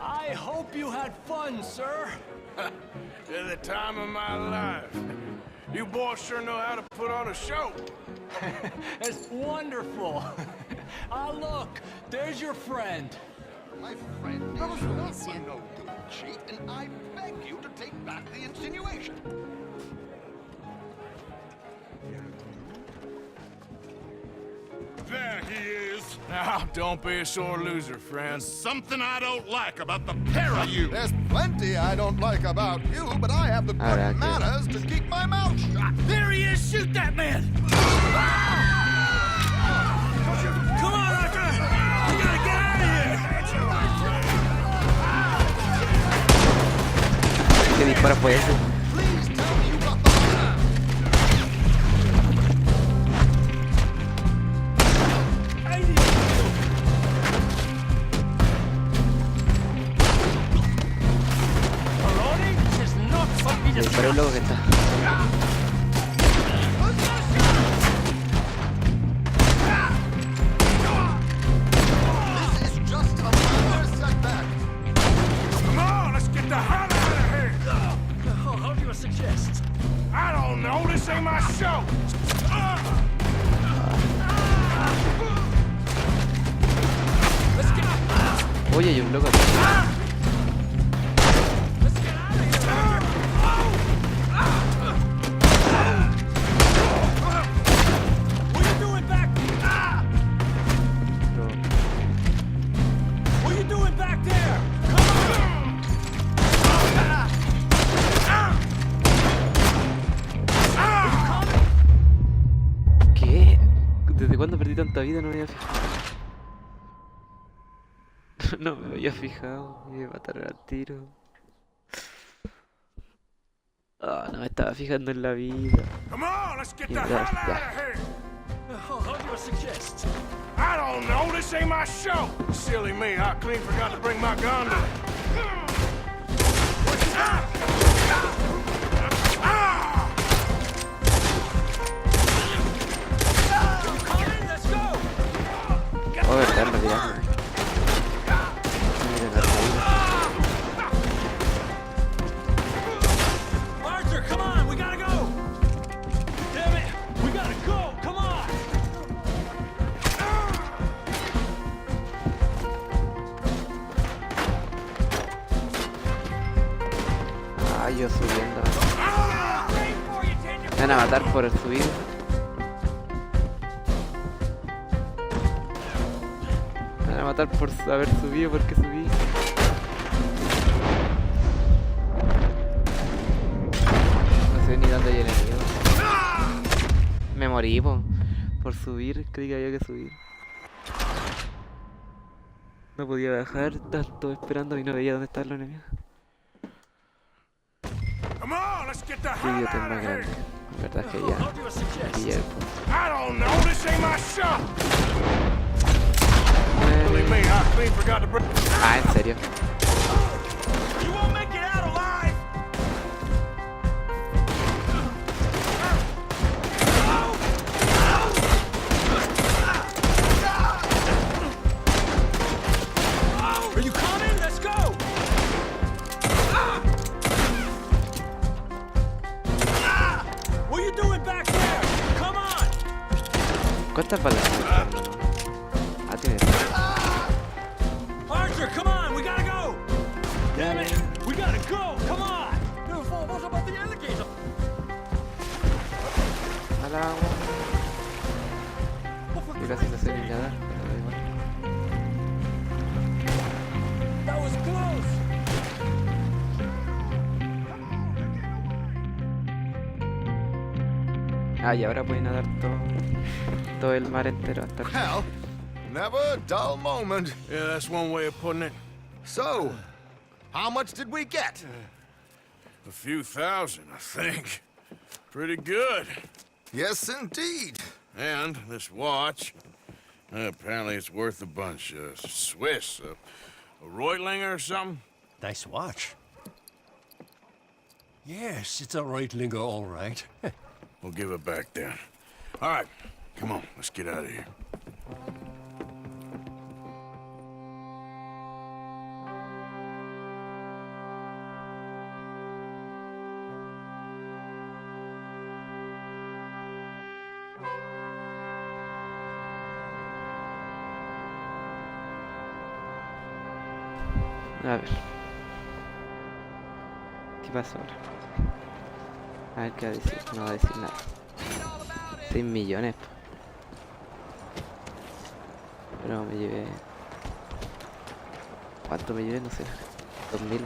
I hope you had fun, sir. At the time of my life. You boys sure know how to put on a show. It's wonderful. Ah, look, there's your friend. My friend is not a no good cheat, and I beg you to take back the insinuation. There he is. Now, don't be a sore loser, friend. There's something I don't like about the pair of you. There's plenty I don't like about you, but I have the good manners to keep my mouth shut. There he is! Shoot that man! Ah! puede ser. Le disparé a un loco que está. Come on, let's get the hell out of here! How do you suggest? I don't know, this ain't my show! Let's get Oye, hay un loco aquí. What are you doing back? What are you doing back there? ¿Qué? ¿Desde cuándo perdí tanta vida? No me había fijado. No me había fijado. Me mataron al tiro. Ah, no me estaba fijando en la vida. Come on, let's get Y the ya, hell out ya. of here! How do you suggest? I don't know, this ain't my show! Silly me, I clean forgot to bring my gun to Oh, verdad, en realidad. Miren la salida. Arthur, come on, we gotta go! Damn it, we gotta go, come on! Ah, yo subiendo. Me van a matar por el subir. Me van a matar por haber subido porque subí. No sé ni dónde hay enemigo. Me morí por subir, creí que había que subir. No podía bajar, tanto esperando y no veía dónde estaban los enemigos. Come on, let's get the Qué hell idiota out más of grande. here! La verdad es que ya pillé el punto. I don't know, this ain't my show! Silly me, I clean forgot to bring... Ah, ¿en serio? You won't make it out alive! Are you coming? Let's go! What are you doing back there? Come on! ¿Cuántas balas tiene? Ah, tiene. Arthur, come on, we gotta go! Damn it, we gotta go, come on! What about the alligator? Al agua. Yo casi no sé ni nadar, pero da igual. That was close! Ah, y ahora pueden nadar todo el mar entero hasta el Well, never a dull moment. Yeah, that's one way of putting it. So, how much did we get? A few thousand, I think. Pretty good. Yes, indeed. And this watch, apparently it's worth a bunch. Swiss, a Reutlinger or something? Nice watch. Yes, it's a Reutlinger, all right. We'll give it back then. All right, come on, let's get out of here. A ver. ¿Qué pasó ahora? A ver qué va a decir. No va a decir nada. 6 millones. Pero me llevé... ¿Cuánto me llevé? No sé. 2000.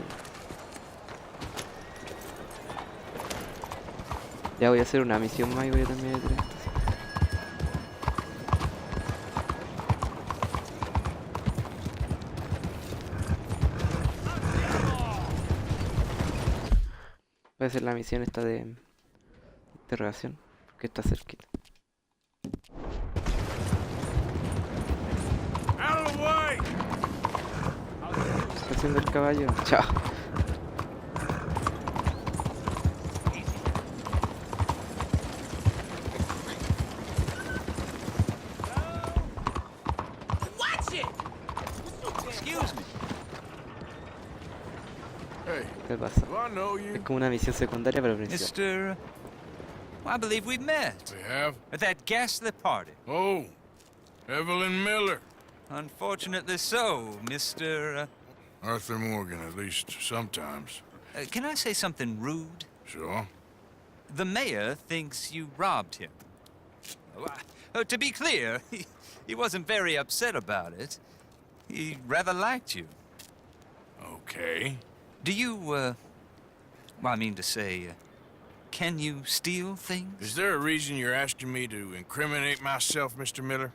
Ya voy a hacer una misión más y voy a terminar de esto. Puede ser la misión esta de interrogación, que está cerquita. Out of the way! Está haciendo el caballo. Chao. Watch it! Excuse me. Hey, ¿Qué pasa? do I know you? Es como una misión secundaria pero principal. Mr. I believe we met. We have? At that ghastly party. Oh, Evelyn Miller. Unfortunately so, Mr. Arthur Morgan, at least sometimes. Can I say something rude? Sure. The mayor thinks you robbed him. To be clear, he wasn't very upset about it. He rather liked you. Okay. Do you, well, I mean to say, can you steal things? Is there a reason you're asking me to incriminate myself, Mr. Miller?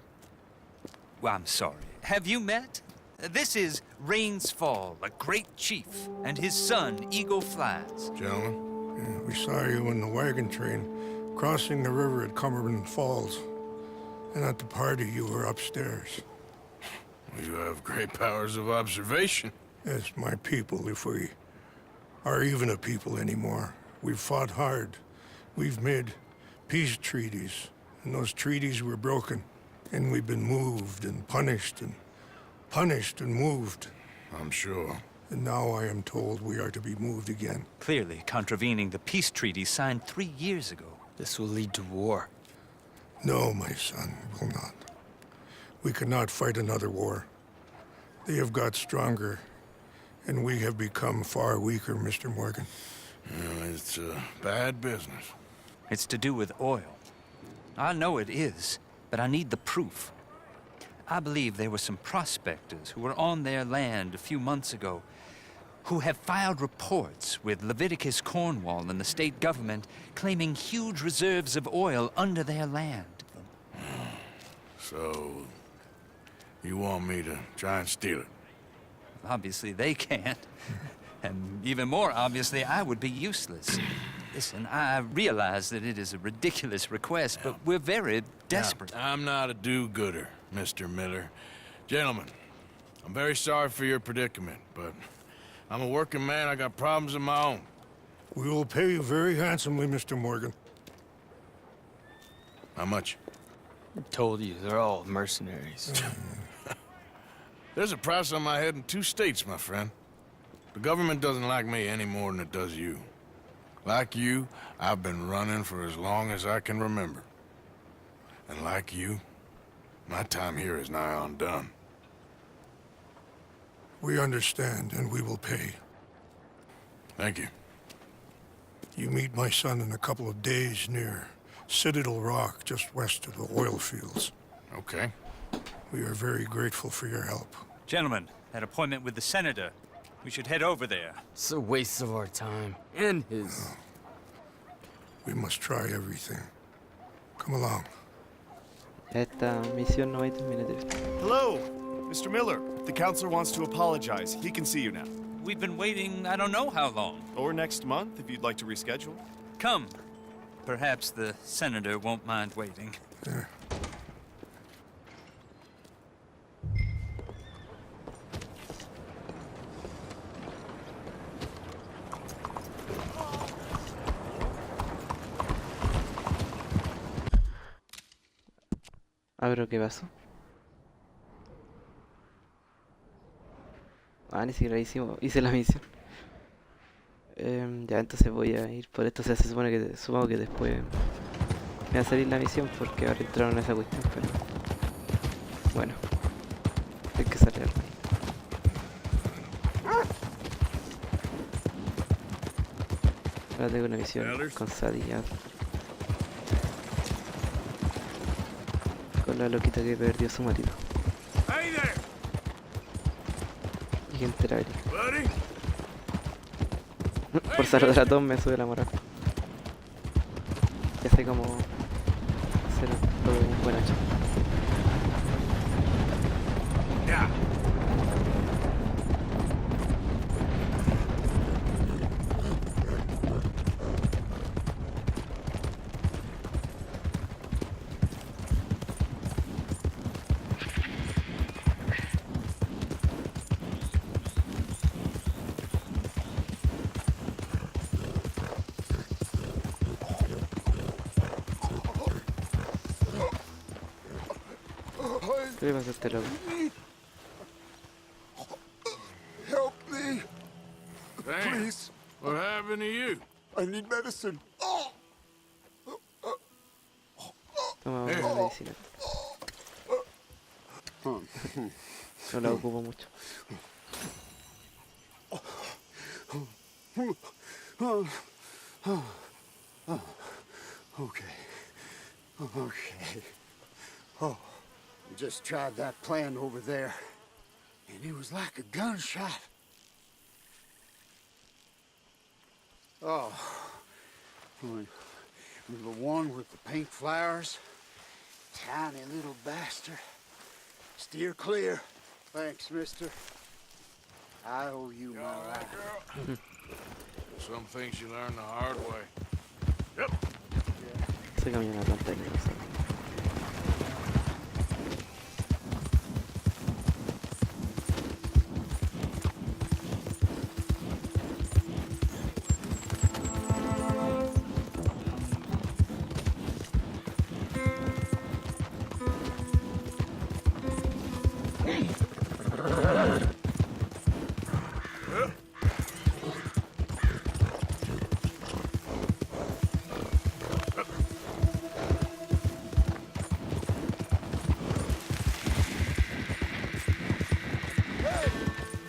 Well, I'm sorry. Have you met? This is Rains Fall, a great chief, and his son, Eagle Flies. Gentlemen? Yeah, we saw you in the wagon train crossing the river at Cumberland Falls. And at the party, you were upstairs. You have great powers of observation. Yes, my people, if we are even a people anymore. We've fought hard. We've made peace treaties, and those treaties were broken. And we've been moved and punished and moved. I'm sure. And now I am told we are to be moved again. Clearly contravening the peace treaty signed 3 years ago. This will lead to war. No, my son, it will not. We cannot fight another war. They have got stronger, and we have become far weaker, Mr. Morgan. Well, it's bad business. It's to do with oil. I know it is, but I need the proof. I believe there were some prospectors who were on their land a few months ago who have filed reports with Leviticus Cornwall and the state government claiming huge reserves of oil under their land. So, you want me to try and steal it? Obviously they can't. And even more obviously, I would be useless. Listen, I realize that it is a ridiculous request, but we're very desperate. Now, I'm not a do-gooder, Mr. Miller. Gentlemen, I'm very sorry for your predicament, but I'm a working man. I got problems of my own. We will pay you very handsomely, Mr. Morgan. How much? I told you, they're all mercenaries. There's a price on my head in 2 states, my friend. The government doesn't like me any more than it does you. Like you, I've been running for as long as I can remember. And like you, my time here is nigh on done. We understand, and we will pay. Thank you. You meet my son in a couple of days near Citadel Rock, just west of the oil fields. Okay. We are very grateful for your help. Gentlemen, that appointment with the senator. We should head over there. It's a waste of our time. And his. We must try everything. Come along. Esta misión no va a terminar de vista. Hello, Mr. Miller. The counselor wants to apologize. He can see you now. We've been waiting I don't know how long. Or next month, if you'd like to reschedule. Come. Perhaps the senator won't mind waiting. Yeah. Ah, pero ¿qué pasó? Ah, ni siquiera hice la misión. Ya, entonces voy a ir por esto. O sea, se supone que, supongo que después me va a salir la misión porque ahora entraron a esa cuestión, pero bueno, hay que salir. Ahora tengo una misión con Sadie ya. Con la loquita que perdió a su marido. Hey there! Y gente la vería. Buddy? Por saludar a todos me sube la moral. Ya sé cómo hacer todo un buen hacha. Yeah. ¿Qué le pasa a este loco? Help me. Damn. Please. What happened to you? I need medicine. Toma una medicina. No la ocupo mucho. Okay. Okay. Oh, we just tried that plan over there, and it was like a gunshot. Oh, the one with the pink flowers, tiny little bastard. Steer clear. Thanks, mister. I owe you my life. Some things you learn the hard way. Yep. Se cambió una pantalla.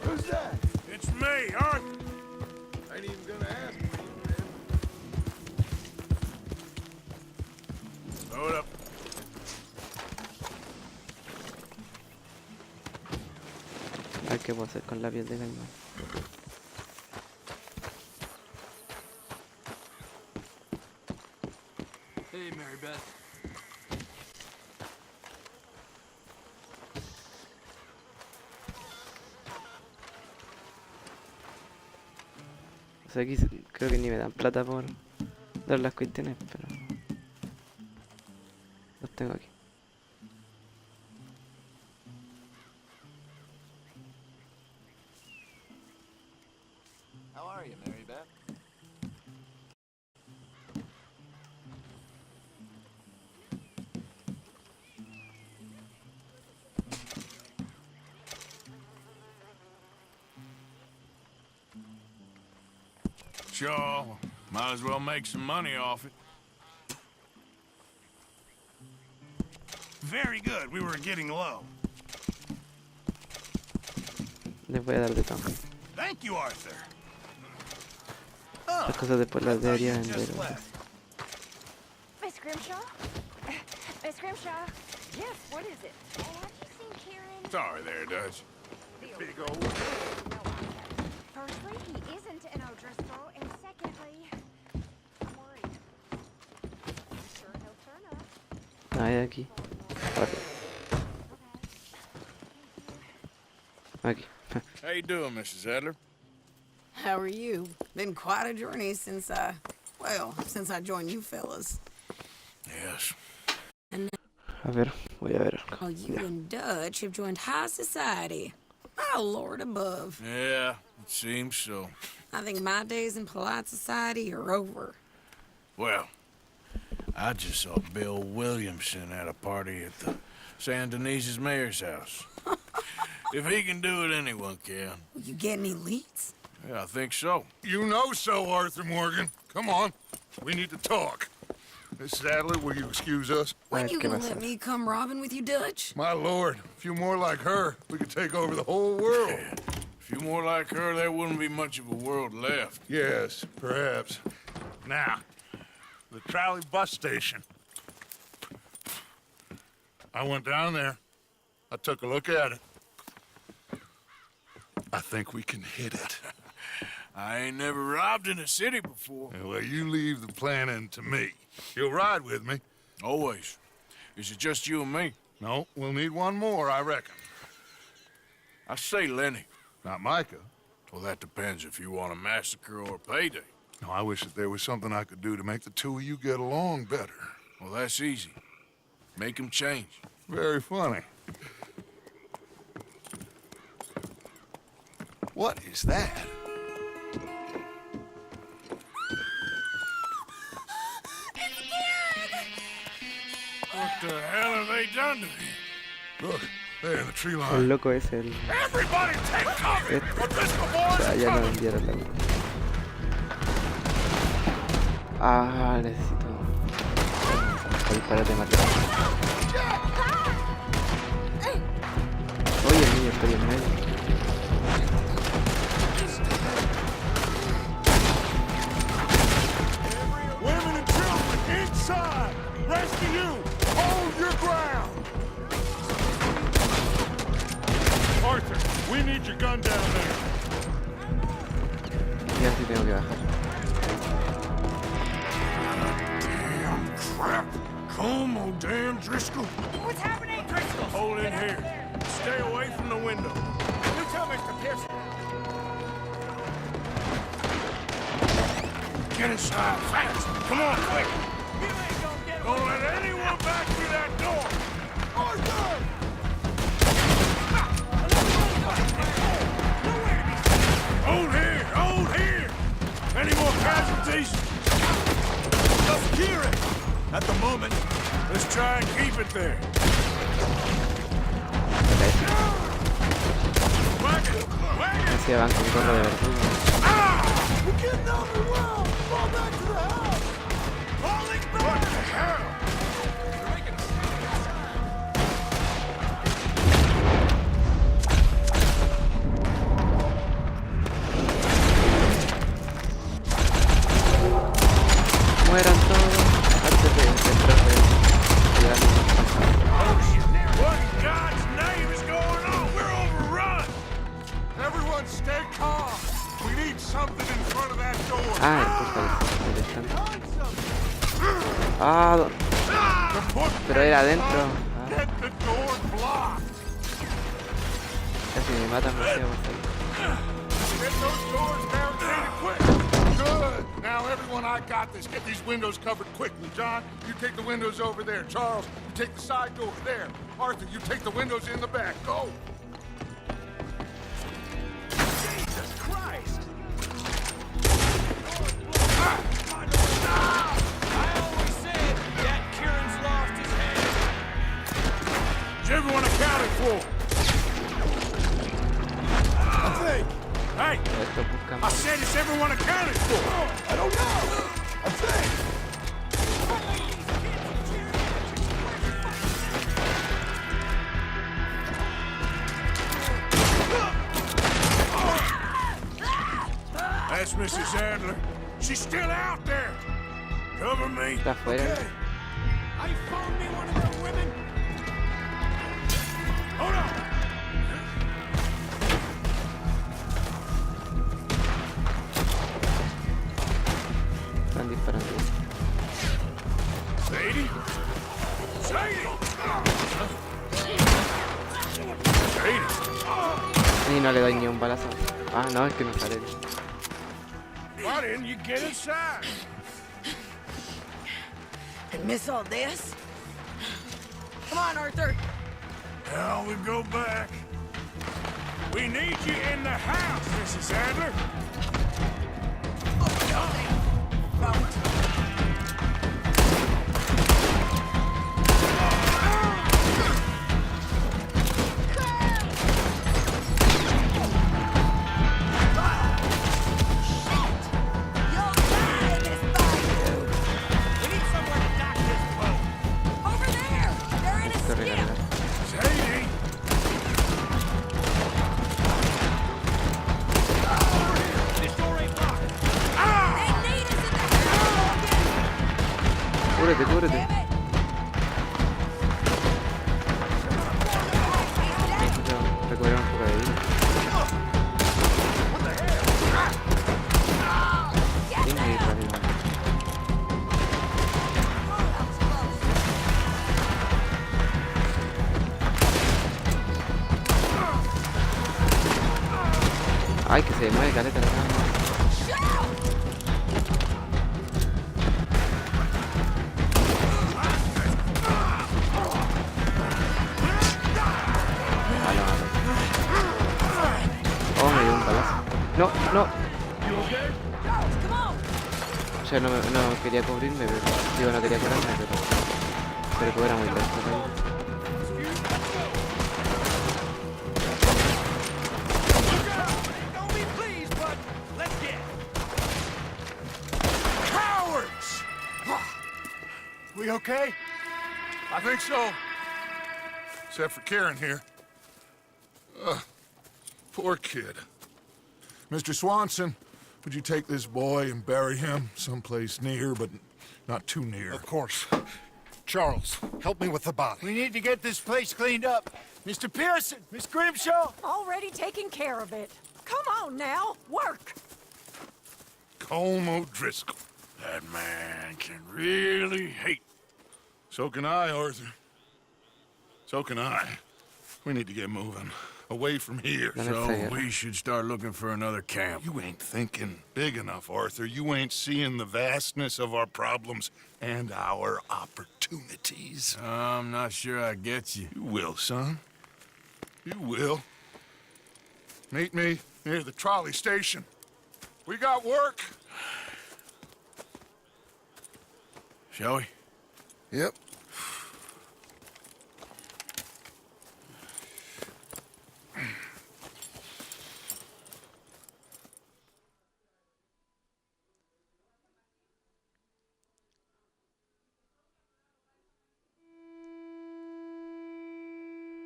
Who's that? It's me, Arthur. Ain't even gonna ask me. Load up. A ver qué puedo hacer con la piel de caimán. Hey, Mary Beth. O sea, aquí creo que ni me dan plata por dar las cuestiones, pero los tengo aquí. How are you, Mary Beth? Sure. Might as well make some money off it. Very good. We were getting low. Les voy a dar de todo. Thank you, Arthur. Las cosas después las debería vender. Miss Grimshaw? Miss Grimshaw? Yes, what is it? Have you seen Kieran? Sorry there, Dutch. Big old. Firstly, he isn't an O'Driscoll, and secondly, I'm worried. I'm sure he'll turn up. Hay aquí. Aquí. How you doing, Mrs. Adler? How are you? Been quite a journey since I joined you fellas. Yes. And A ver, voy a ver. now you and Dutch have joined high society. My Lord above. Yeah, it seems so. I think my days in polite society are over. Well, I just saw Bill Williamson at a party at the San Denise's mayor's house. If he can do it, anyone can. You get any leads? Yeah, I think so. You know so, Arthur Morgan. Come on. We need to talk. Mrs. Adler, will you excuse us? When you gonna let me come robbing with you, Dutch? My lord, a few more like her, we could take over the whole world. Yeah. A few more like her, there wouldn't be much of a world left. Yes, perhaps. Now, the trolley bus station. I went down there. I took a look at it. I think we can hit it. I ain't never robbed in a city before. Yeah, well, you leave the planning to me. You'll ride with me. Always. Is it just you and me? No, we'll need one more, I reckon. I say Lenny. Not Micah. Well, that depends if you want a massacre or a payday. No, I wish that there was something I could do to make the two of you get along better. Well, that's easy. Make them change. Very funny. What is that? What the hell have they done to him? Look, There in the tree El line. loco es el... Everybody take cover! O'Driscoll O boys sea, are ya no coming! vendieron la... Ah, necesito... Para disparar de matar. Oye, el niño está bien medio. Women and children inside! Rest of you, hold your ground! Arthur, we need your gun down there. Ya sí tengo que bajar. Damn crap! Come on, damn Driscoll. What's happening? Driscoll! Hold in here. Stay away from the window. You tell Mr. Pearson. Get inside fast. Come on, quick. Don't let anyone back through that door. Arthur! Hold here! Hold here! Any more casualties? Just hear it! At the moment, let's try and keep it there. Ese van con gorro de verdugo. We're getting overwhelmed! Fall back to the house! Falling back! What the hell? Mueran todos antes de entrar de llegar What in God's name is going on? We're overrun! Everyone stay calm! We need something in front of that door! Ah, el estante. Ah, pero era adentro. Ah, Get the door blocked! casi me matan, no sé, Get those doors barricaded quick! Good! Now everyone, I got this. Get these windows covered quickly. John, you take the windows over there. Charles, you take the side door there. Arthur, you take the windows in the back. Go! Jesus Christ! I always said that Kieran's lost his head. Is everyone accounted for? I think. Hey! Esto buscan. I said is everyone accounted for? I don't know! I think! That's Mrs. Adler. She's still out there. Cover me. Está afuera. I found me one of their women. Hold on. Están disparando. Sadie? Sadie! Sadie! Y no le doy ni un balazo. Ah, no, es que no sale. Why didn't you get inside? And miss all this? Come on, Arthur. Now we go back. We need you in the house, Mrs. Adler. Esto recargar. Sadie! Cúbrete, cúbrete. Necesito recuperar un poco de vida. Tengo que ir rápido. Ay, que se mueve caleta la cama. Ah, lo mato. Oh, me dio un balazo. No, no. O sea, no quería cubrirme, pero... Digo, no quería curarme, pero... Pero que era muy lento, ¿no? You okay? I think so. Except for Karen here. Poor kid. Mr. Swanson, would you take this boy and bury him someplace near, but not too near? Of course. Charles, help me with the body. We need to get this place cleaned up. Mr. Pearson, Miss Grimshaw. Already taking care of it. Come on now, work. Colm O'Driscoll. That man can really hate. So can I, Arthur. So can I. We need to get moving. Away from here. So we should start looking for another camp. You ain't thinking big enough, Arthur. You ain't seeing the vastness of our problems and our opportunities. I'm not sure I get you. You will, son. You will. Meet me near the trolley station. We got work. Shall we? Yep.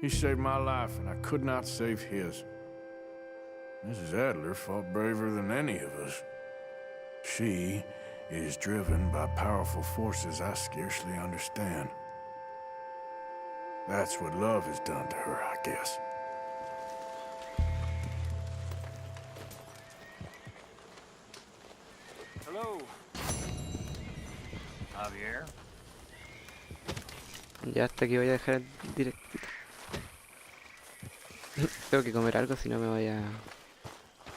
He saved my life, and I could not save his. Mrs. Adler fought braver than any of us. She is driven by powerful forces I scarcely understand. That's what love has done to her, I guess. Hello. Javier. Ya hasta aquí voy a dejar el directito. Tengo que comer algo, si no me voy a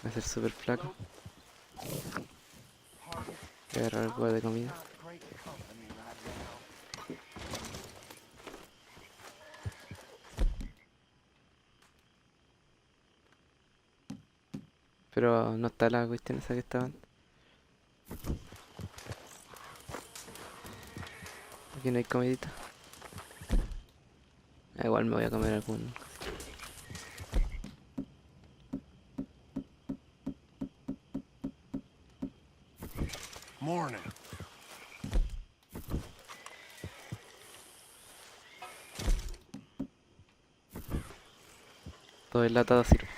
hacer súper flaco. Voy a agarrar algo de comida. Pero no está la cuestión esa que estaban. Aquí no hay comidita. Igual me voy a comer algún... Morning. Todo enlatado sirve.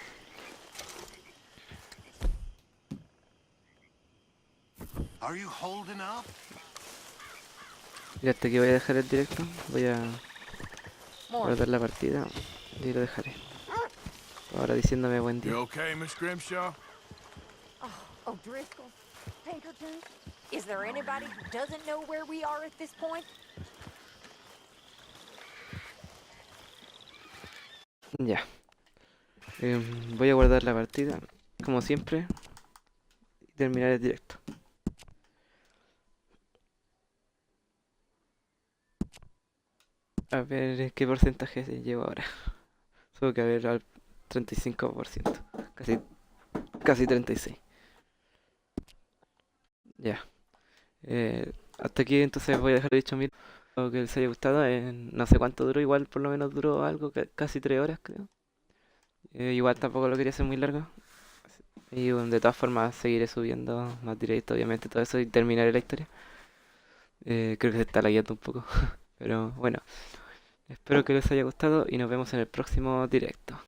Are you holding up? Y hasta aquí voy a dejar el directo. Voy a guardar la partida y lo dejaré. Ahora diciéndome buen día. You okay, Miss Grimshaw? Oh, O'Driscoll, Pinkerton, is there anybody who doesn't know where we are at this point? Ya. Voy a guardar la partida, como siempre, y terminar el directo. A ver qué porcentaje llevo ahora. Supongo que a ver al 35%. Casi 36%. Ya. Hasta aquí entonces voy a dejar dicho mil. Espero que les haya gustado. No sé cuánto duró, igual por lo menos duró algo, casi 3 horas creo. Igual tampoco lo quería hacer muy largo. Y bueno, de todas formas seguiré subiendo más directo, obviamente, todo eso y terminaré la historia. Creo que se está lagueando un poco. Pero bueno, espero que les haya gustado y nos vemos en el próximo directo.